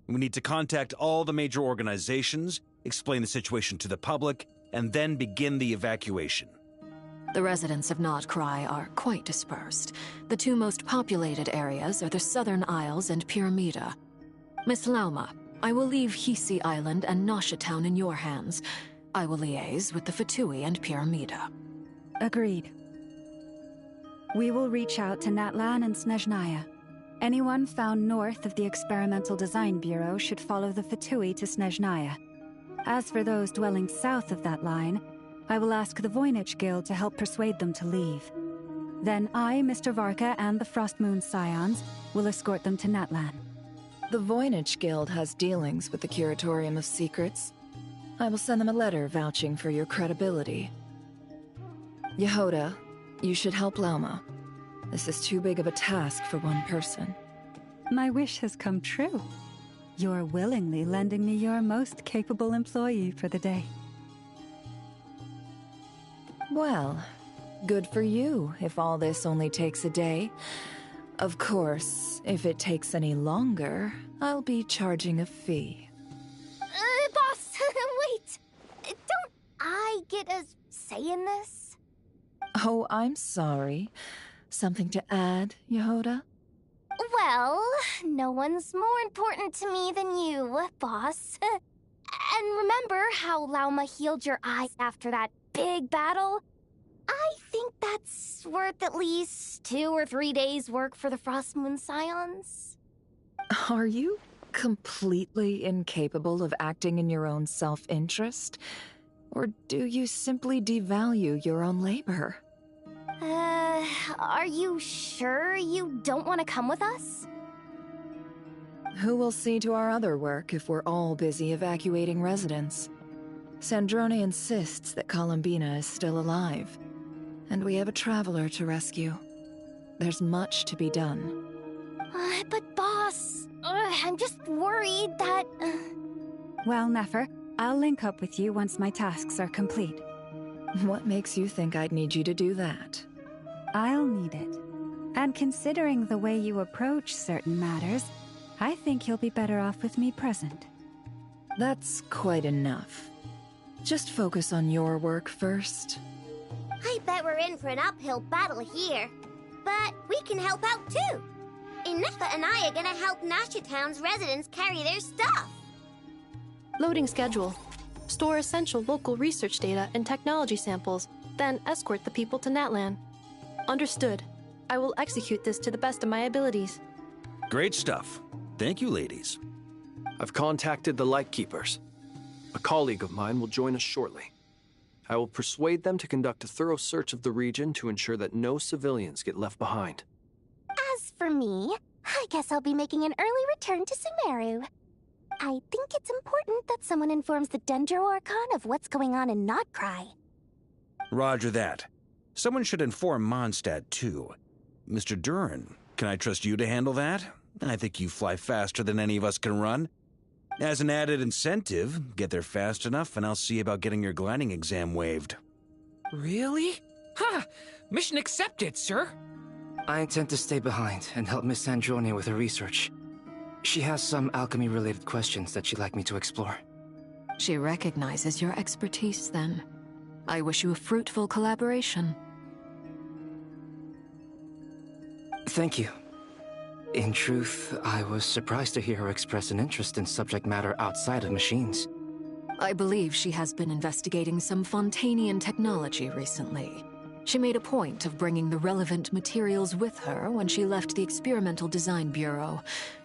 [SPEAKER 13] We need to contact all the major organizations, explain the situation to the public, and then begin the evacuation.
[SPEAKER 14] The residents of Notcry are quite dispersed. The two most populated areas are the Southern Isles and Pyramida. Miss Lauma, I will leave Hisi Island and Nasha Town in your hands. I will liaise with the Fatui and Pyramida.
[SPEAKER 16] Agreed. We will reach out to Natlan and Snezhnaya. Anyone found north of the Experimental Design Bureau should follow the Fatui to Snezhnaya. As for those dwelling south of that line, I will ask the Voynich Guild to help persuade them to leave. Then I, Mr. Varka, and the Frostmoon Scions will escort them to Natlan.
[SPEAKER 17] The Voynich Guild has dealings with the Curatorium of Secrets. I will send them a letter vouching for your credibility. Yehoda, you should help Lauma. This is too big of a task for one person.
[SPEAKER 16] My wish has come true. You're willingly lending me your most capable employee for the day.
[SPEAKER 17] Well, good for you if all this only takes a day. Of course, if it takes any longer, I'll be charging a fee.
[SPEAKER 9] Boss, wait! Don't I get a say in this?
[SPEAKER 17] Oh, I'm sorry. Something to add, Yehoda?
[SPEAKER 9] Well, no one's more important to me than you, boss. And remember how Lauma healed your eyes after that big battle? I think that's worth at least 2 or 3 days' work for the Frostmoon Scions.
[SPEAKER 17] Are you completely incapable of acting in your own self-interest? Or do you simply devalue your own labor?
[SPEAKER 9] Are you sure you don't want to come with us?
[SPEAKER 17] Who will see to our other work if we're all busy evacuating residents? Sandrone insists that Columbina is still alive, and we have a traveler to rescue. There's much to be done.
[SPEAKER 9] But boss, I'm just worried that...
[SPEAKER 16] Well, Nefer, I'll link up with you once my tasks are complete.
[SPEAKER 17] What makes you think I'd need you to do that?
[SPEAKER 16] I'll need it. And considering the way you approach certain matters, I think you'll be better off with me present.
[SPEAKER 17] That's quite enough. Just focus on your work first.
[SPEAKER 2] I bet we're in for an uphill battle here. But we can help out too. Inefa and I are gonna help Nasha Town's residents carry their stuff.
[SPEAKER 3] Loading schedule. Store essential local research data and technology samples, then escort the people to Natlan. Understood. I will execute this to the best of my abilities.
[SPEAKER 13] Great stuff. Thank you, ladies.
[SPEAKER 12] I've contacted the Lightkeepers. A colleague of mine will join us shortly. I will persuade them to conduct a thorough search of the region to ensure that no civilians get left behind.
[SPEAKER 9] As for me, I guess I'll be making an early return to Sumeru. I think it's important that someone informs the Dendro Archon of what's going on in Notcry.
[SPEAKER 13] Roger that. Someone should inform Mondstadt, too. Mr. Duran, can I trust you to handle that? I think you fly faster than any of us can run. As an added incentive, get there fast enough and I'll see about getting your gliding exam waived.
[SPEAKER 5] Really? Ha! Mission accepted, sir.
[SPEAKER 20] I intend to stay behind and help Miss Androne with her research. She has some alchemy-related questions that she'd like me to explore.
[SPEAKER 14] She recognizes your expertise, then. I wish you a fruitful collaboration.
[SPEAKER 20] Thank you. In truth, I was surprised to hear her express an interest in subject matter outside of machines.
[SPEAKER 14] I believe she has been investigating some Fontanian technology recently. She made a point of bringing the relevant materials with her when she left the Experimental Design Bureau.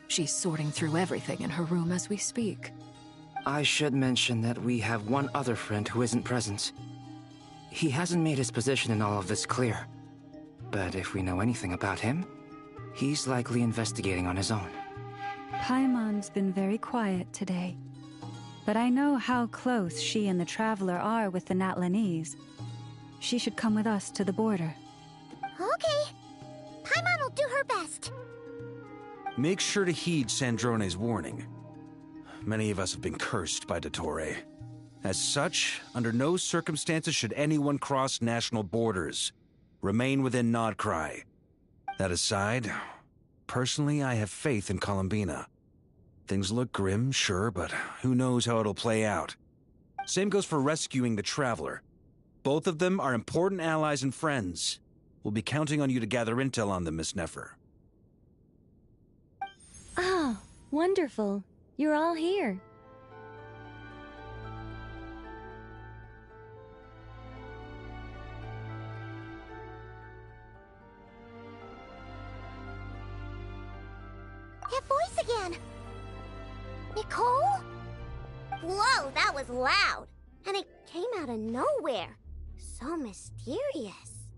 [SPEAKER 14] She's sorting through everything in her room as we speak.
[SPEAKER 20] I should mention that we have one other friend who isn't present. He hasn't made his position in all of this clear. But if we know anything about him, he's likely investigating on his own.
[SPEAKER 16] Paimon's been very quiet today. But I know how close she and the Traveler are with the Natlanese. She should come with us to the border.
[SPEAKER 2] Okay. Paimon will do her best.
[SPEAKER 13] Make sure to heed Sandrone's warning. Many of us have been cursed by Dottore. As such, under no circumstances should anyone cross national borders. Remain within Nodcry. That aside, personally I have faith in Columbina. Things look grim, sure, but who knows how it'll play out. Same goes for rescuing the Traveler. Both of them are important allies and friends. We'll be counting on you to gather intel on them, Miss Nefer.
[SPEAKER 22] Oh, wonderful. You're all here.
[SPEAKER 2] That voice again! Nicole? Whoa, that was loud! And it came out of nowhere. So mysterious.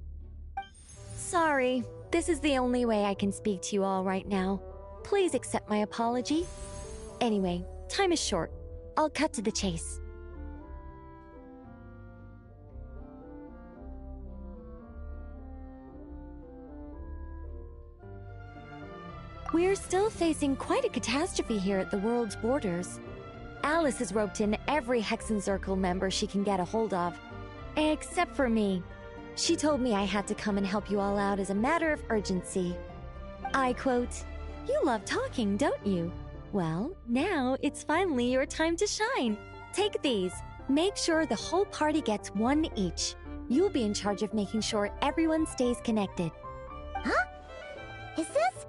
[SPEAKER 22] Sorry, this is the only way I can speak to you all right now. Please accept my apology. Anyway, time is short. I'll cut to the chase. We're still facing quite a catastrophe here at the world's borders. Alice has roped in every Hexencircle member she can get a hold of. Except for me. She told me I had to come and help you all out as a matter of urgency. I quote, "You love talking, don't you? Well, now it's finally your time to shine. Take these. Make sure the whole party gets one each. You'll be in charge of making sure everyone stays connected."
[SPEAKER 2] Huh? Is this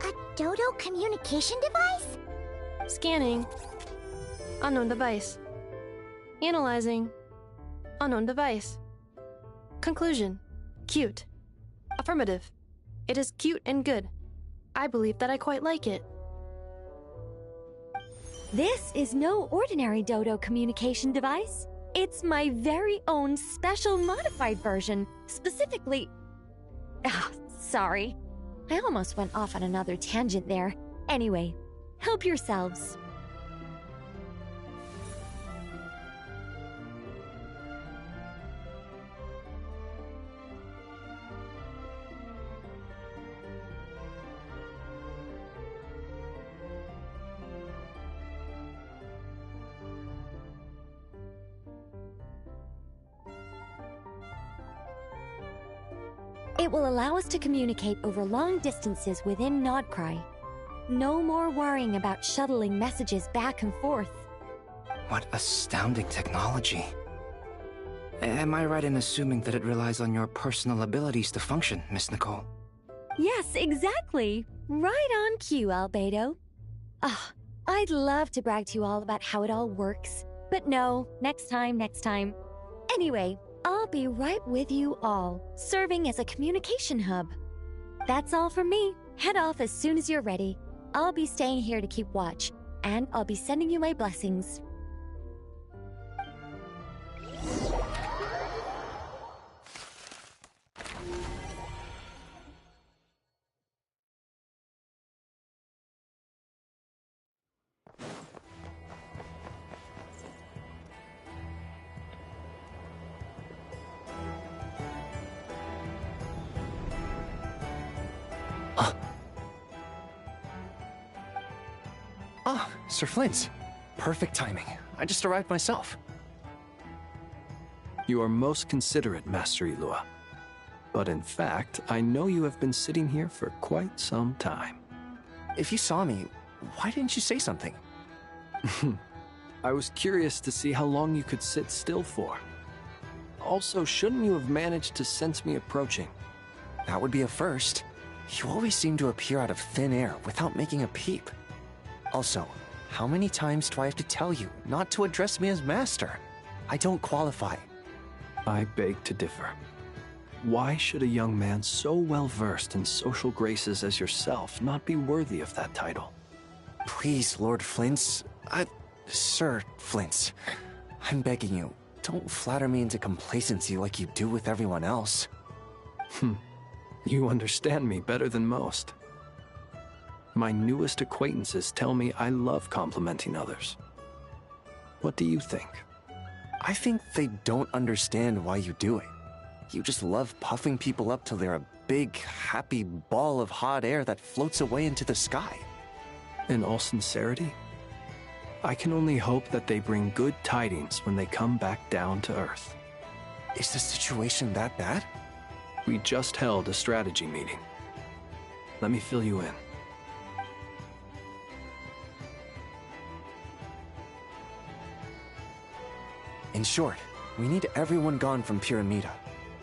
[SPEAKER 2] a Dodo communication device?
[SPEAKER 3] Scanning. Unknown device. Analyzing. Unknown device. Conclusion. Cute. Affirmative. It is cute and good. I believe that I quite like it.
[SPEAKER 22] This is no ordinary Dodo communication device. It's my very own special modified version, specifically... sorry. I almost went off on another tangent there. Anyway, help yourselves. It will allow us to communicate over long distances within Nodcry. No more worrying about shuttling messages back and forth.
[SPEAKER 20] What astounding technology. Am I right in assuming that it relies on your personal abilities to function, Miss Nicole?
[SPEAKER 22] Yes, exactly. Right on cue, Albedo. I'd love to brag to you all about how it all works. But no, next time. Anyway, I'll be right with you all, serving as a communication hub. That's all from me. Head off as soon as you're ready. I'll be staying here to keep watch, and I'll be sending you my blessings.
[SPEAKER 23] Sir Flint's. Perfect timing. I just arrived myself.
[SPEAKER 12] You are most considerate, Master Ilua. But in fact, I know you have been sitting here for quite some time.
[SPEAKER 8] If you saw me, why didn't you say something?
[SPEAKER 12] I was curious to see how long you could sit still for. Also, shouldn't you have managed to sense me approaching?
[SPEAKER 8] That would be a first. You always seem to appear out of thin air without making a peep. Also, how many times do I have to tell you not to address me as master? I don't qualify.
[SPEAKER 12] I beg to differ. Why should a young man so well versed in social graces as yourself not be worthy of that title?
[SPEAKER 8] Please, Lord Flint's... Sir Flint's. I'm begging you, don't flatter me into complacency like you do with everyone else.
[SPEAKER 12] You understand me better than most. My newest acquaintances tell me I love complimenting others. What do you think?
[SPEAKER 8] I think they don't understand why you do it. You just love puffing people up till they're a big, happy ball of hot air that floats away into the sky.
[SPEAKER 12] In all sincerity, I can only hope that they bring good tidings when they come back down to Earth.
[SPEAKER 8] Is the situation that bad?
[SPEAKER 12] We just held a strategy meeting. Let me fill you in.
[SPEAKER 8] In short, we need everyone gone from Pyramida.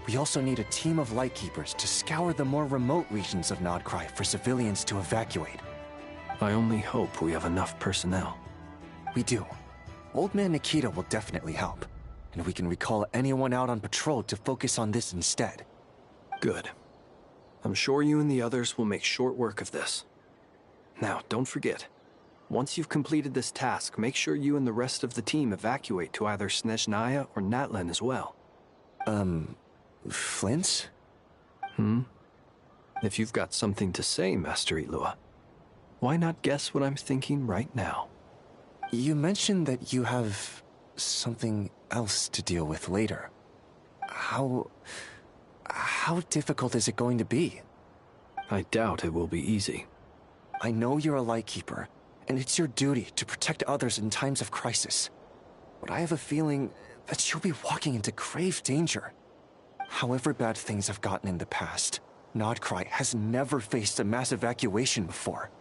[SPEAKER 8] We also need a team of Lightkeepers to scour the more remote regions of Nodcry for civilians to evacuate.
[SPEAKER 12] I only hope we have enough personnel.
[SPEAKER 8] We do. Old Man Nikita will definitely help, and we can recall anyone out on patrol to focus on this instead.
[SPEAKER 12] Good. I'm sure you and the others will make short work of this. Now, don't forget, once you've completed this task, make sure you and the rest of the team evacuate to either Snezhnaya or Natlan as well.
[SPEAKER 8] Flint's?
[SPEAKER 12] If you've got something to say, Master Ilua, why not guess what I'm thinking right now?
[SPEAKER 8] You mentioned that you have something else to deal with later. How difficult is it going to be?
[SPEAKER 12] I doubt it will be easy.
[SPEAKER 8] I know you're a Lightkeeper, and it's your duty to protect others in times of crisis. But I have a feeling that you'll be walking into grave danger. However bad things have gotten in the past, Nodcry has never faced a mass evacuation before.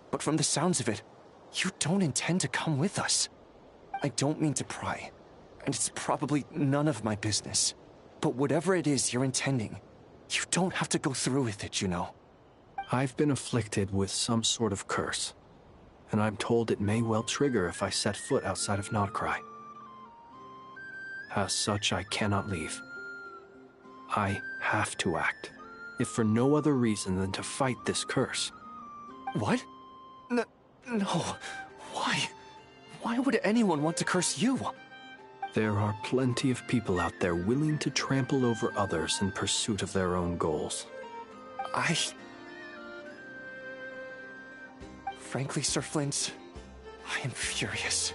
[SPEAKER 8] But from the sounds of it, you don't intend to come with us. I don't mean to pry, and it's probably none of my business. But whatever it is you're intending, you don't have to go through with it, you know.
[SPEAKER 12] I've been afflicted with some sort of curse, and I'm told it may well trigger if I set foot outside of Nodcry. As such, I cannot leave. I have to act, if for no other reason than to fight this curse.
[SPEAKER 8] What? No. Why? Why would anyone want to curse you?
[SPEAKER 12] There are plenty of people out there willing to trample over others in pursuit of their own goals.
[SPEAKER 8] Frankly, Sir Flint, I am furious.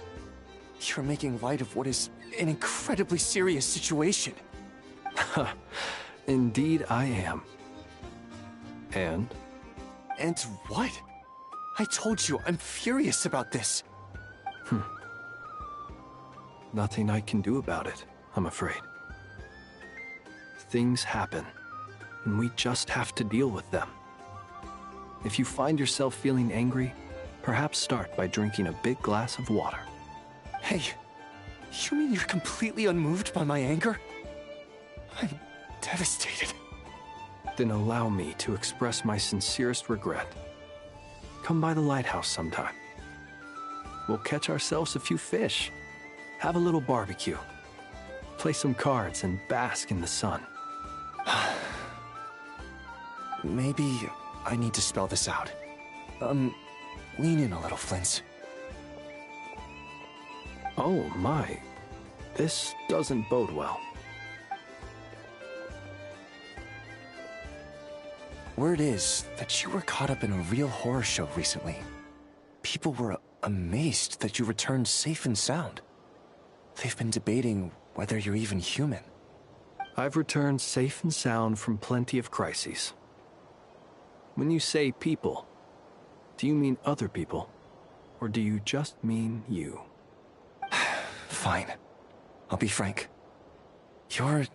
[SPEAKER 8] You're making light of what is an incredibly serious situation.
[SPEAKER 12] Indeed I am. And?
[SPEAKER 8] And what? I told you, I'm furious about this.
[SPEAKER 12] Nothing I can do about it, I'm afraid. Things happen, and we just have to deal with them. If you find yourself feeling angry, perhaps start by drinking a big glass of water.
[SPEAKER 8] Hey, you mean you're completely unmoved by my anger? I'm devastated.
[SPEAKER 12] Then allow me to express my sincerest regret. Come by the lighthouse sometime. We'll catch ourselves a few fish, have a little barbecue, play some cards, and bask in the sun.
[SPEAKER 8] Maybe I need to spell this out. Lean in a little, Flint.
[SPEAKER 12] Oh my, this doesn't bode well.
[SPEAKER 8] Word is that you were caught up in a real horror show recently. People were amazed that you returned safe and sound. They've been debating whether you're even human.
[SPEAKER 12] I've returned safe and sound from plenty of crises. When you say people, do you mean other people, or do you just mean you?
[SPEAKER 8] Fine. I'll be frank. You're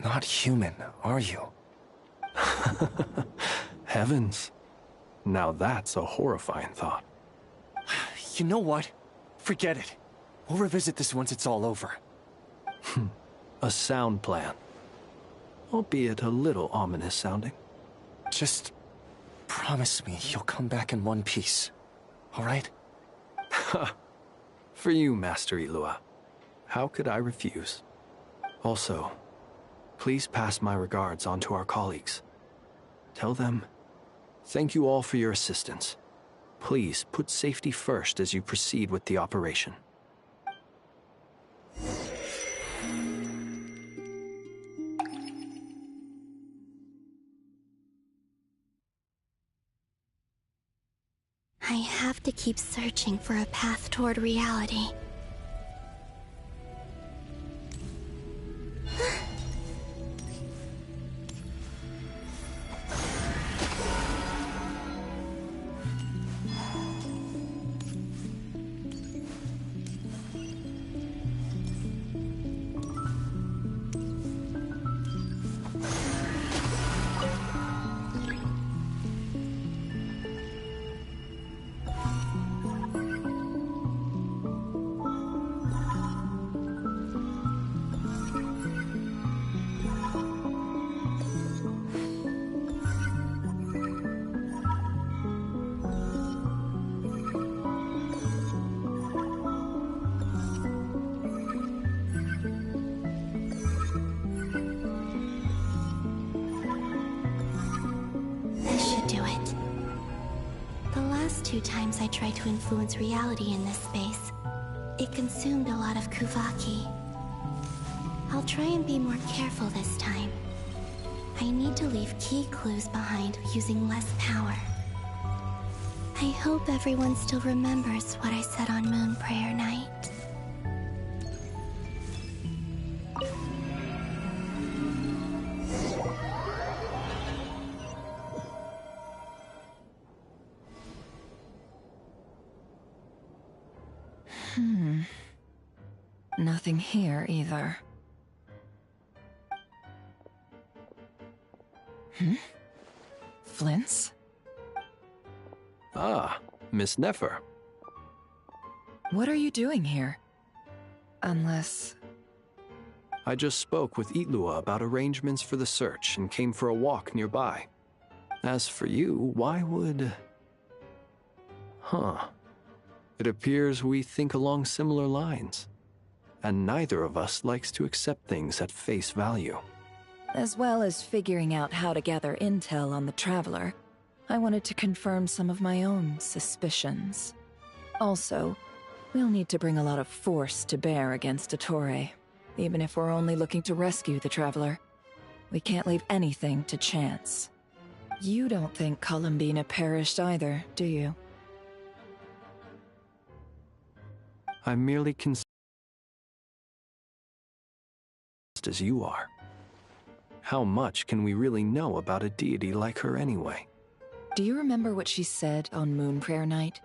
[SPEAKER 8] not human, are you?
[SPEAKER 12] Heavens. Now that's a horrifying thought.
[SPEAKER 8] You know what? Forget it. We'll revisit this once it's all over.
[SPEAKER 12] A sound plan. Albeit a little ominous sounding.
[SPEAKER 8] Just promise me you'll come back in one piece, all right?
[SPEAKER 12] For you, Master Ilua. How could I refuse? Also, please pass my regards on to our colleagues. Tell them, thank you all for your assistance. Please put safety first as you proceed with the operation.
[SPEAKER 10] I have to keep searching for a path toward reality. Times I tried to influence reality in this space, it consumed a lot of Kuvaki. I'll try and be more careful this time. I need to leave key clues behind using less power. I hope everyone still remembers what I said on Moon Prayer Night.
[SPEAKER 17] Nothing here either. Flints?
[SPEAKER 12] Ah, Miss Nefer.
[SPEAKER 17] What are you doing here? Unless...
[SPEAKER 12] I just spoke with Ilua about arrangements for the search and came for a walk nearby. As for you, why would... It appears we think along similar lines. And neither of us likes to accept things at face value.
[SPEAKER 17] As well as figuring out how to gather intel on the Traveler, I wanted to confirm some of my own suspicions. Also, we'll need to bring a lot of force to bear against Dottore, even if we're only looking to rescue the Traveler. We can't leave anything to chance. You don't think Columbina perished either, do you?
[SPEAKER 12] I'm merely as you are. How much can we really know about a deity like her anyway?
[SPEAKER 17] Do you remember what she said on Moon Prayer Night?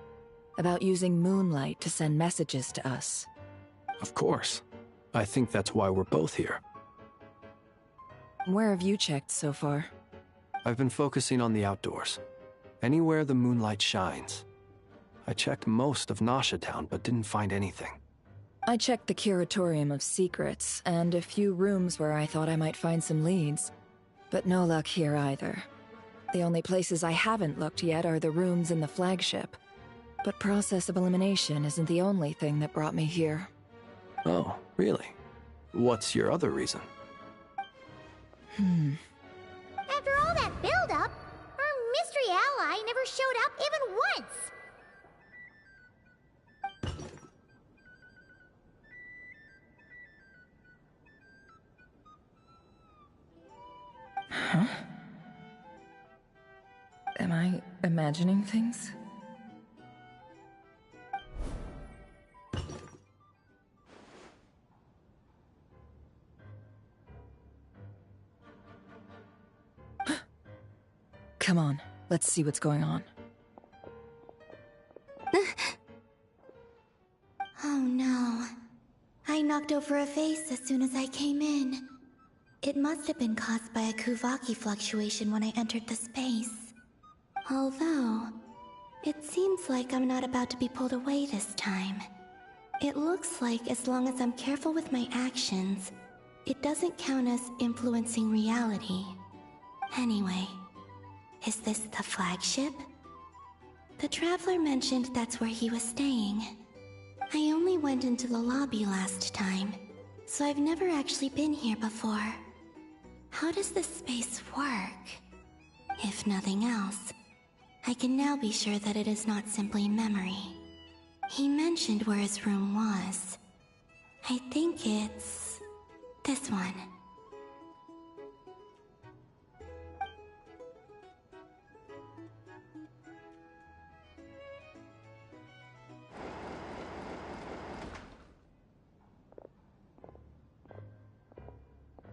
[SPEAKER 17] About using moonlight to send messages to us?
[SPEAKER 12] Of course. I think that's why we're both here.
[SPEAKER 17] Where have you checked so far?
[SPEAKER 12] I've been focusing on the outdoors. Anywhere the moonlight shines. I checked most of Nasha Town, but didn't find anything.
[SPEAKER 17] I checked the Curatorium of Secrets, and a few rooms where I thought I might find some leads. But no luck here either. The only places I haven't looked yet are the rooms in the flagship. But process of elimination isn't the only thing that brought me here.
[SPEAKER 12] Oh, really? What's your other reason?
[SPEAKER 2] After all that build-up, our mystery ally never showed up even once!
[SPEAKER 17] Huh? Am I imagining things? Come on, let's see what's going on.
[SPEAKER 10] Oh no. I knocked over a vase as soon as I came in. It must have been caused by a Kuvaki fluctuation when I entered the space. Although, it seems like I'm not about to be pulled away this time. It looks like as long as I'm careful with my actions, it doesn't count as influencing reality. Anyway, is this the flagship? The Traveler mentioned that's where he was staying. I only went into the lobby last time, so I've never actually been here before. How does this space work? If nothing else, I can now be sure that it is not simply memory. He mentioned where his room was. I think it's this one.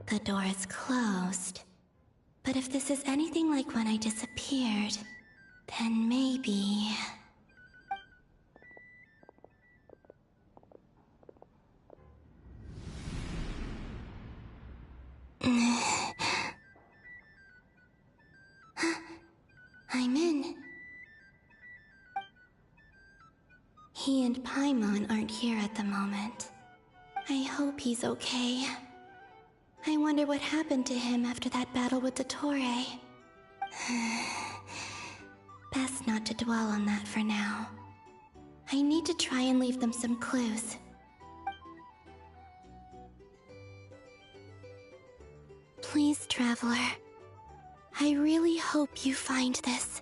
[SPEAKER 10] The door is closed. But if this is anything like when I disappeared, then maybe... I'm in. He and Paimon aren't here at the moment. I hope he's okay. I wonder what happened to him after that battle with the Torre. Best not to dwell on that for now. I need to try and leave them some clues. Please, Traveler. I really hope you find this.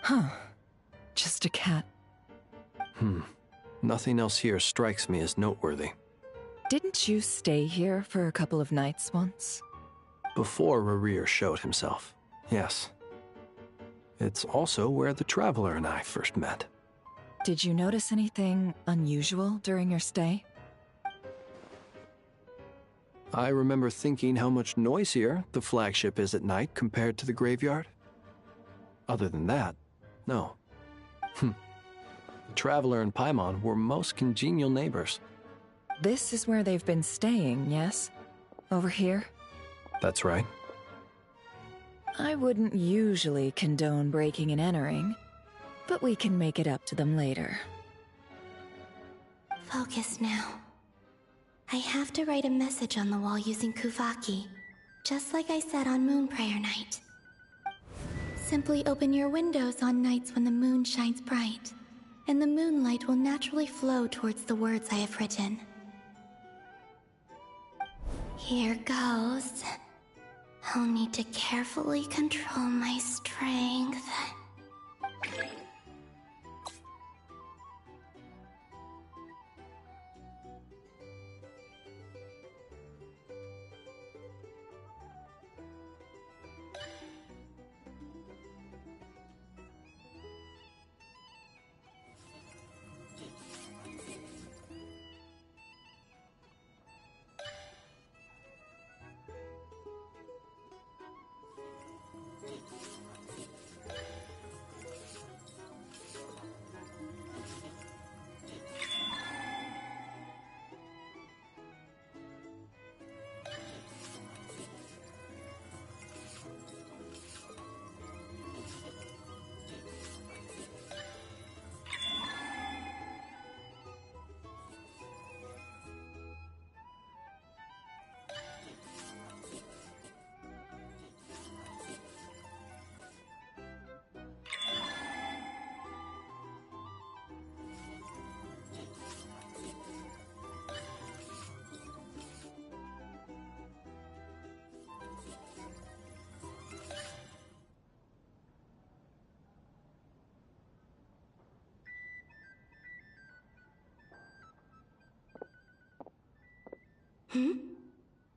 [SPEAKER 17] Huh. Just a cat.
[SPEAKER 12] Nothing else here strikes me as noteworthy.
[SPEAKER 17] Didn't you stay here for a couple of nights once?
[SPEAKER 12] Before Rerir showed himself, yes. It's also where the Traveler and I first met.
[SPEAKER 17] Did you notice anything unusual during your stay?
[SPEAKER 12] I remember thinking how much noisier the flagship is at night compared to the graveyard. Other than that, no. The Traveler and Paimon were most congenial neighbors.
[SPEAKER 17] This is where they've been staying, yes? Over here?
[SPEAKER 12] That's right.
[SPEAKER 17] I wouldn't usually condone breaking and entering, but we can make it up to them later.
[SPEAKER 10] Focus now. I have to write a message on the wall using Kuvaki, just like I said on Moon Prayer Night. Simply open your windows on nights when the moon shines bright, and the moonlight will naturally flow towards the words I have written. Here goes. I'll need to carefully control my strength.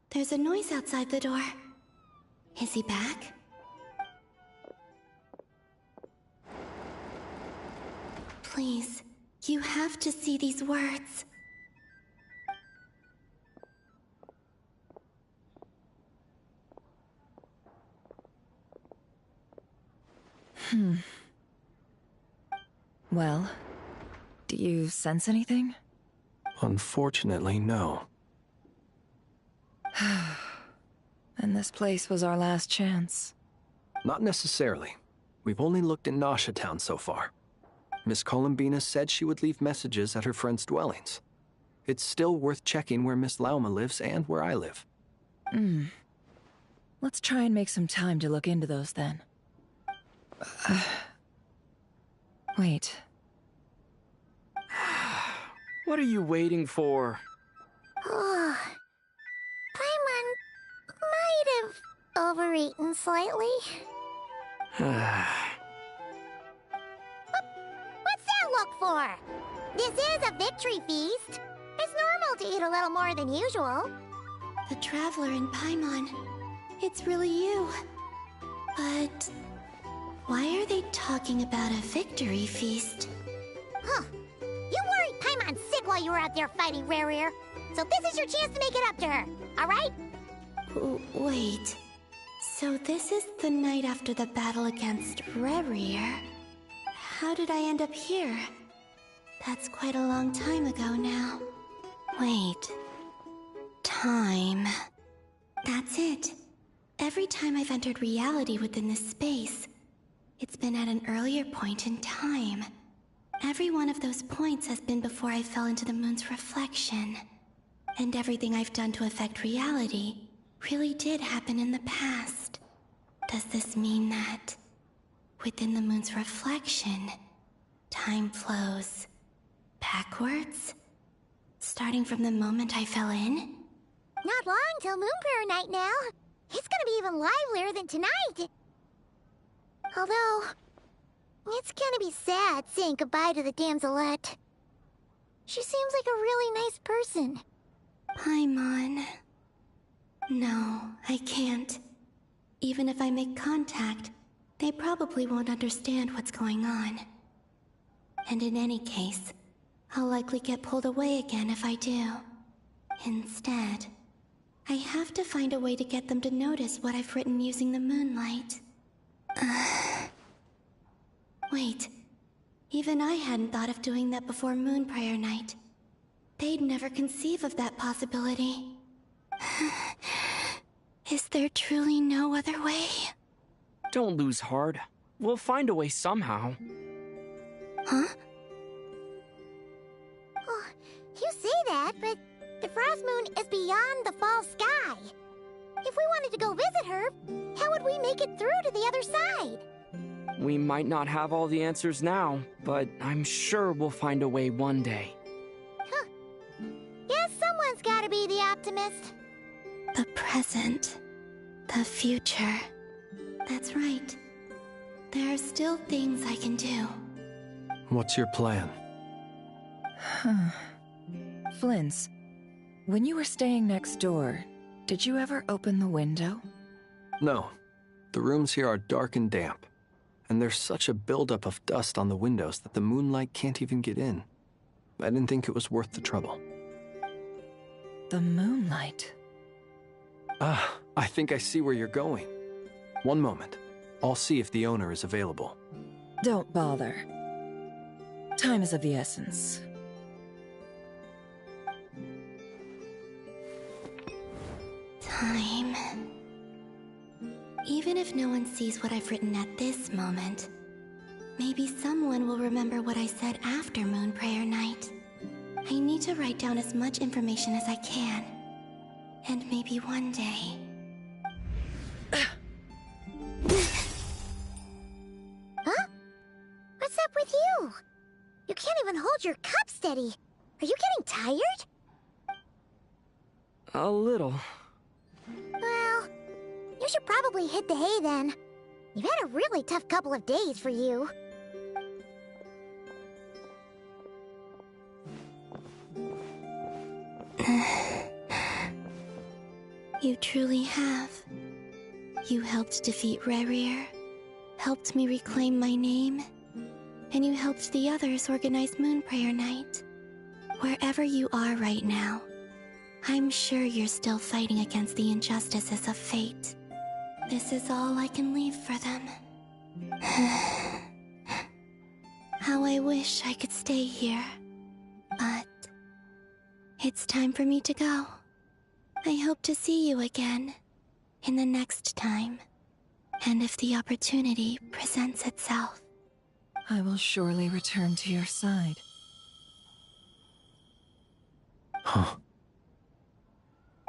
[SPEAKER 10] There's a noise outside the door. Is he back? Please, you have to see these words.
[SPEAKER 17] Well, do you sense anything?
[SPEAKER 12] Unfortunately, no.
[SPEAKER 17] And this place was our last chance.
[SPEAKER 12] Not necessarily. We've only looked in Nasha Town so far. Miss Columbina said she would leave messages at her friends' dwellings. It's still worth checking where Miss Lauma lives and where I live.
[SPEAKER 17] Let's try and make some time to look into those then. Wait.
[SPEAKER 19] What are you waiting for?
[SPEAKER 2] Paimon might have overeaten slightly. What's that look for? This is a victory feast. It's normal to eat a little more than usual.
[SPEAKER 10] The Traveler in Paimon. It's really you. But why are they talking about a victory feast?
[SPEAKER 2] Huh. You worried Paimon sick while you were out there fighting Rare. So this is your chance to make it up to her, alright?
[SPEAKER 10] Wait. So this is the night after the battle against Rare. How did I end up here? That's quite a long time ago now. Wait. Time. That's it. Every time I've entered reality within this space, it's been at an earlier point in time. Every one of those points has been before I fell into the moon's reflection. And everything I've done to affect reality really did happen in the past. Does this mean that, within the moon's reflection, time flows backwards? Starting from the moment I fell in?
[SPEAKER 2] Not long till Moon Prayer Night now. It's gonna be even livelier than tonight. Although, it's gonna be sad saying goodbye to the damselette. She seems like a really nice person.
[SPEAKER 10] Paimon. No, I can't. Even if I make contact, they probably won't understand what's going on. And in any case, I'll likely get pulled away again if I do. Instead, I have to find a way to get them to notice what I've written using the moonlight. Wait, even I hadn't thought of doing that before Moon Prayer Night. They'd never conceive of that possibility. Is there truly no other way?
[SPEAKER 19] Don't lose heart. We'll find a way somehow.
[SPEAKER 10] Huh?
[SPEAKER 2] Oh, you say that, but the Frost Moon is beyond the fall sky. If we wanted to go visit her, how would we make it through to the other side?
[SPEAKER 19] We might not have all the answers now, but I'm sure we'll find a way one day.
[SPEAKER 2] Huh. Guess someone's gotta be the optimist.
[SPEAKER 10] The present. The future. That's right. There are still things I can do.
[SPEAKER 12] What's your plan?
[SPEAKER 17] Flins, when you were staying next door, did you ever open the window?
[SPEAKER 12] No. The rooms here are dark and damp. And there's such a buildup of dust on the windows that the moonlight can't even get in. I didn't think it was worth the trouble.
[SPEAKER 17] The moonlight?
[SPEAKER 12] Ah, I think I see where you're going. One moment. I'll see if the owner is available.
[SPEAKER 17] Don't bother. Time is of the essence.
[SPEAKER 10] Time. Even if no one sees what I've written at this moment, maybe someone will remember what I said after Moon Prayer Night. I need to write down as much information as I can. And maybe one day...
[SPEAKER 2] Huh? What's up with you? You can't even hold your cup steady. Are you getting tired?
[SPEAKER 19] A little.
[SPEAKER 2] Well, you should probably hit the hay then. You've had a really tough couple of days for you.
[SPEAKER 10] You truly have. You helped defeat Rare, helped me reclaim my name, and you helped the others organize Moon Prayer Night. Wherever you are right now, I'm sure you're still fighting against the injustices of fate. This is all I can leave for them. How I wish I could stay here. But it's time for me to go. I hope to see you again in the next time. And if the opportunity presents itself.
[SPEAKER 17] I will surely return to your side.
[SPEAKER 12] Huh.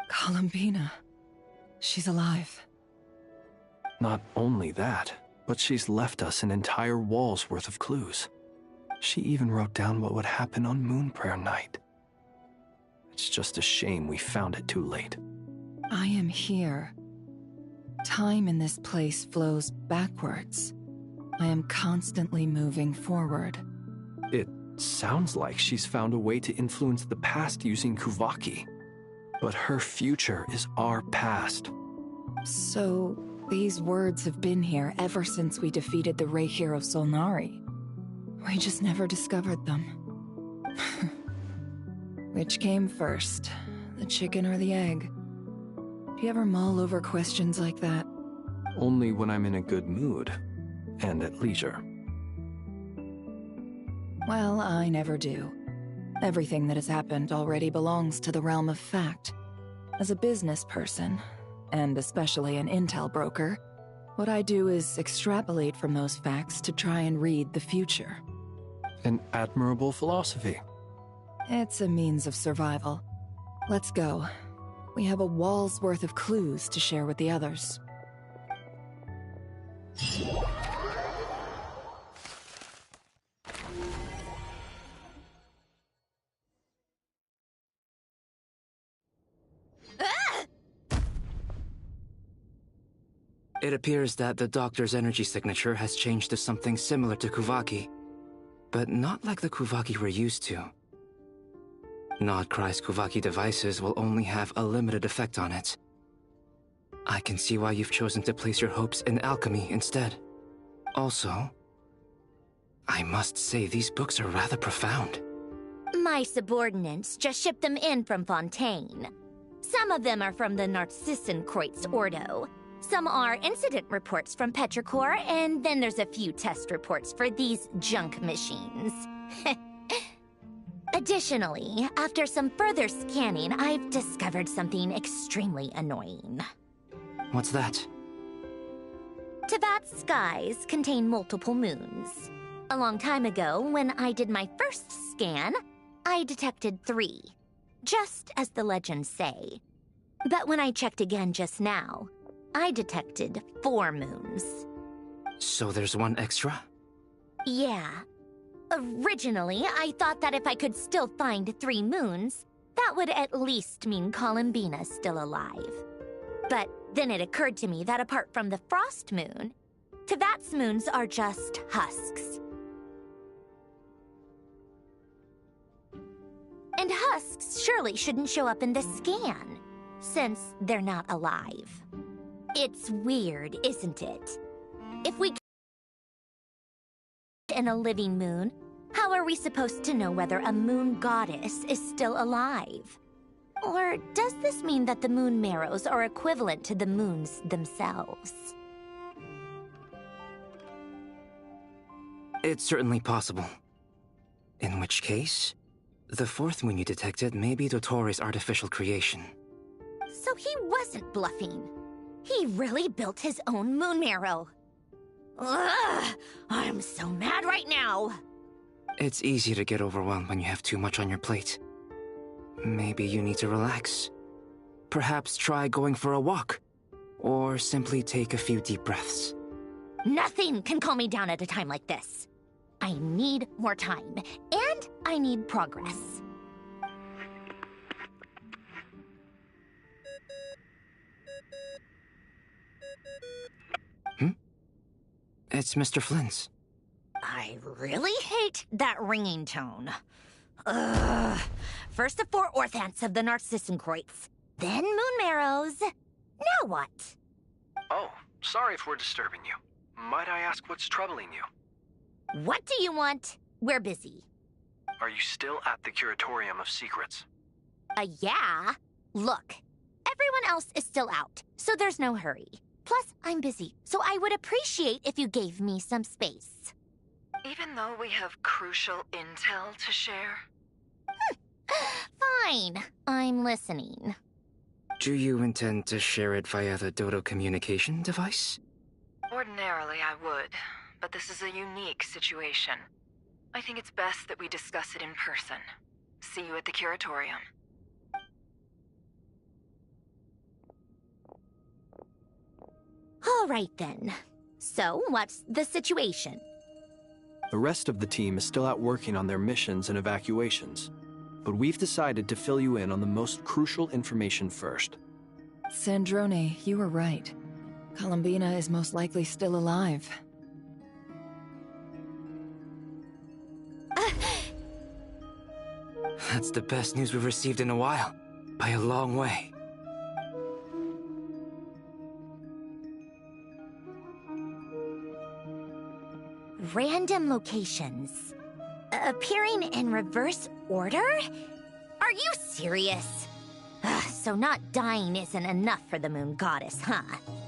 [SPEAKER 17] Columbina. She's alive.
[SPEAKER 12] Not only that, but she's left us an entire wall's worth of clues. She even wrote down what would happen on Moon Prayer Night. It's just a shame we found it too late.
[SPEAKER 17] I am here. Time in this place flows backwards. I am constantly moving forward.
[SPEAKER 12] It sounds like she's found a way to influence the past using Kuvaki. But her future is our past.
[SPEAKER 17] So, these words have been here ever since we defeated the Ray hero Solnari. We just never discovered them. Which came first, the chicken or the egg? Do you ever mull over questions like that?
[SPEAKER 12] Only when I'm in a good mood, and at leisure.
[SPEAKER 17] Well, I never do. Everything that has happened already belongs to the realm of fact. As a business person, and especially an intel broker, what I do is extrapolate from those facts to try and read the future.
[SPEAKER 12] An admirable philosophy.
[SPEAKER 17] It's a means of survival. Let's go. We have a wall's worth of clues to share with the others.
[SPEAKER 20] It appears that the doctor's energy signature has changed to something similar to Kuvaki, but not like the Kuvaki we're used to. Nodcry's Kuvaki devices will only have a limited effect on it. I can see why you've chosen to place your hopes in alchemy instead. Also, I must say these books are rather profound.
[SPEAKER 9] My subordinates just shipped them in from Fontaine. Some of them are from the Narcissenkreuz Ordo. Some are incident reports from Petrichor, and then there's a few test reports for these junk machines. Additionally, after some further scanning, I've discovered something extremely annoying.
[SPEAKER 20] What's that?
[SPEAKER 9] Tevat's skies contain multiple moons. A long time ago, when I did my first scan, I detected 3, just as the legends say. But when I checked again just now, I detected 4 moons.
[SPEAKER 20] So there's one extra?
[SPEAKER 9] Yeah. Originally, I thought that if I could still find 3 moons, that would at least mean Columbina's still alive. But then it occurred to me that apart from the Frost Moon, Tevat's moons are just husks. And husks surely shouldn't show up in the scan, since they're not alive. It's weird, isn't it? If we in a living moon, how are we supposed to know whether a moon goddess is still alive? Or does this mean that the moon marrows are equivalent to the moons themselves?
[SPEAKER 20] It's certainly possible. In which case, the 4th moon you detected may be Dottores' artificial creation.
[SPEAKER 9] So he wasn't bluffing. He really built his own moon marrow. Ugh! I'm so mad right now!
[SPEAKER 20] It's easy to get overwhelmed when you have too much on your plate. Maybe you need to relax. Perhaps try going for a walk. Or simply take a few deep breaths.
[SPEAKER 9] Nothing can calm me down at a time like this. I need more time, and I need progress.
[SPEAKER 20] It's Mr. Flynn's.
[SPEAKER 9] I really hate that ringing tone. Ugh. First the 4 orthants of the Narcissenkreuz, then moon marrows. Now what?
[SPEAKER 12] Oh, sorry if we're disturbing you. Might I ask what's troubling you?
[SPEAKER 9] What do you want? We're busy.
[SPEAKER 12] Are you still at the Curatorium of Secrets?
[SPEAKER 9] Yeah. Look, everyone else is still out, so there's no hurry. Plus, I'm busy, so I would appreciate if you gave me some space.
[SPEAKER 14] Even though we have crucial intel to share?
[SPEAKER 9] Fine, I'm listening.
[SPEAKER 20] Do you intend to share it via the Dodo communication device?
[SPEAKER 14] Ordinarily I would, but this is a unique situation. I think it's best that we discuss it in person. See you at the curatorium.
[SPEAKER 9] All right then. So, what's the situation?
[SPEAKER 12] The rest of the team is still out working on their missions and evacuations, but we've decided to fill you in on the most crucial information first.
[SPEAKER 17] Sandrone, you were right. Columbina is most likely still alive.
[SPEAKER 20] That's the best news we've received in a while, by a long way.
[SPEAKER 9] Random locations. Appearing in reverse order? Are you serious? So not dying isn't enough for the moon goddess, huh?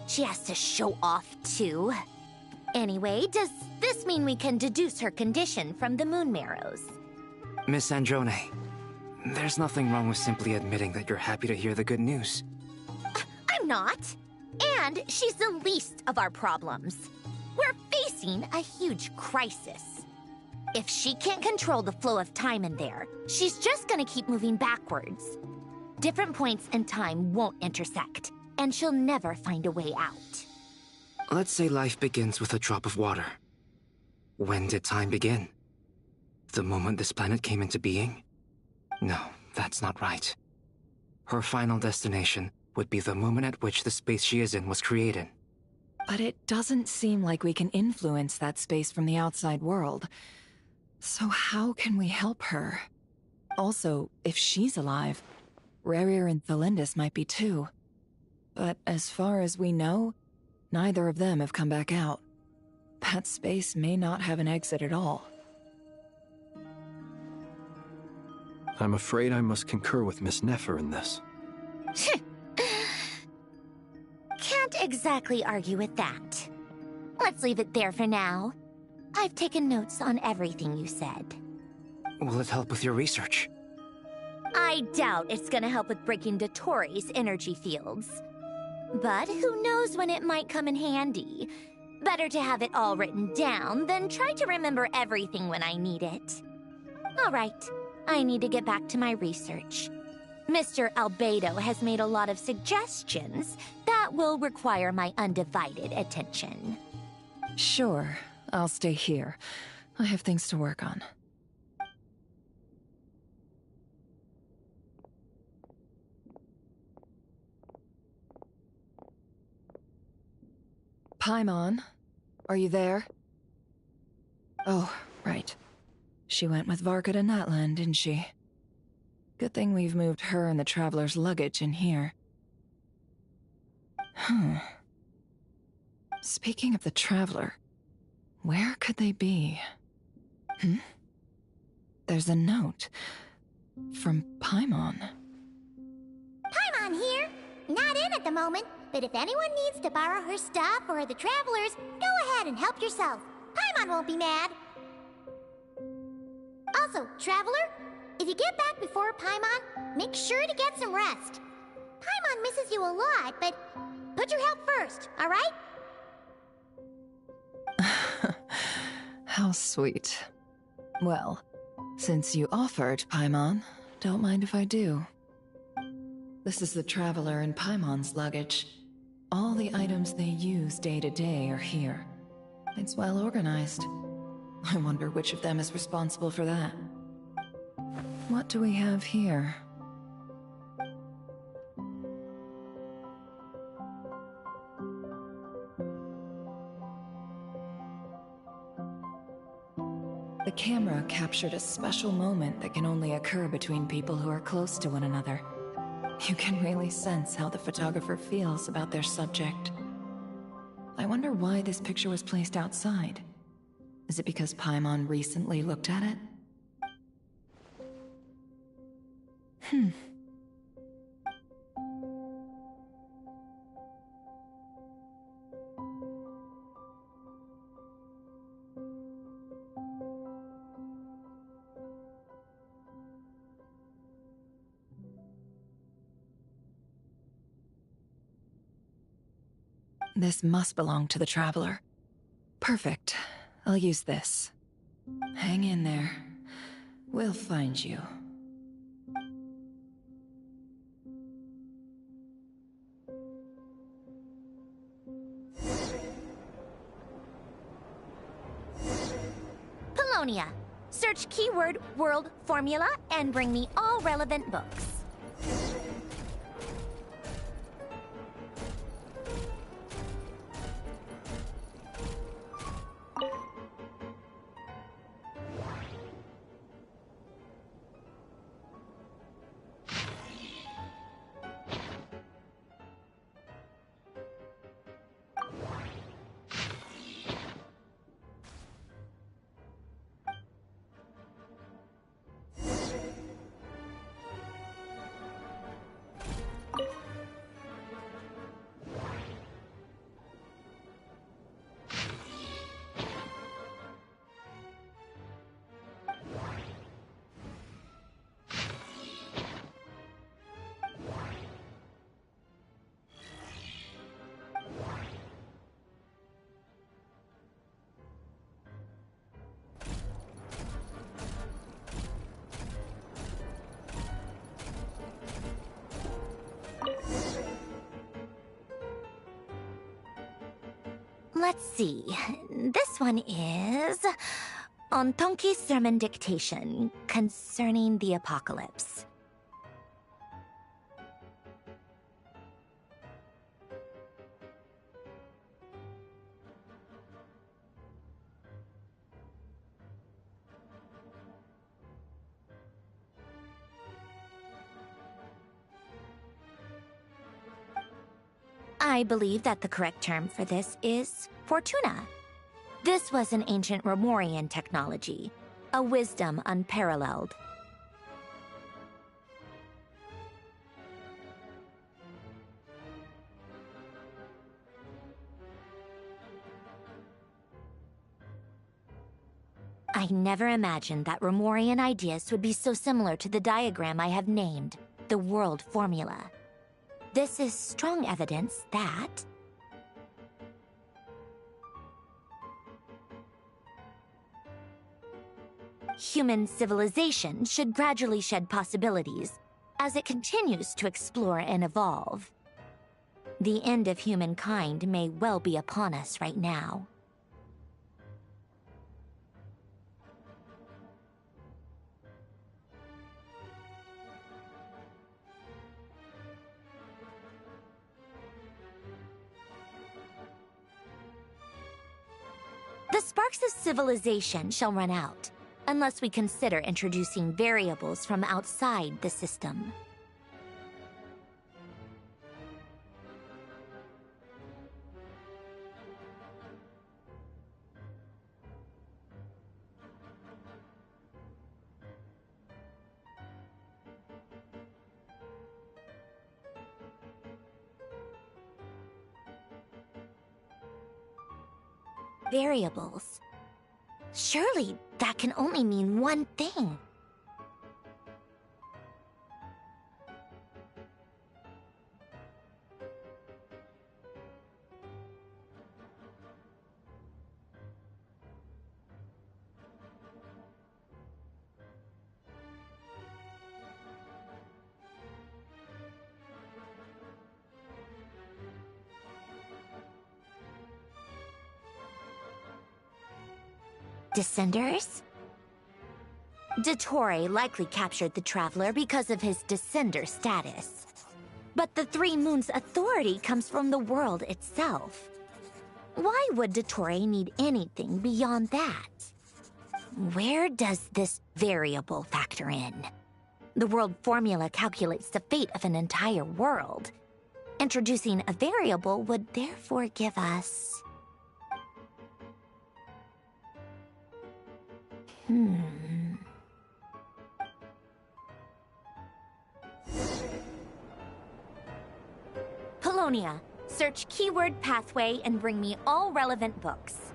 [SPEAKER 9] She has to show off too. Anyway, does this mean we can deduce her condition from the moon marrows?
[SPEAKER 20] Miss Androne, there's nothing wrong with simply admitting that you're happy to hear the good news.
[SPEAKER 9] I'm not. And she's the least of our problems. We're facing a huge crisis. If she can't control the flow of time in there, she's just gonna keep moving backwards. Different points in time won't intersect, and she'll never find a way out.
[SPEAKER 20] Let's say life begins with a drop of water. When did time begin? The moment this planet came into being? No, that's not right. Her final destination would be the moment at which the space she is in was created.
[SPEAKER 17] But it doesn't seem like we can influence that space from the outside world. So how can we help her? Also, if she's alive, Rarier and Thalindus might be too. But as far as we know, neither of them have come back out. That space may not have an exit at all.
[SPEAKER 12] I'm afraid I must concur with Miss Nefer in this.
[SPEAKER 9] Can't exactly argue with that. Let's leave it there for now. I've taken notes on everything you said.
[SPEAKER 20] Will it help with your research?
[SPEAKER 9] I doubt it's gonna help with breaking Dottoro's energy fields. But who knows when it might come in handy. Better to have it all written down than try to remember everything when I need it. All right, I need to get back to my research. Mr. Albedo has made a lot of suggestions that will require my undivided attention.
[SPEAKER 17] Sure, I'll stay here. I have things to work on. Paimon, are you there? Oh, right. She went with Varka to Natlan, didn't she? Good thing we've moved her and the Traveler's luggage in here. Speaking of the Traveler, where could they be? There's a note from Paimon.
[SPEAKER 2] Paimon here. Not in at the moment, but if anyone needs to borrow her stuff or the Travelers, go ahead and help yourself. Paimon won't be mad. Also, Traveler, if you get back before Paimon, make sure to get some rest. Paimon misses you a lot, but put your health first, all right?
[SPEAKER 17] How sweet. Well, since you offered, Paimon, don't mind if I do. This is the Traveler and Paimon's luggage. All the items they use day to day are here. It's well organized. I wonder which of them is responsible for that. What do we have here? The camera captured a special moment that can only occur between people who are close to one another. You can really sense how the photographer feels about their subject. I wonder why this picture was placed outside. Is it because Paimon recently looked at it? This must belong to the Traveler. Perfect. I'll use this. Hang in there. We'll find you.
[SPEAKER 9] Polonia. Search keyword world formula and bring me all relevant books. Let's see. This one is on Tonki's sermon dictation concerning the apocalypse. I believe that the correct term for this is Fortuna. This was an ancient Romorian technology, a wisdom unparalleled. I never imagined that Romorian ideas would be so similar to the diagram I have named, the World Formula. This is strong evidence that human civilization should gradually shed possibilities as it continues to explore and evolve. The end of humankind may well be upon us right now. The sparks of civilization shall run out, unless we consider introducing variables from outside the system. Variables. Surely that can only mean one thing. Descenders? Dottore likely captured the Traveler because of his Descender status. But the Three Moons' authority comes from the world itself. Why would Dottore need anything beyond that? Where does this variable factor in? The world formula calculates the fate of an entire world. Introducing a variable would therefore give us... Polonia, search keyword pathway and bring me all relevant books.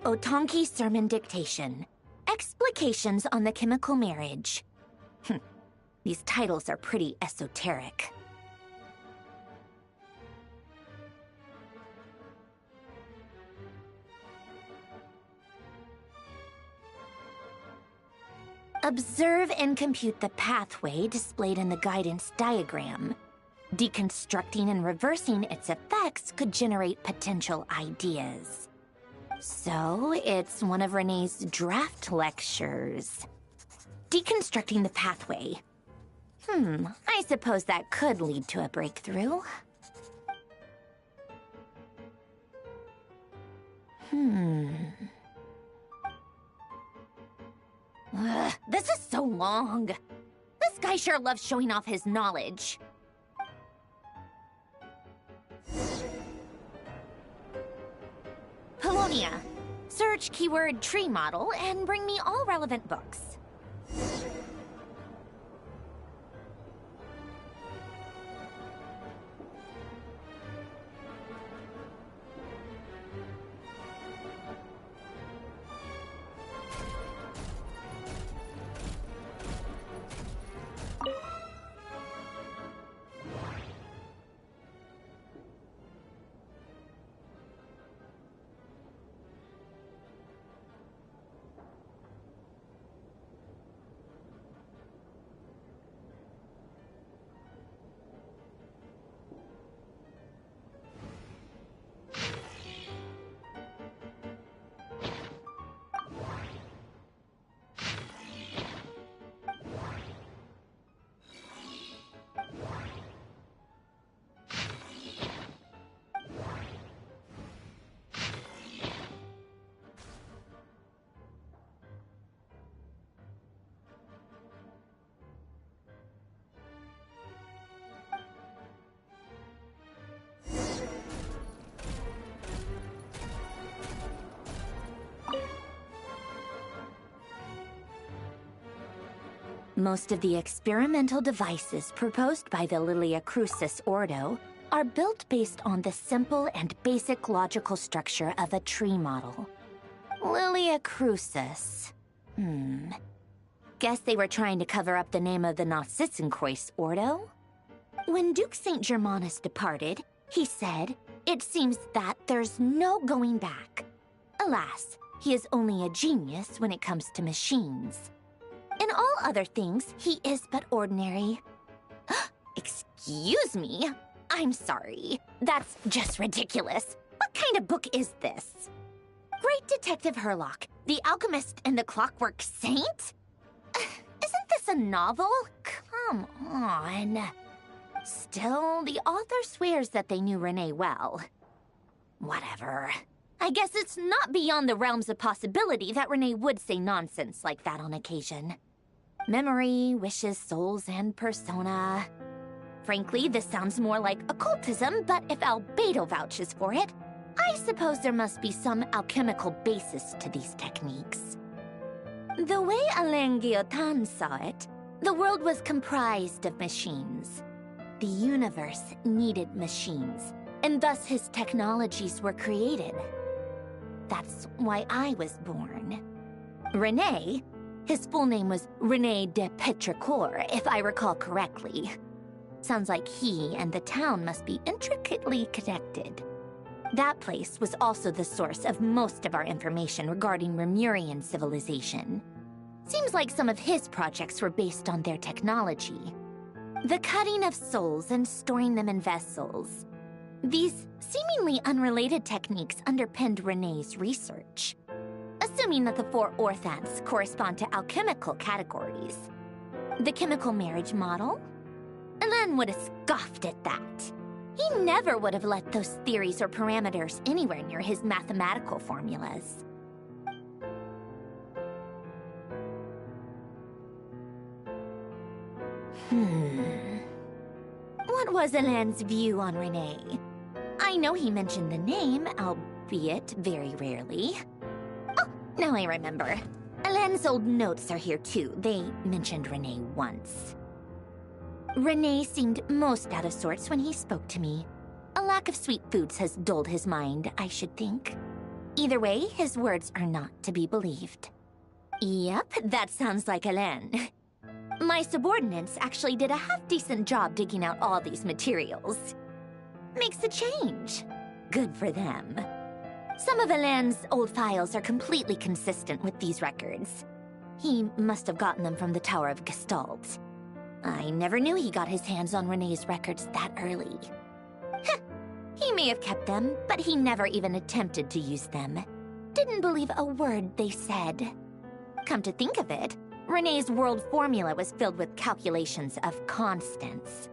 [SPEAKER 9] Otonki Sermon Dictation. Explications on the Chemical Marriage. These titles are pretty esoteric. Observe and compute the pathway displayed in the guidance diagram. Deconstructing and reversing its effects could generate potential ideas. So, it's one of Renee's draft lectures. Deconstructing the pathway. I suppose that could lead to a breakthrough. This is so long. This guy sure loves showing off his knowledge. Polonia. Search keyword tree model and bring me all relevant books. Most of the experimental devices proposed by the Lilia Crucis Ordo are built based on the simple and basic logical structure of a tree model. Lilia Crucis. Guess they were trying to cover up the name of the Nausitzenkreuz Ordo? When Duke St. Germanus departed, he said, "It seems that there's no going back." Alas, he is only a genius when it comes to machines. In all other things, he is but ordinary. Excuse me? I'm sorry. That's just ridiculous. What kind of book is this? Great Detective Herlock, The Alchemist and the Clockwork Saint? Isn't this a novel? Come on. Still, the author swears that they knew Renee well. Whatever. I guess it's not beyond the realms of possibility that Renee would say nonsense like that on occasion. Memory, wishes, souls, and persona. Frankly, this sounds more like occultism, but if Albedo vouches for it, I suppose there must be some alchemical basis to these techniques. The way Alain Guillotin saw it, the world was comprised of machines. The universe needed machines, and thus his technologies were created. That's why I was born. René, his full name was René de Petrichor, if I recall correctly. Sounds like he and the town must be intricately connected. That place was also the source of most of our information regarding Remurian civilization. Seems like some of his projects were based on their technology. The cutting of souls and storing them in vessels. These seemingly unrelated techniques underpinned René's research. Assuming that the 4 orthants correspond to alchemical categories. The chemical marriage model? Alain would have scoffed at that. He never would have let those theories or parameters anywhere near his mathematical formulas. What was Alain's view on René? I know he mentioned the name, albeit very rarely. Oh, now I remember. Alain's old notes are here too. They mentioned René once. René seemed most out of sorts when he spoke to me. A lack of sweet foods has dulled his mind, I should think. Either way, his words are not to be believed. Yep, that sounds like Hélène. My subordinates actually did a half-decent job digging out all these materials. Makes a change. Good for them. Some of Hélène's old files are completely consistent with these records. He must have gotten them from the Tower of Gestalt. I never knew he got his hands on Renee's records that early. Heh, he may have kept them, but he never even attempted to use them. Didn't believe a word they said. Come to think of it, Renee's world formula was filled with calculations of constants.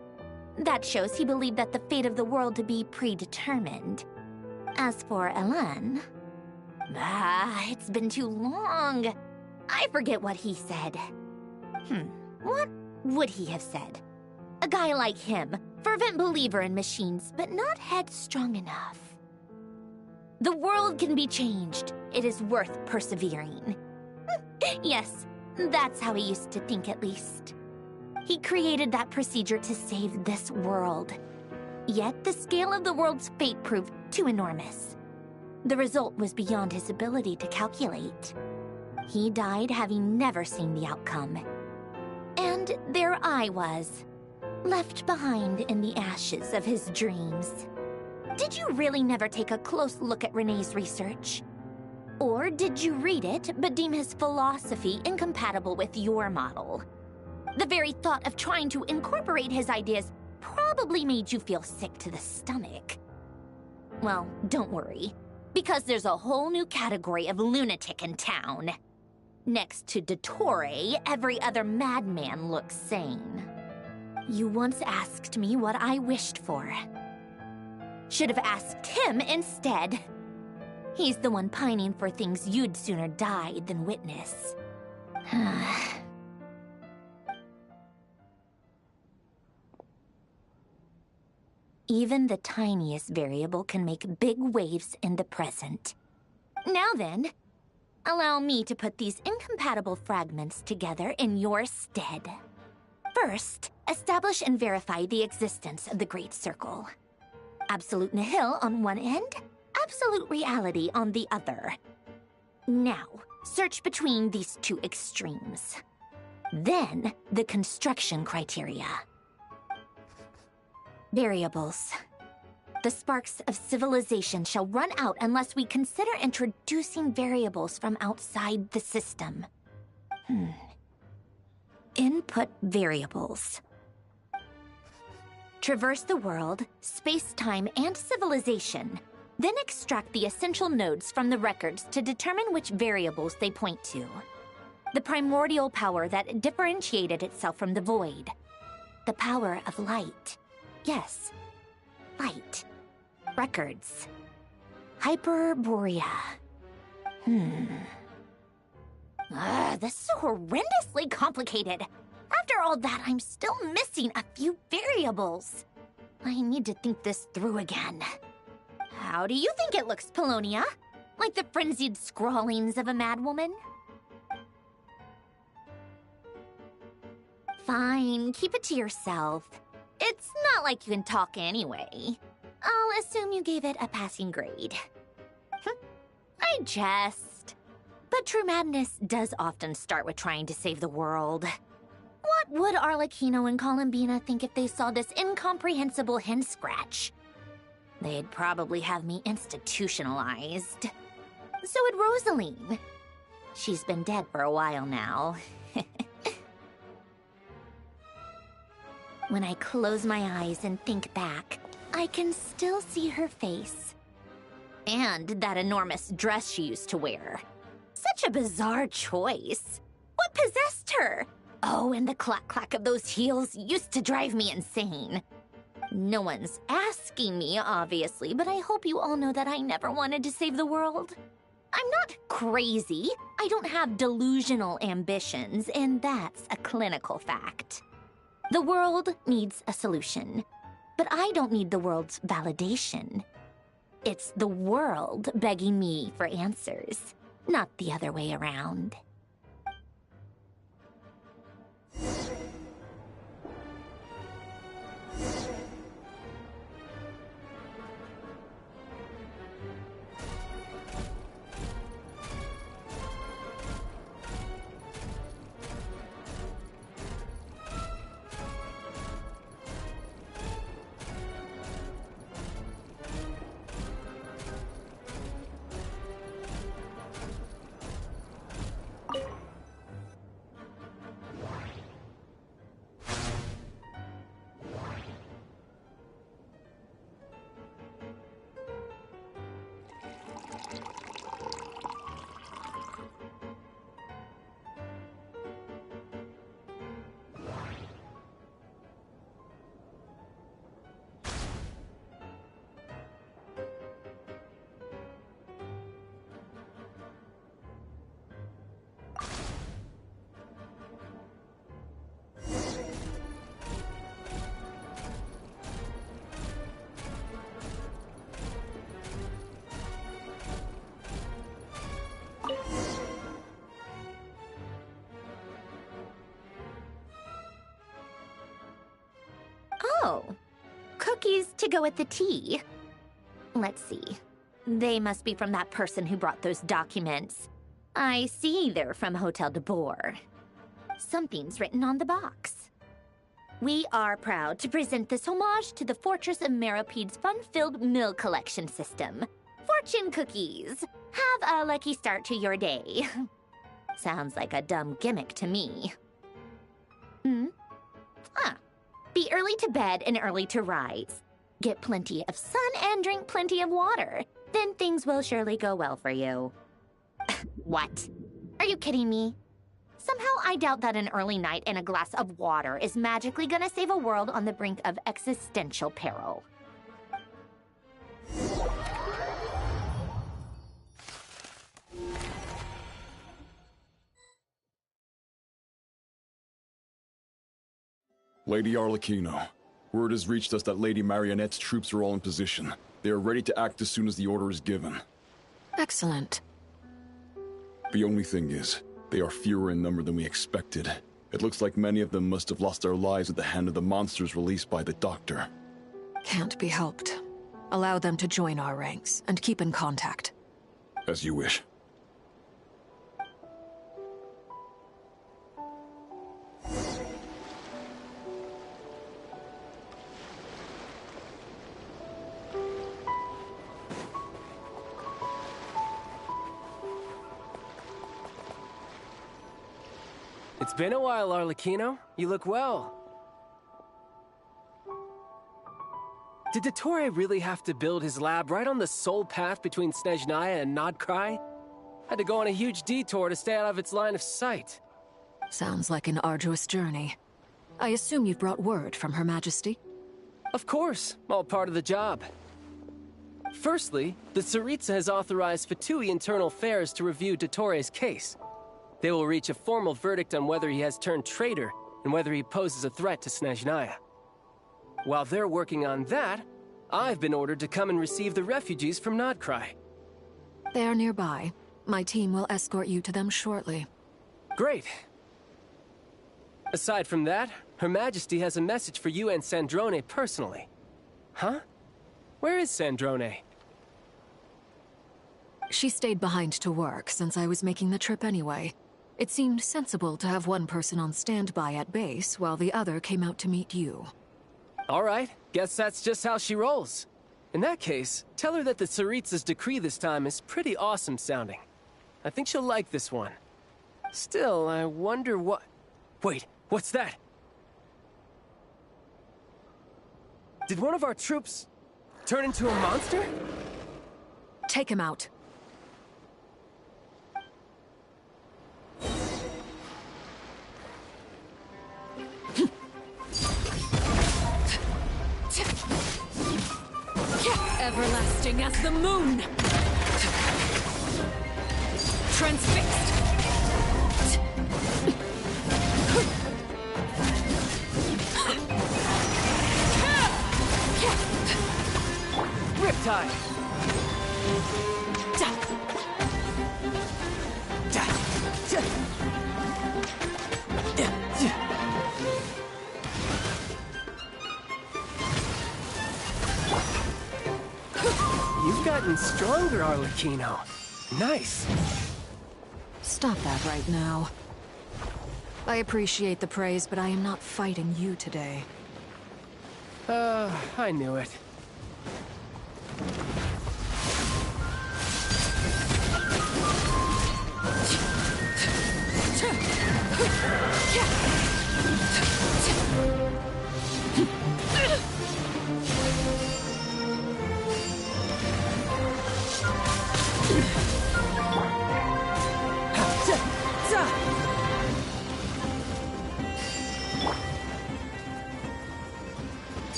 [SPEAKER 9] That shows he believed that the fate of the world to be predetermined. As for Hélène... it's been too long. I forget what he said. What would he have said? A guy like him, fervent believer in machines, but not headstrong enough. The world can be changed. It is worth persevering. Yes, that's how he used to think at least. He created that procedure to save this world. Yet the scale of the world's fate proved too enormous. The result was beyond his ability to calculate. He died having never seen the outcome. And there I was, left behind in the ashes of his dreams. Did you really never take a close look at Renee's research? Or did you read it, but deem his philosophy incompatible with your model? The very thought of trying to incorporate his ideas probably made you feel sick to the stomach. Well, don't worry, because there's a whole new category of lunatic in town. Next to Dottore, every other madman looks sane. You once asked me what I wished for. Should have asked him instead. He's the one pining for things you'd sooner die than witness. Even the tiniest variable can make big waves in the present. Now then, allow me to put these incompatible fragments together in your stead. First, establish and verify the existence of the Great Circle. Absolute nihil on one end, absolute reality on the other. Now, search between these two extremes. Then, the construction criteria. Variables. The sparks of civilization shall run out unless we consider introducing variables from outside the system. Input variables. Traverse the world, space-time, and civilization. Then extract the essential nodes from the records to determine which variables they point to. The primordial power that differentiated itself from the void. The power of light. Yes, light. Records. Hyperborea. This is horrendously complicated. After all that, I'm still missing a few variables. I need to think this through again. How do you think it looks, Polonia? Like the frenzied scrawlings of a madwoman? Fine, keep it to yourself. It's not like you can talk anyway. I'll assume you gave it a passing grade. I jest. But true madness does often start with trying to save the world. What would Arlecchino and Columbina think if they saw this incomprehensible hen scratch? They'd probably have me institutionalized. So would Rosaline. She's been dead for a while now. When I close my eyes and think back, I can still see her face. And that enormous dress she used to wear. Such a bizarre choice. What possessed her? Oh, and the clack-clack of those heels used to drive me insane. No one's asking me, obviously, but I hope you all know that I never wanted to save the world. I'm not crazy. I don't have delusional ambitions, and that's a clinical fact. The world needs a solution, but I don't need the world's validation. It's the world begging me for answers, not the other way around. cookies to go with the tea. Let's see. They must be from that person who brought those documents. I see they're from Hotel de Boer. Something's written on the box. We are proud to present this homage to the Fortress of Meropede's fun-filled mill collection system. Fortune cookies. Have a lucky start to your day. Sounds like a dumb gimmick to me. Be early to bed and early to rise. Get plenty of sun and drink plenty of water. Then things will surely go well for you. What? Are you kidding me? Somehow I doubt that an early night and a glass of water is magically gonna save a world on the brink of existential peril.
[SPEAKER 15] Lady Arlecchino, word has reached us that Lady Marionette's troops are all in position. They are ready to act as soon as the order is given.
[SPEAKER 14] Excellent.
[SPEAKER 15] The only thing is, they are fewer in number than we expected. It looks like many of them must have lost their lives at the hand of the monsters released by the Doctor.
[SPEAKER 14] Can't be helped. Allow them to join our ranks, and keep in contact.
[SPEAKER 15] As you wish.
[SPEAKER 18] It's been a while, Arlecchino. You look well. Did Dottore really have to build his lab right on the sole path between Snezhnaya and Nodkrai? Had to go on a huge detour to stay out of its line of sight.
[SPEAKER 14] Sounds like an arduous journey. I assume you've brought word from Her Majesty?
[SPEAKER 18] Of course, all part of the job. Firstly, the Tsaritsa has authorized Fatui Internal Affairs to review Dottore's case. They will reach a formal verdict on whether he has turned traitor and whether he poses a threat to Snezhnaya. While they're working on that, I've been ordered to come and receive the refugees from Nodkrai.
[SPEAKER 14] They are nearby. My team will escort you to them shortly.
[SPEAKER 18] Great. Aside from that, Her Majesty has a message for you and Sandrone personally. Huh? Where is Sandrone?
[SPEAKER 14] She stayed behind to work since I was making the trip anyway. It seemed sensible to have one person on standby at base while the other came out to meet you.
[SPEAKER 18] All right, guess that's just how she rolls. In that case, tell her that the Tsaritsa's decree this time is pretty awesome sounding. I think she'll like this one. Still, I wonder what... Wait, what's that? Did one of our troops turn into a monster?
[SPEAKER 14] Take him out. Everlasting as the moon! Transfixed!
[SPEAKER 18] Riptide! You've gotten stronger, Arlecchino. Nice.
[SPEAKER 14] Stop that right now. I appreciate the praise, but I am not fighting you today.
[SPEAKER 18] I knew it.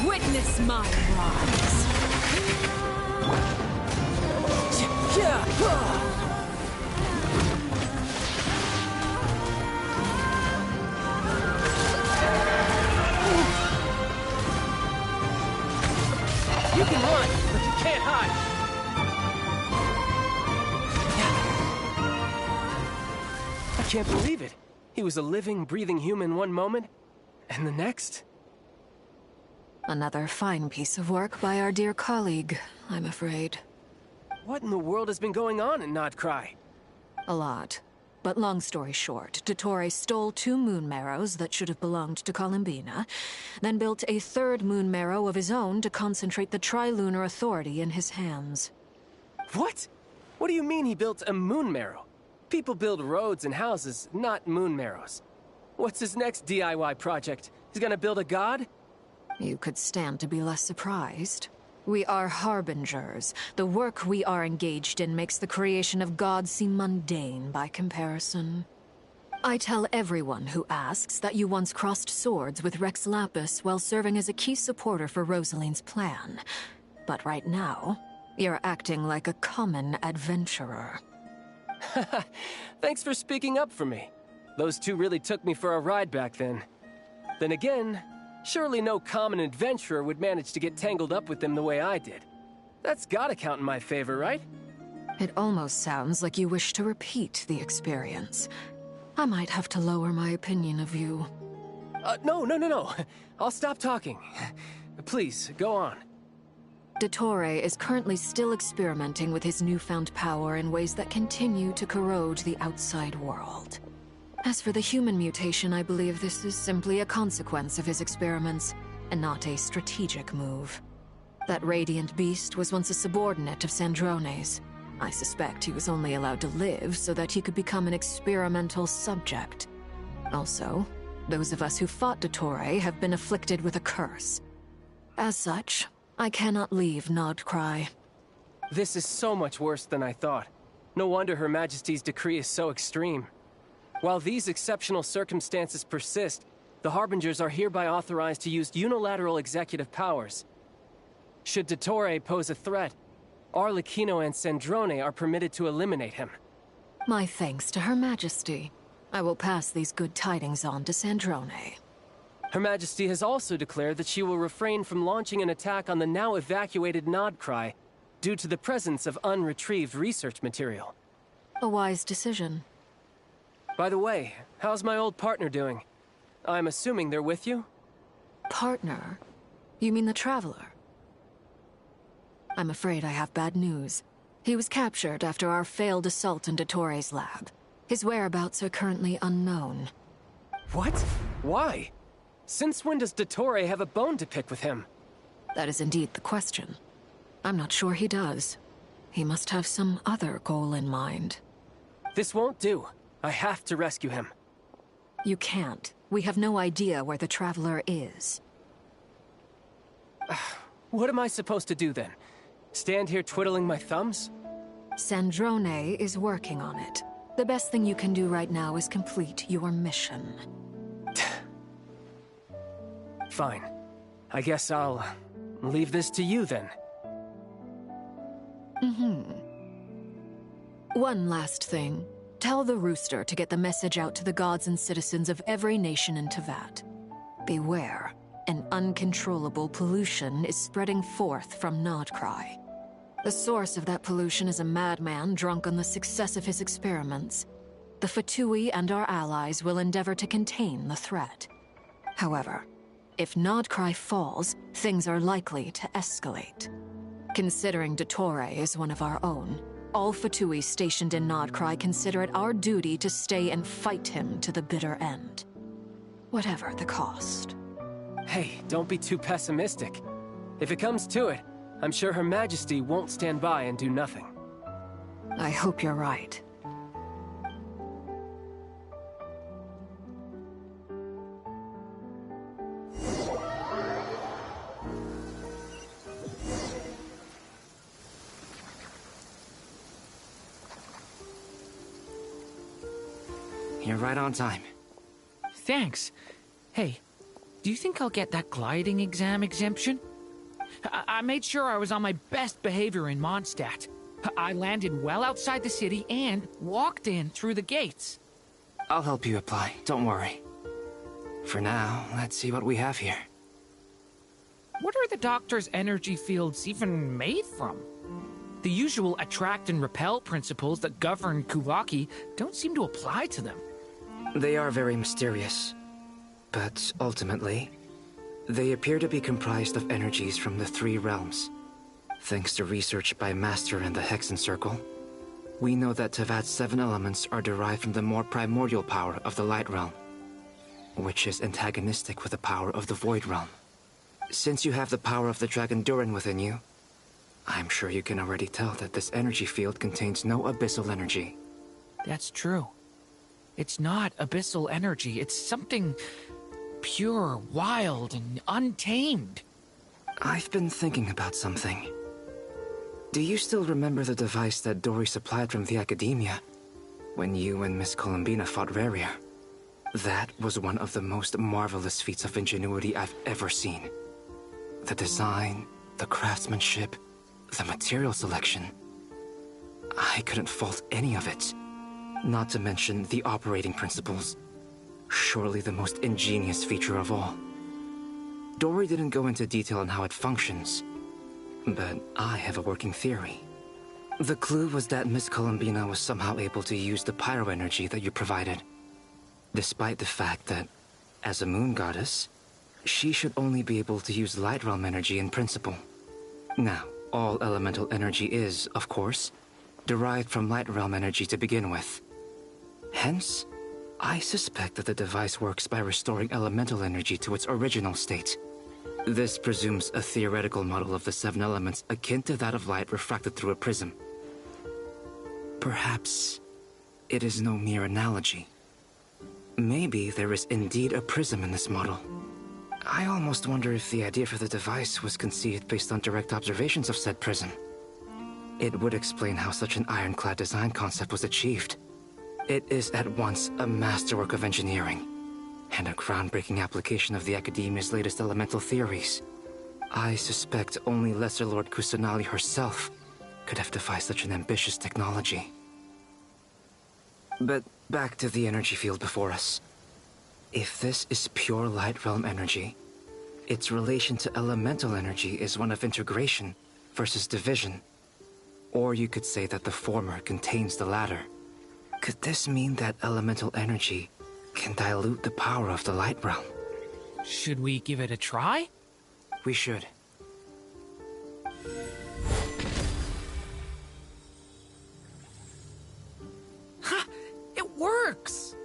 [SPEAKER 14] Witness my rise.
[SPEAKER 18] You can run, but you can't hide. I can't believe it. He was a living, breathing human one moment, and the next...
[SPEAKER 14] Another fine piece of work by our dear colleague, I'm afraid.
[SPEAKER 18] What in the world has been going on in Nodcry?
[SPEAKER 14] A lot. But long story short, Dottore stole 2 moon marrows that should have belonged to Columbina, then built a 3rd moon marrow of his own to concentrate the Trilunar Authority in his hands.
[SPEAKER 18] What? What do you mean he built a moon marrow? People build roads and houses, not moon marrows. What's his next DIY project? He's gonna build a god?
[SPEAKER 14] You could stand to be less surprised. We are harbingers. The work we are engaged in makes the creation of gods seem mundane by comparison. I tell everyone who asks that you once crossed swords with Rex Lapis while serving as a key supporter for Rosaline's plan. But right now, you're acting like a common adventurer.
[SPEAKER 18] Thanks for speaking up for me. Those 2 really took me for a ride back then. Then again, surely no common adventurer would manage to get tangled up with them the way I did. That's gotta count in my favor, right?
[SPEAKER 14] It almost sounds like you wish to repeat the experience. I might have to lower my opinion of you.
[SPEAKER 18] No. I'll stop talking. Please, go on.
[SPEAKER 14] Dottore is currently still experimenting with his newfound power in ways that continue to corrode the outside world. As for the human mutation, I believe this is simply a consequence of his experiments, and not a strategic move. That radiant beast was once a subordinate of Sandrone's. I suspect he was only allowed to live so that he could become an experimental subject. Also, those of us who fought Dottore have been afflicted with a curse. As such, I cannot leave Nodcry.
[SPEAKER 18] This is so much worse than I thought. No wonder Her Majesty's decree is so extreme. While these exceptional circumstances persist, the Harbingers are hereby authorized to use unilateral executive powers. Should Dottore pose a threat, Arlecchino and Sandrone are permitted to eliminate him.
[SPEAKER 14] My thanks to Her Majesty. I will pass these good tidings on to Sandrone.
[SPEAKER 18] Her Majesty has also declared that she will refrain from launching an attack on the now evacuated Nodcry due to the presence of unretrieved research material.
[SPEAKER 14] A wise decision.
[SPEAKER 18] By the way, how's my old partner doing? I'm assuming they're with you?
[SPEAKER 14] Partner? You mean the Traveler? I'm afraid I have bad news. He was captured after our failed assault in Dottore's lab. His whereabouts are currently unknown.
[SPEAKER 18] What? Why? Since when does Dottore have a bone to pick with him?
[SPEAKER 14] That is indeed the question. I'm not sure he does. He must have some other goal in mind.
[SPEAKER 18] This won't do. I have to rescue him.
[SPEAKER 14] You can't. We have no idea where the Traveler is.
[SPEAKER 18] What am I supposed to do then? Stand here twiddling my thumbs?
[SPEAKER 14] Sandrone is working on it. The best thing you can do right now is complete your mission.
[SPEAKER 18] Fine. I guess I'll leave this to you then.
[SPEAKER 14] One last thing. Tell the Rooster to get the message out to the gods and citizens of every nation in Teyvat. Beware. An uncontrollable pollution is spreading forth from Nodcry. The source of that pollution is a madman drunk on the success of his experiments. The Fatui and our allies will endeavor to contain the threat. However, if Nodcry falls, things are likely to escalate. Considering Dottore is one of our own, all Fatui stationed in Nodcry consider it our duty to stay and fight him to the bitter end. Whatever the cost.
[SPEAKER 18] Hey, don't be too pessimistic. If it comes to it, I'm sure Her Majesty won't stand by and do nothing.
[SPEAKER 14] I hope you're right.
[SPEAKER 20] You're right on time.
[SPEAKER 5] Thanks. Hey, do you think I'll get that gliding exam exemption? I made sure I was on my best behavior in Mondstadt. I landed well outside the city and walked in through the gates.
[SPEAKER 20] I'll help you apply, don't worry. For now, let's see what we have here.
[SPEAKER 5] What are the doctor's energy fields even made from? The usual attract and repel principles that govern Kuvaki don't seem to apply to them.
[SPEAKER 20] They are very mysterious, but ultimately, they appear to be comprised of energies from the 3 realms. Thanks to research by Master and the Hexen Circle, we know that Tevat's 7 elements are derived from the more primordial power of the Light Realm, which is antagonistic with the power of the Void Realm. Since you have the power of the Dragon Durin within you, I'm sure you can already tell that this energy field contains no abyssal energy.
[SPEAKER 5] That's true. It's not abyssal energy. It's something pure, wild, and untamed.
[SPEAKER 20] I've been thinking about something. Do you still remember the device that Dory supplied from the Academia when you and Miss Columbina fought Raria? That was one of the most marvelous feats of ingenuity I've ever seen. The design, the craftsmanship, the material selection. I couldn't fault any of it. Not to mention the operating principles. Surely the most ingenious feature of all. Dory didn't go into detail on how it functions, but I have a working theory. The clue was that Miss Columbina was somehow able to use the pyro energy that you provided, despite the fact that, as a moon goddess, she should only be able to use Light Realm energy in principle. Now, all elemental energy is, of course, derived from Light Realm energy to begin with. Hence, I suspect that the device works by restoring elemental energy to its original state. This presumes a theoretical model of the 7 elements akin to that of light refracted through a prism. Perhaps it is no mere analogy. Maybe there is indeed a prism in this model. I almost wonder if the idea for the device was conceived based on direct observations of said prism. It would explain how such an ironclad design concept was achieved. It is at once a masterwork of engineering and a groundbreaking application of the Academia's latest elemental theories. I suspect only Lesser Lord Kusanali herself could have devised such an ambitious technology. But back to the energy field before us. If this is pure Light Realm energy, its relation to elemental energy is one of integration versus division. Or you could say that the former contains the latter. Could this mean that elemental energy can dilute the power of the Light Realm?
[SPEAKER 5] Should we give it a try?
[SPEAKER 20] We should.
[SPEAKER 5] Ha! It works!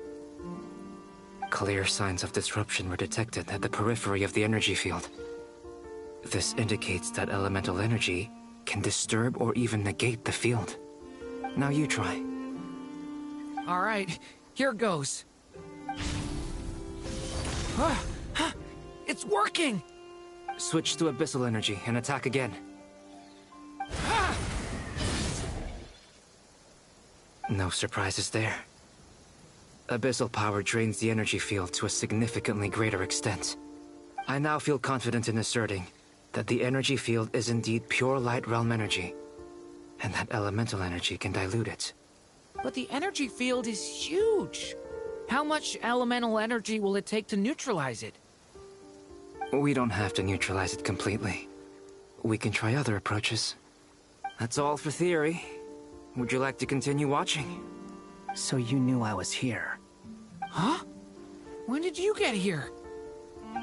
[SPEAKER 20] Clear signs of disruption were detected at the periphery of the energy field. This indicates that elemental energy can disturb or even negate the field. Now you try.
[SPEAKER 5] All right, here goes. It's working!
[SPEAKER 20] Switch to abyssal energy and attack again. No surprises there. Abyssal power drains the energy field to a significantly greater extent. I now feel confident in asserting that the energy field is indeed pure Light Realm energy, and that elemental energy can dilute it.
[SPEAKER 5] But the energy field is huge. How much elemental energy will it take to neutralize it?
[SPEAKER 20] We don't have to neutralize it completely. We can try other approaches. That's all for theory. Would you like to continue watching?
[SPEAKER 4] So you knew I was here?
[SPEAKER 5] Huh? When did you get here?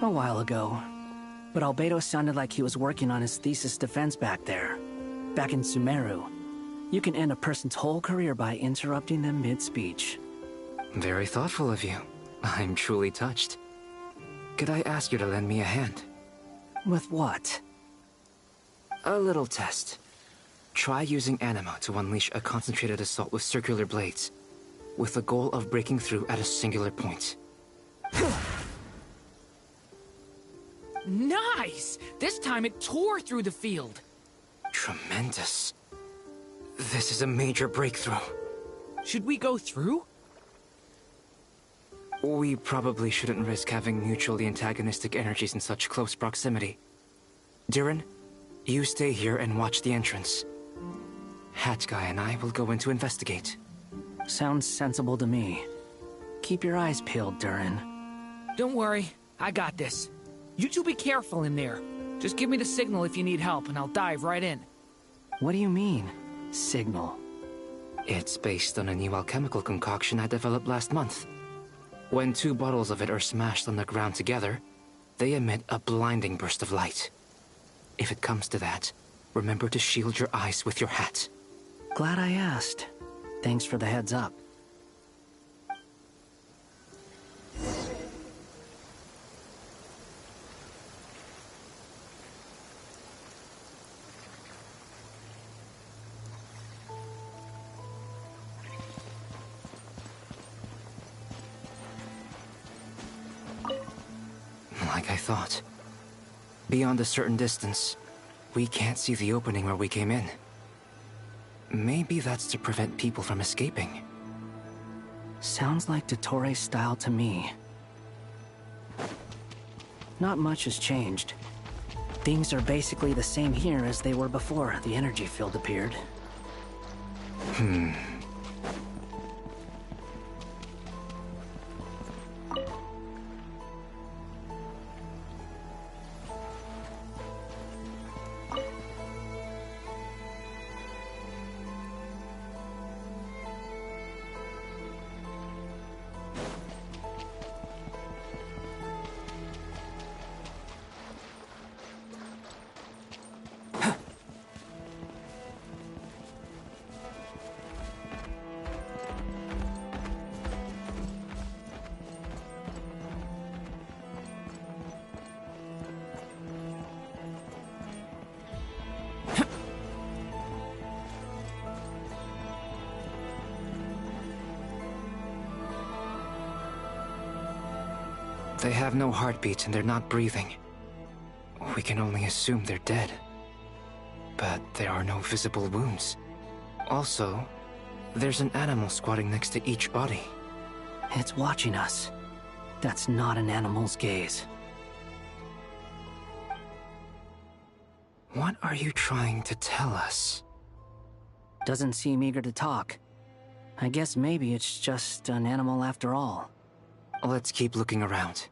[SPEAKER 4] A while ago. But Albedo sounded like he was working on his thesis defense back there. Back in Sumeru. You can end a person's whole career by interrupting them mid-speech.
[SPEAKER 20] Very thoughtful of you. I'm truly touched. Could I ask you to lend me a hand?
[SPEAKER 4] With what?
[SPEAKER 20] A little test. Try using Anima to unleash a concentrated assault with circular blades, with the goal of breaking through at a singular point.
[SPEAKER 5] Nice! This time it tore through the field.
[SPEAKER 20] Tremendous. This is a major breakthrough.
[SPEAKER 5] Should we go through?
[SPEAKER 20] We probably shouldn't risk having mutually antagonistic energies in such close proximity. Durin, you stay here and watch the entrance. Hat Guy and I will go in to investigate.
[SPEAKER 4] Sounds sensible to me. Keep your eyes peeled, Durin.
[SPEAKER 5] Don't worry, I got this. You two be careful in there. Just give me the signal if you need help and I'll dive right in.
[SPEAKER 4] What do you mean, signal?
[SPEAKER 20] It's based on a new alchemical concoction I developed last month. When two bottles of it are smashed on the ground together, they emit a blinding burst of light. If it comes to that, remember to shield your eyes with your hat.
[SPEAKER 4] Glad I asked. Thanks for the heads up.
[SPEAKER 20] Like I thought. Beyond a certain distance, we can't see the opening where we came in. Maybe that's to prevent people from escaping.
[SPEAKER 4] Sounds like Dottore style to me. Not much has changed. Things are basically the same here as they were before the energy field appeared.
[SPEAKER 20] They have no heartbeat and they're not breathing. We can only assume they're dead. But there are no visible wounds. Also, there's an animal squatting next to each body.
[SPEAKER 4] It's watching us. That's not an animal's gaze.
[SPEAKER 20] What are you trying to tell us?
[SPEAKER 4] Doesn't seem eager to talk. I guess maybe it's just an animal after all.
[SPEAKER 20] Let's keep looking around.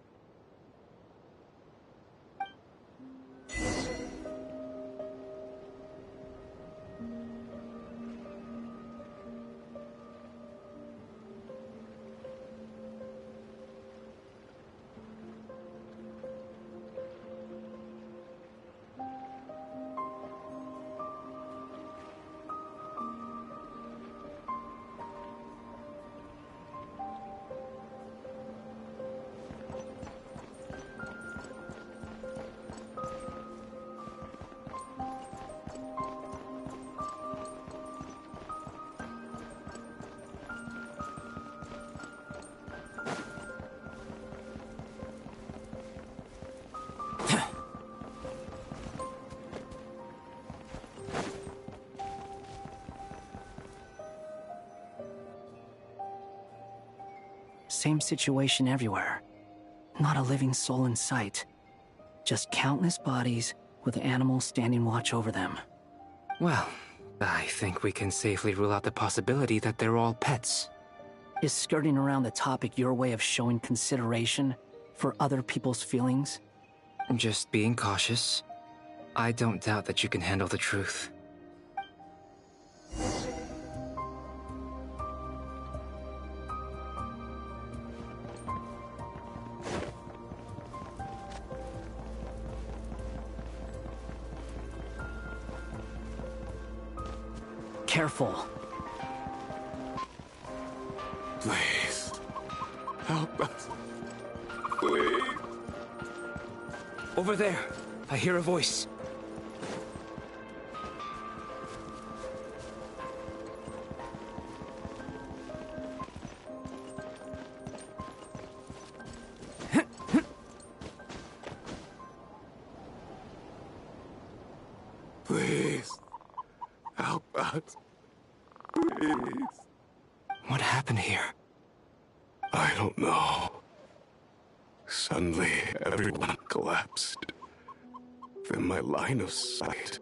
[SPEAKER 4] Same situation everywhere. Not a living soul in sight. Just countless bodies with animals standing watch over them.
[SPEAKER 20] Well, I think we can safely rule out the possibility that they're all pets.
[SPEAKER 4] Is skirting around the topic your way of showing consideration for other people's feelings?
[SPEAKER 20] Just being cautious. I don't doubt that you can handle the truth.
[SPEAKER 4] Careful.
[SPEAKER 15] Please. Help us. Please.
[SPEAKER 20] Over there. I hear a voice.
[SPEAKER 15] Please. Help us. Please.
[SPEAKER 20] What happened here?
[SPEAKER 15] I don't know. Suddenly, everyone collapsed. Then my line of sight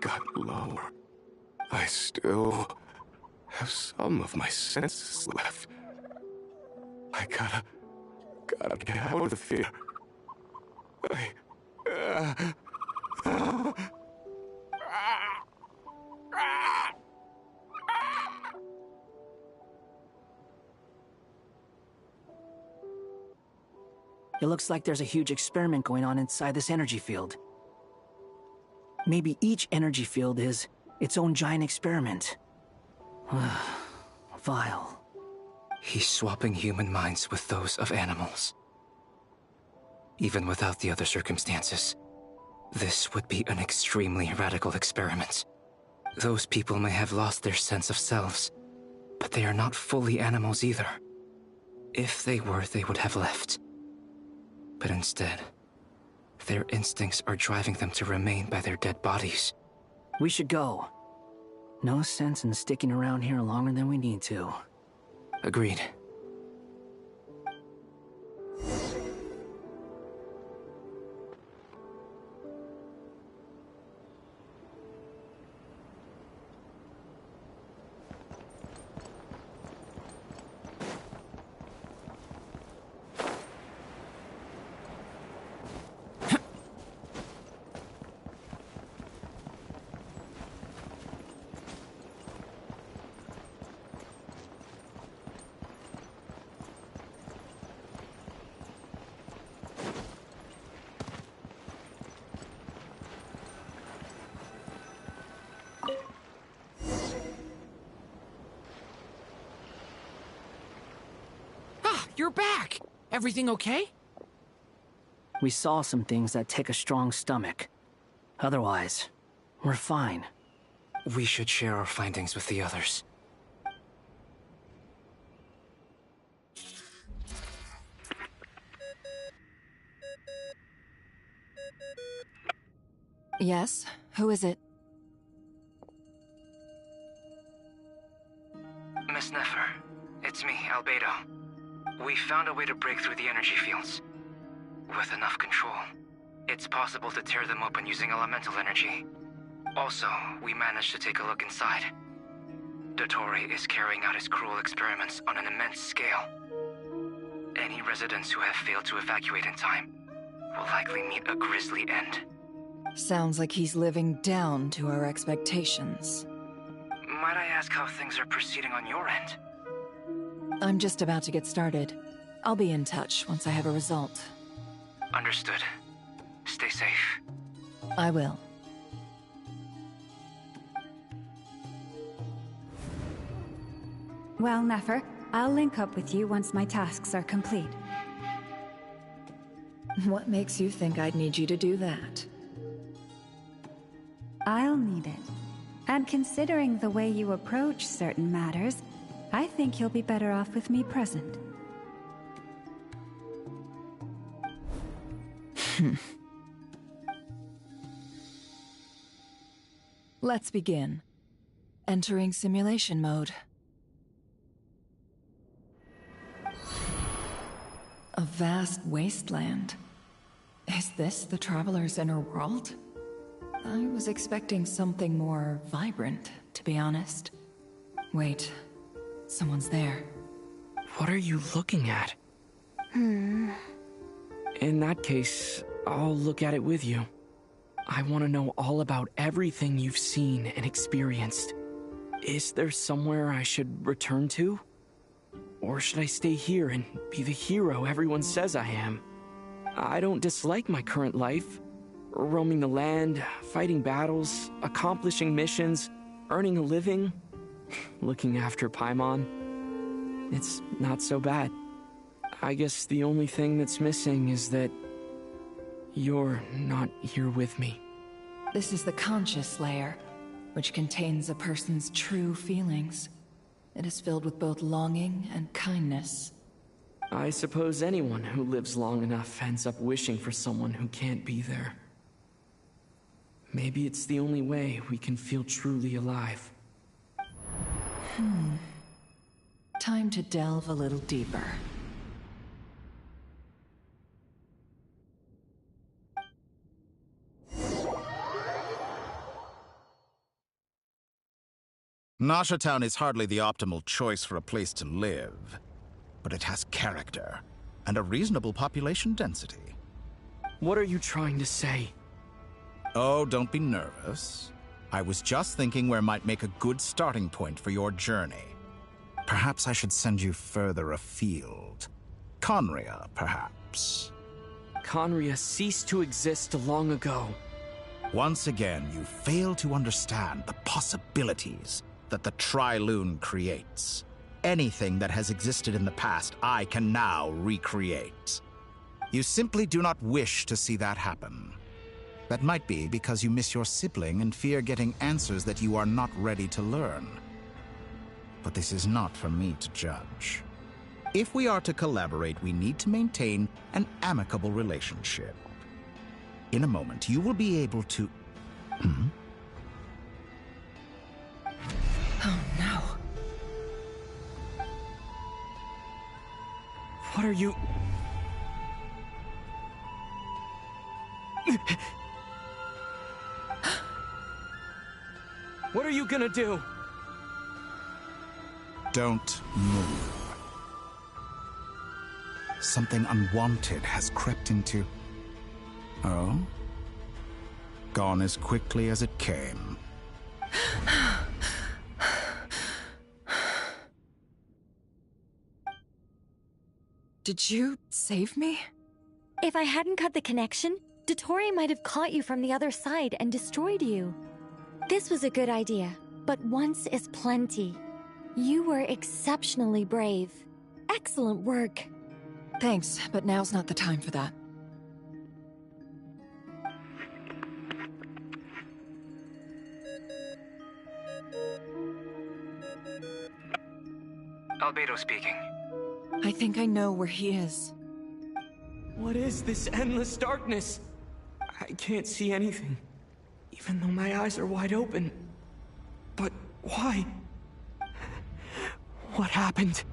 [SPEAKER 15] got lower. I still have some of my senses left. I gotta get out of the fear.
[SPEAKER 4] It looks like there's a huge experiment going on inside this energy field. Maybe each energy field is its own giant experiment. Vile.
[SPEAKER 20] He's swapping human minds with those of animals. Even without the other circumstances, this would be an extremely radical experiment. Those people may have lost their sense of selves, but they are not fully animals either. If they were, they would have left. But instead, their instincts are driving them to remain by their dead bodies.
[SPEAKER 4] We should go. No sense in sticking around here longer than we need to.
[SPEAKER 20] Agreed.
[SPEAKER 5] You're back! Everything okay?
[SPEAKER 4] We saw some things that take a strong stomach. Otherwise, we're fine.
[SPEAKER 20] We should share our findings with the others.
[SPEAKER 17] Yes? Who is it?
[SPEAKER 20] Miss Nefer, it's me, Albedo. We found a way to break through the energy fields. With enough control, it's possible to tear them open using elemental energy. Also, we managed to take a look inside. Dottore is carrying out his cruel experiments on an immense scale. Any residents who have failed to evacuate in time will likely meet a grisly end.
[SPEAKER 17] Sounds like he's living down to our expectations.
[SPEAKER 20] Might I ask how things are proceeding on your end?
[SPEAKER 17] I'm just about to get started. I'll be in touch once I have a result.
[SPEAKER 20] Understood. Stay safe.
[SPEAKER 17] I will.
[SPEAKER 16] Well, Nefer, I'll link up with you once my tasks are complete.
[SPEAKER 17] What makes you think I'd need you to do that?
[SPEAKER 16] I'll need it. And considering the way you approach certain matters, I think you'll be better off with me present.
[SPEAKER 17] Let's begin. Entering simulation mode. A vast wasteland. Is this the Traveler's inner world? I was expecting something more vibrant, to be honest. Wait, someone's there.
[SPEAKER 19] What are you looking at? In that case, I'll look at it with you. I want to know all about everything you've seen and experienced. Is there somewhere I should return to? Or should I stay here and be the hero everyone says I am? I don't dislike my current life. Roaming the land, fighting battles, accomplishing missions, earning a living, looking after Paimon. It's not so bad. I guess the only thing that's missing is that you're not here with me.
[SPEAKER 17] This is the conscious layer, which contains a person's true feelings. It is filled with both longing and kindness.
[SPEAKER 19] I suppose anyone who lives long enough ends up wishing for someone who can't be there. Maybe it's the only way we can feel truly alive.
[SPEAKER 17] Time to delve a little deeper.
[SPEAKER 21] Nasha Town is hardly the optimal choice for a place to live, but it has character and a reasonable population density.
[SPEAKER 19] What are you trying to say?
[SPEAKER 21] Oh, don't be nervous. I was just thinking where might make a good starting point for your journey. Perhaps I should send you further afield. Conria, perhaps.
[SPEAKER 19] Conria ceased to exist long ago.
[SPEAKER 21] Once again, you fail to understand the possibilities that the Tri-Lune creates. Anything that has existed in the past, I can now recreate. You simply do not wish to see that happen. That might be because you miss your sibling and fear getting answers that you are not ready to learn. But this is not for me to judge. If we are to collaborate, we need to maintain an amicable relationship. In a moment, you will be able to...
[SPEAKER 17] Oh no.
[SPEAKER 19] What are you... What are you gonna do?
[SPEAKER 21] Don't move. Something unwanted has crept into... Oh? Gone as quickly as it came.
[SPEAKER 17] Did you save me?
[SPEAKER 22] If I hadn't cut the connection, Dottore might have caught you from the other side and destroyed you. This was a good idea, but once is plenty. You were exceptionally brave. Excellent work.
[SPEAKER 17] Thanks, but now's not the time for that.
[SPEAKER 20] Albedo speaking.
[SPEAKER 17] I think I know where he is.
[SPEAKER 19] What is this endless darkness? I can't see anything, even though my eyes are wide open. But why? What happened?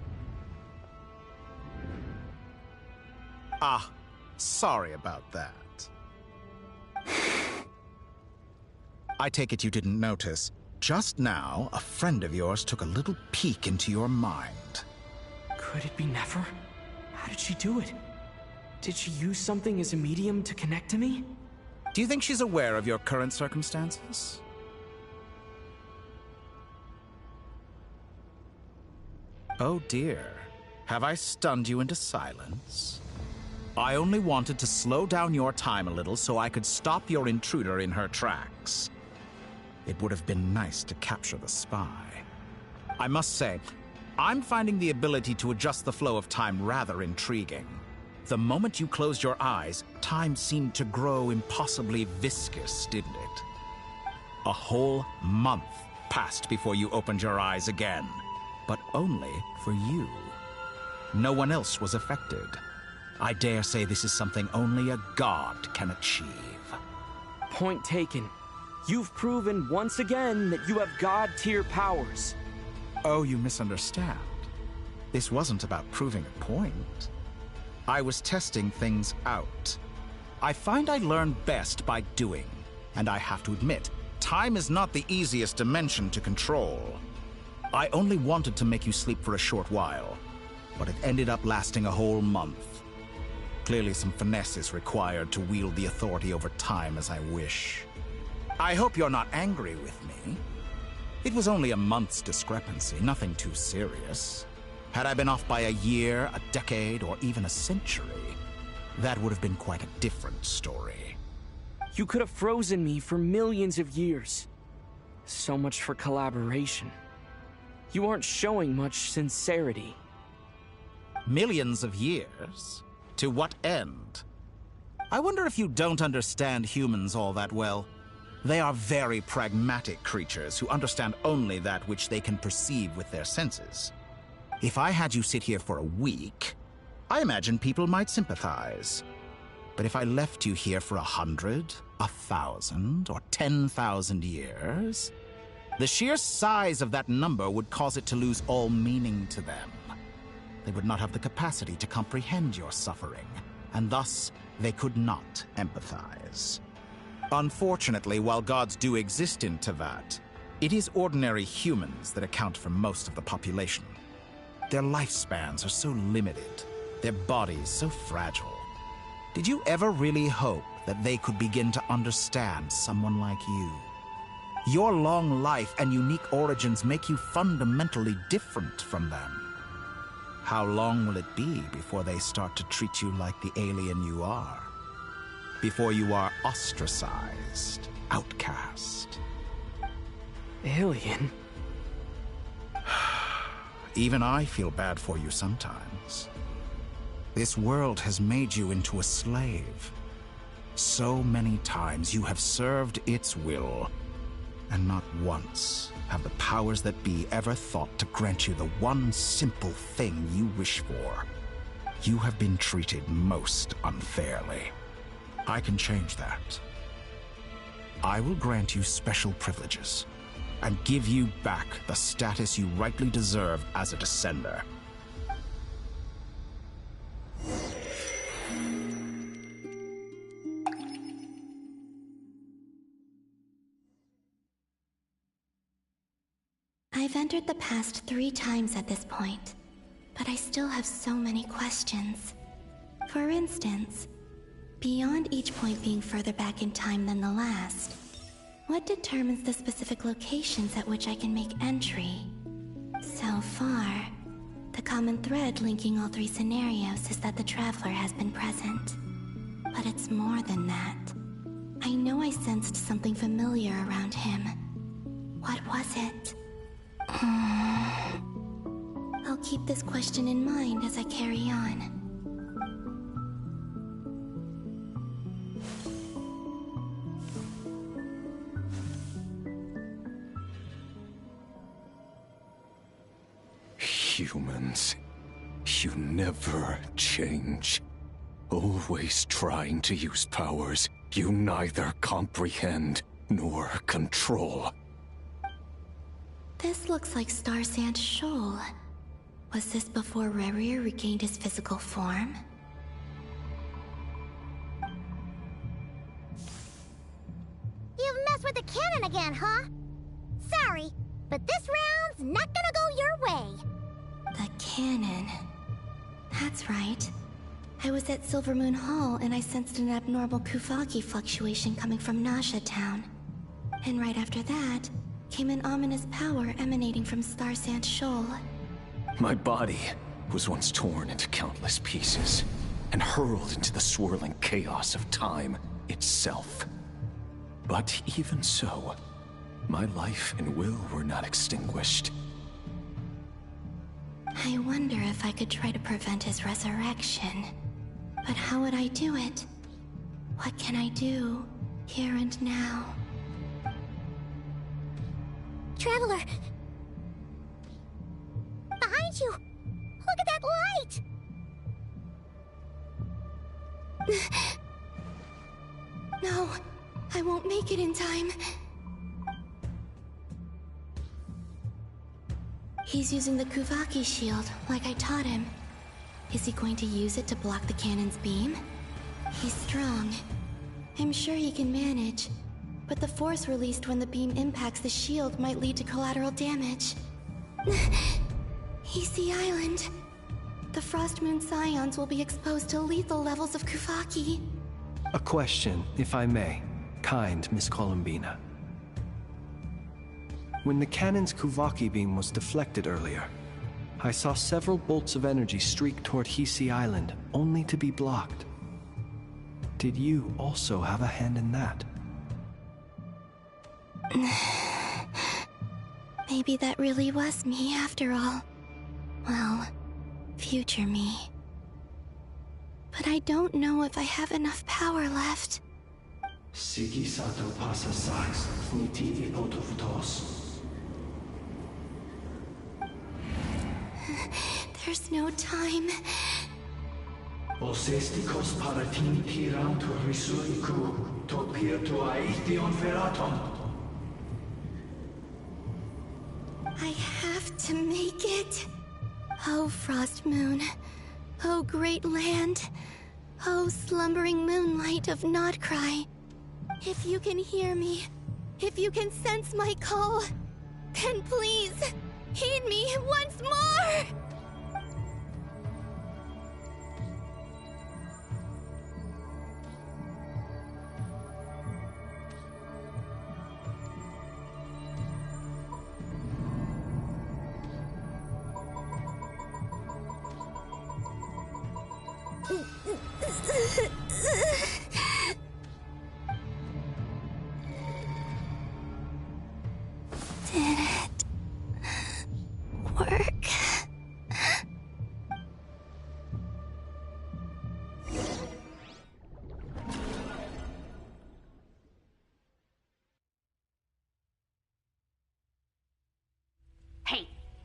[SPEAKER 21] Ah, sorry about that. I take it you didn't notice. Just now, a friend of yours took a little peek into your mind.
[SPEAKER 19] Could it be Nefer? How did she do it? Did she use something as a medium to connect to me?
[SPEAKER 21] Do you think she's aware of your current circumstances? Oh dear. Have I stunned you into silence? I only wanted to slow down your time a little so I could stop your intruder in her tracks. It would have been nice to capture the spy. I must say, I'm finding the ability to adjust the flow of time rather intriguing. The moment you closed your eyes, time seemed to grow impossibly viscous, didn't it? A whole month passed before you opened your eyes again, but only for you. No one else was affected. I dare say this is something only a god can achieve.
[SPEAKER 19] Point taken. You've proven once again that you have god-tier powers.
[SPEAKER 21] Oh, you misunderstand. This wasn't about proving a point. I was testing things out. I find I learn best by doing, and I have to admit, time is not the easiest dimension to control. I only wanted to make you sleep for a short while, but it ended up lasting a whole month. Clearly some finesse is required to wield the authority over time as I wish. I hope you're not angry with me. It was only a month's discrepancy, nothing too serious. Had I been off by a year, a decade, or even a century, that would have been quite a different story.
[SPEAKER 19] You could have frozen me for millions of years. So much for collaboration. You aren't showing much sincerity.
[SPEAKER 21] Millions of years? To what end? I wonder if you don't understand humans all that well. They are very pragmatic creatures who understand only that which they can perceive with their senses. If I had you sit here for a week, I imagine people might sympathize. But if I left you here for 100, 1,000, or 10,000 years, the sheer size of that number would cause it to lose all meaning to them. They would not have the capacity to comprehend your suffering, and thus they could not empathize. Unfortunately, while gods do exist in Tevat, it is ordinary humans that account for most of the population. Their lifespans are so limited, their bodies so fragile. Did you ever really hope that they could begin to understand someone like you? Your long life and unique origins make you fundamentally different from them. How long will it be before they start to treat you like the alien you are? before you are ostracized, outcast.
[SPEAKER 4] Alien?
[SPEAKER 21] Even I feel bad for you sometimes. This world has made you into a slave. So many times you have served its will, and not once have the powers that be ever thought to grant you the one simple thing you wish for. You have been treated most unfairly. I can change that. I will grant you special privileges, and give you back the status you rightly deserve as a descender.
[SPEAKER 10] I've entered the past 3 times at this point, but I still have so many questions. For instance, beyond each point being further back in time than the last, what determines the specific locations at which I can make entry? So far, the common thread linking all 3 scenarios is that the Traveler has been present. But it's more than that. I know I sensed something familiar around him. What was it? I'll keep this question in mind as I carry on.
[SPEAKER 8] Humans, you never change. Always trying to use powers you neither comprehend nor control.
[SPEAKER 10] This looks like Star Sand Shoal. Was this before Rerir regained his physical form?
[SPEAKER 2] You've messed with the cannon again, huh? Sorry, but this round's not gonna go your way.
[SPEAKER 10] The cannon. That's right. I was at Silvermoon Hall and I sensed an abnormal Kuvaki fluctuation coming from Nasha Town. And right after that, came an ominous power emanating from Star Sand Shoal.
[SPEAKER 8] My body was once torn into countless pieces and hurled into the swirling chaos of time itself. But even so, my life and will were not extinguished.
[SPEAKER 10] I wonder if I could try to prevent his resurrection. But how would I do it? What can I do, here and now?
[SPEAKER 2] Traveler! Behind you! Look at that light!
[SPEAKER 10] No, I won't make it in time. He's using the Kuvaki shield, like I taught him. Is he going to use it to block the cannon's beam? He's strong. I'm sure he can manage. But the force released when the beam impacts the shield might lead to collateral damage. Easy Island. The Frost Moon Scions will be exposed to lethal levels of Kuvaki.
[SPEAKER 12] A question, if I may. Kind Miss Columbina. When the cannon's Kuvaki beam was deflected earlier, I saw several bolts of energy streak toward Hisi Island, only to be blocked. Did you also have a hand in that?
[SPEAKER 10] Maybe that really was me after all. Well, future me. But I don't know if I have enough power left.
[SPEAKER 4] Sigi sato pasa sax, niti ipotofutos.
[SPEAKER 10] There's no time.
[SPEAKER 4] Osestikos paratini tiram to risuiku, to pirto aithion feraton.
[SPEAKER 10] I have to make it. Oh, Frost Moon. Oh, great land. Oh, slumbering moonlight of Nodcry. If you can hear me, if you can sense my call, then please, heed me once more!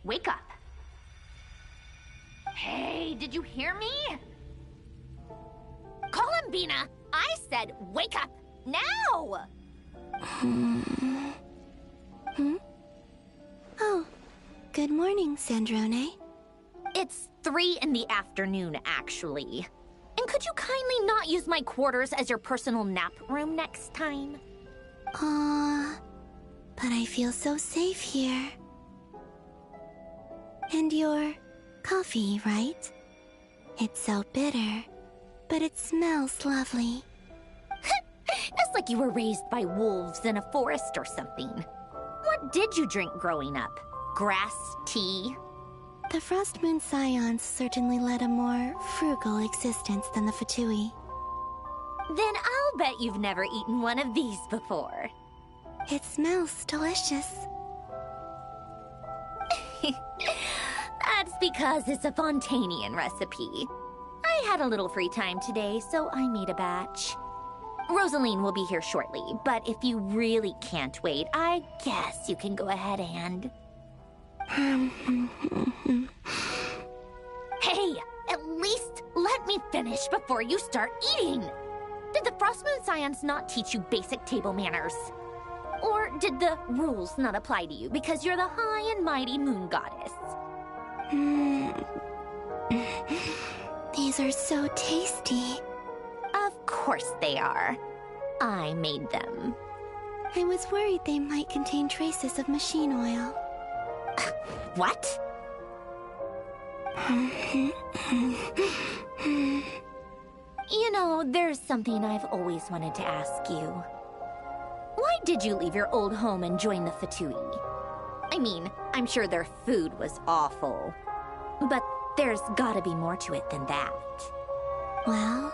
[SPEAKER 9] wake up. Hey, did you hear me? Columbina, I said wake up, now!
[SPEAKER 10] Oh, good morning, Sandrone.
[SPEAKER 9] It's 3 in the afternoon, actually. And could you kindly not use my quarters as your personal nap room next time?
[SPEAKER 10] But I feel so safe here. And your coffee, right? It's so bitter, but it smells lovely.
[SPEAKER 9] It's like you were raised by wolves in a forest or something. What did you drink growing up? Grass tea?
[SPEAKER 10] The Frost Moon Scions certainly led a more frugal existence than the Fatui.
[SPEAKER 9] Then I'll bet you've never eaten one of these before.
[SPEAKER 10] It smells delicious.
[SPEAKER 9] That's because it's a Fontanian recipe. I had a little free time today, so I made a batch. Rosaline will be here shortly, but if you really can't wait, I guess you can go ahead and... Hey, at least let me finish before you start eating! Did the Frost Moon Scions not teach you basic table manners? Or did the rules not apply to you because you're the high and mighty moon goddess?
[SPEAKER 10] These are so tasty.
[SPEAKER 9] Of course they are. I made them.
[SPEAKER 10] I was worried they might contain traces of machine oil.
[SPEAKER 9] What? You know, there's something I've always wanted to ask you. Why did you leave your old home and join the Fatui? I mean, I'm sure their food was awful. But there's gotta be more to it than that.
[SPEAKER 10] Well,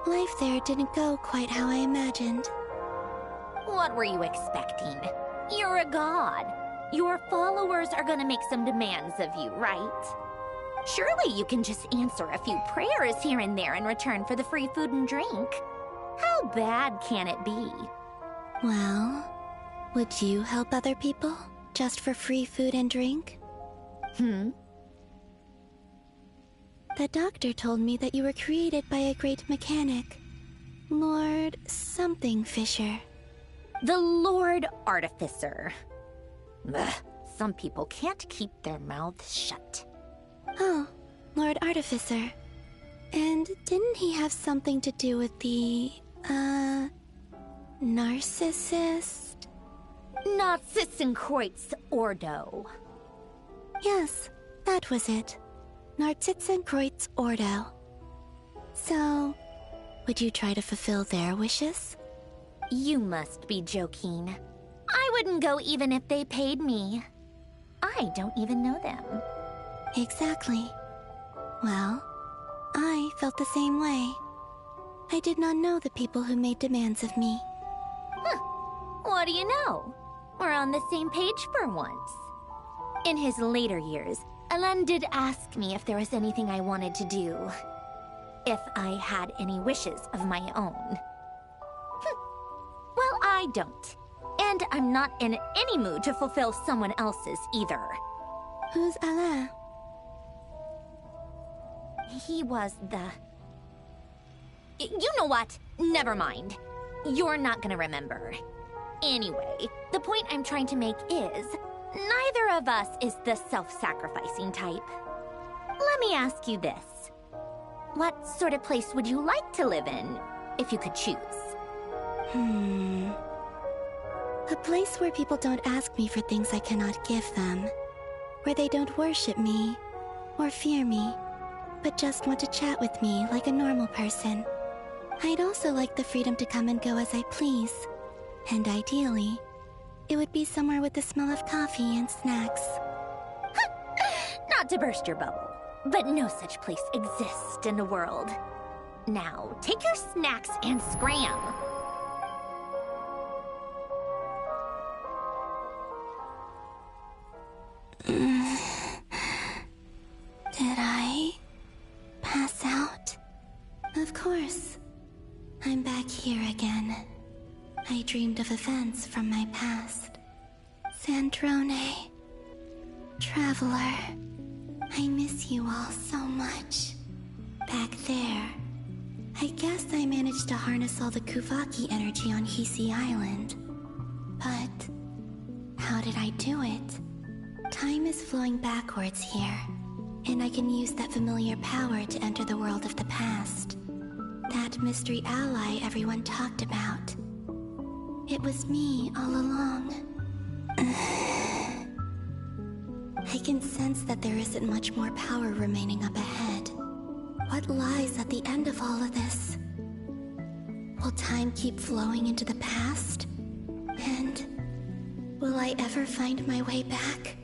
[SPEAKER 10] life there didn't go quite how I imagined.
[SPEAKER 9] What were you expecting? You're a god. Your followers are gonna make some demands of you, right? Surely you can just answer a few prayers here and there in return for the free food and drink. How bad can it be?
[SPEAKER 10] Well, would you help other people just for free food and drink? The doctor told me that you were created by a great mechanic, Lord something Fisher.
[SPEAKER 9] The Lord Artificer. Ugh, some people can't keep their mouths shut.
[SPEAKER 10] Oh, Lord Artificer. And didn't he have something to do with the, narcissist?
[SPEAKER 9] Narcissenkreuz Ordo.
[SPEAKER 10] Yes, that was it. Narcissenkreuz Ordo. So, would you try to fulfill their wishes?
[SPEAKER 9] You must be joking. I wouldn't go even if they paid me. I don't even know them.
[SPEAKER 10] Exactly. Well, I felt the same way. I did not know the people who made demands of me.
[SPEAKER 9] What do you know? We're on the same page for once. In his later years, Elen did ask me if there was anything I wanted to do. If I had any wishes of my own. Well, I don't. And I'm not in any mood to fulfill someone else's either.
[SPEAKER 10] Who's Alain?
[SPEAKER 9] He was the... You know what? Never mind. You're not gonna remember. Anyway, the point I'm trying to make is, neither of us is the self-sacrificing type. Let me ask you this. What sort of place would you like to live in, if you could choose?
[SPEAKER 10] A place where people don't ask me for things I cannot give them. Where they don't worship me, or fear me, but just want to chat with me like a normal person. I'd also like the freedom to come and go as I please. And ideally, it would be somewhere with the smell of coffee and snacks.
[SPEAKER 9] Not to burst your bubble, but no such place exists in the world. Now, take your snacks and scram.
[SPEAKER 10] Did I pass out? Of course. I'm back here again. I dreamed of events from my past. Sandrone. Traveler, I miss you all so much. Back there, I guess I managed to harness all the Kuvaki energy on Hisi Island. But how did I do it? Time is flowing backwards here, and I can use that familiar power to enter the world of the past. That mystery ally everyone talked about. It was me all along. I can sense that there isn't much more power remaining up ahead. What lies at the end of all of this? Will time keep flowing into the past? And will I ever find my way back?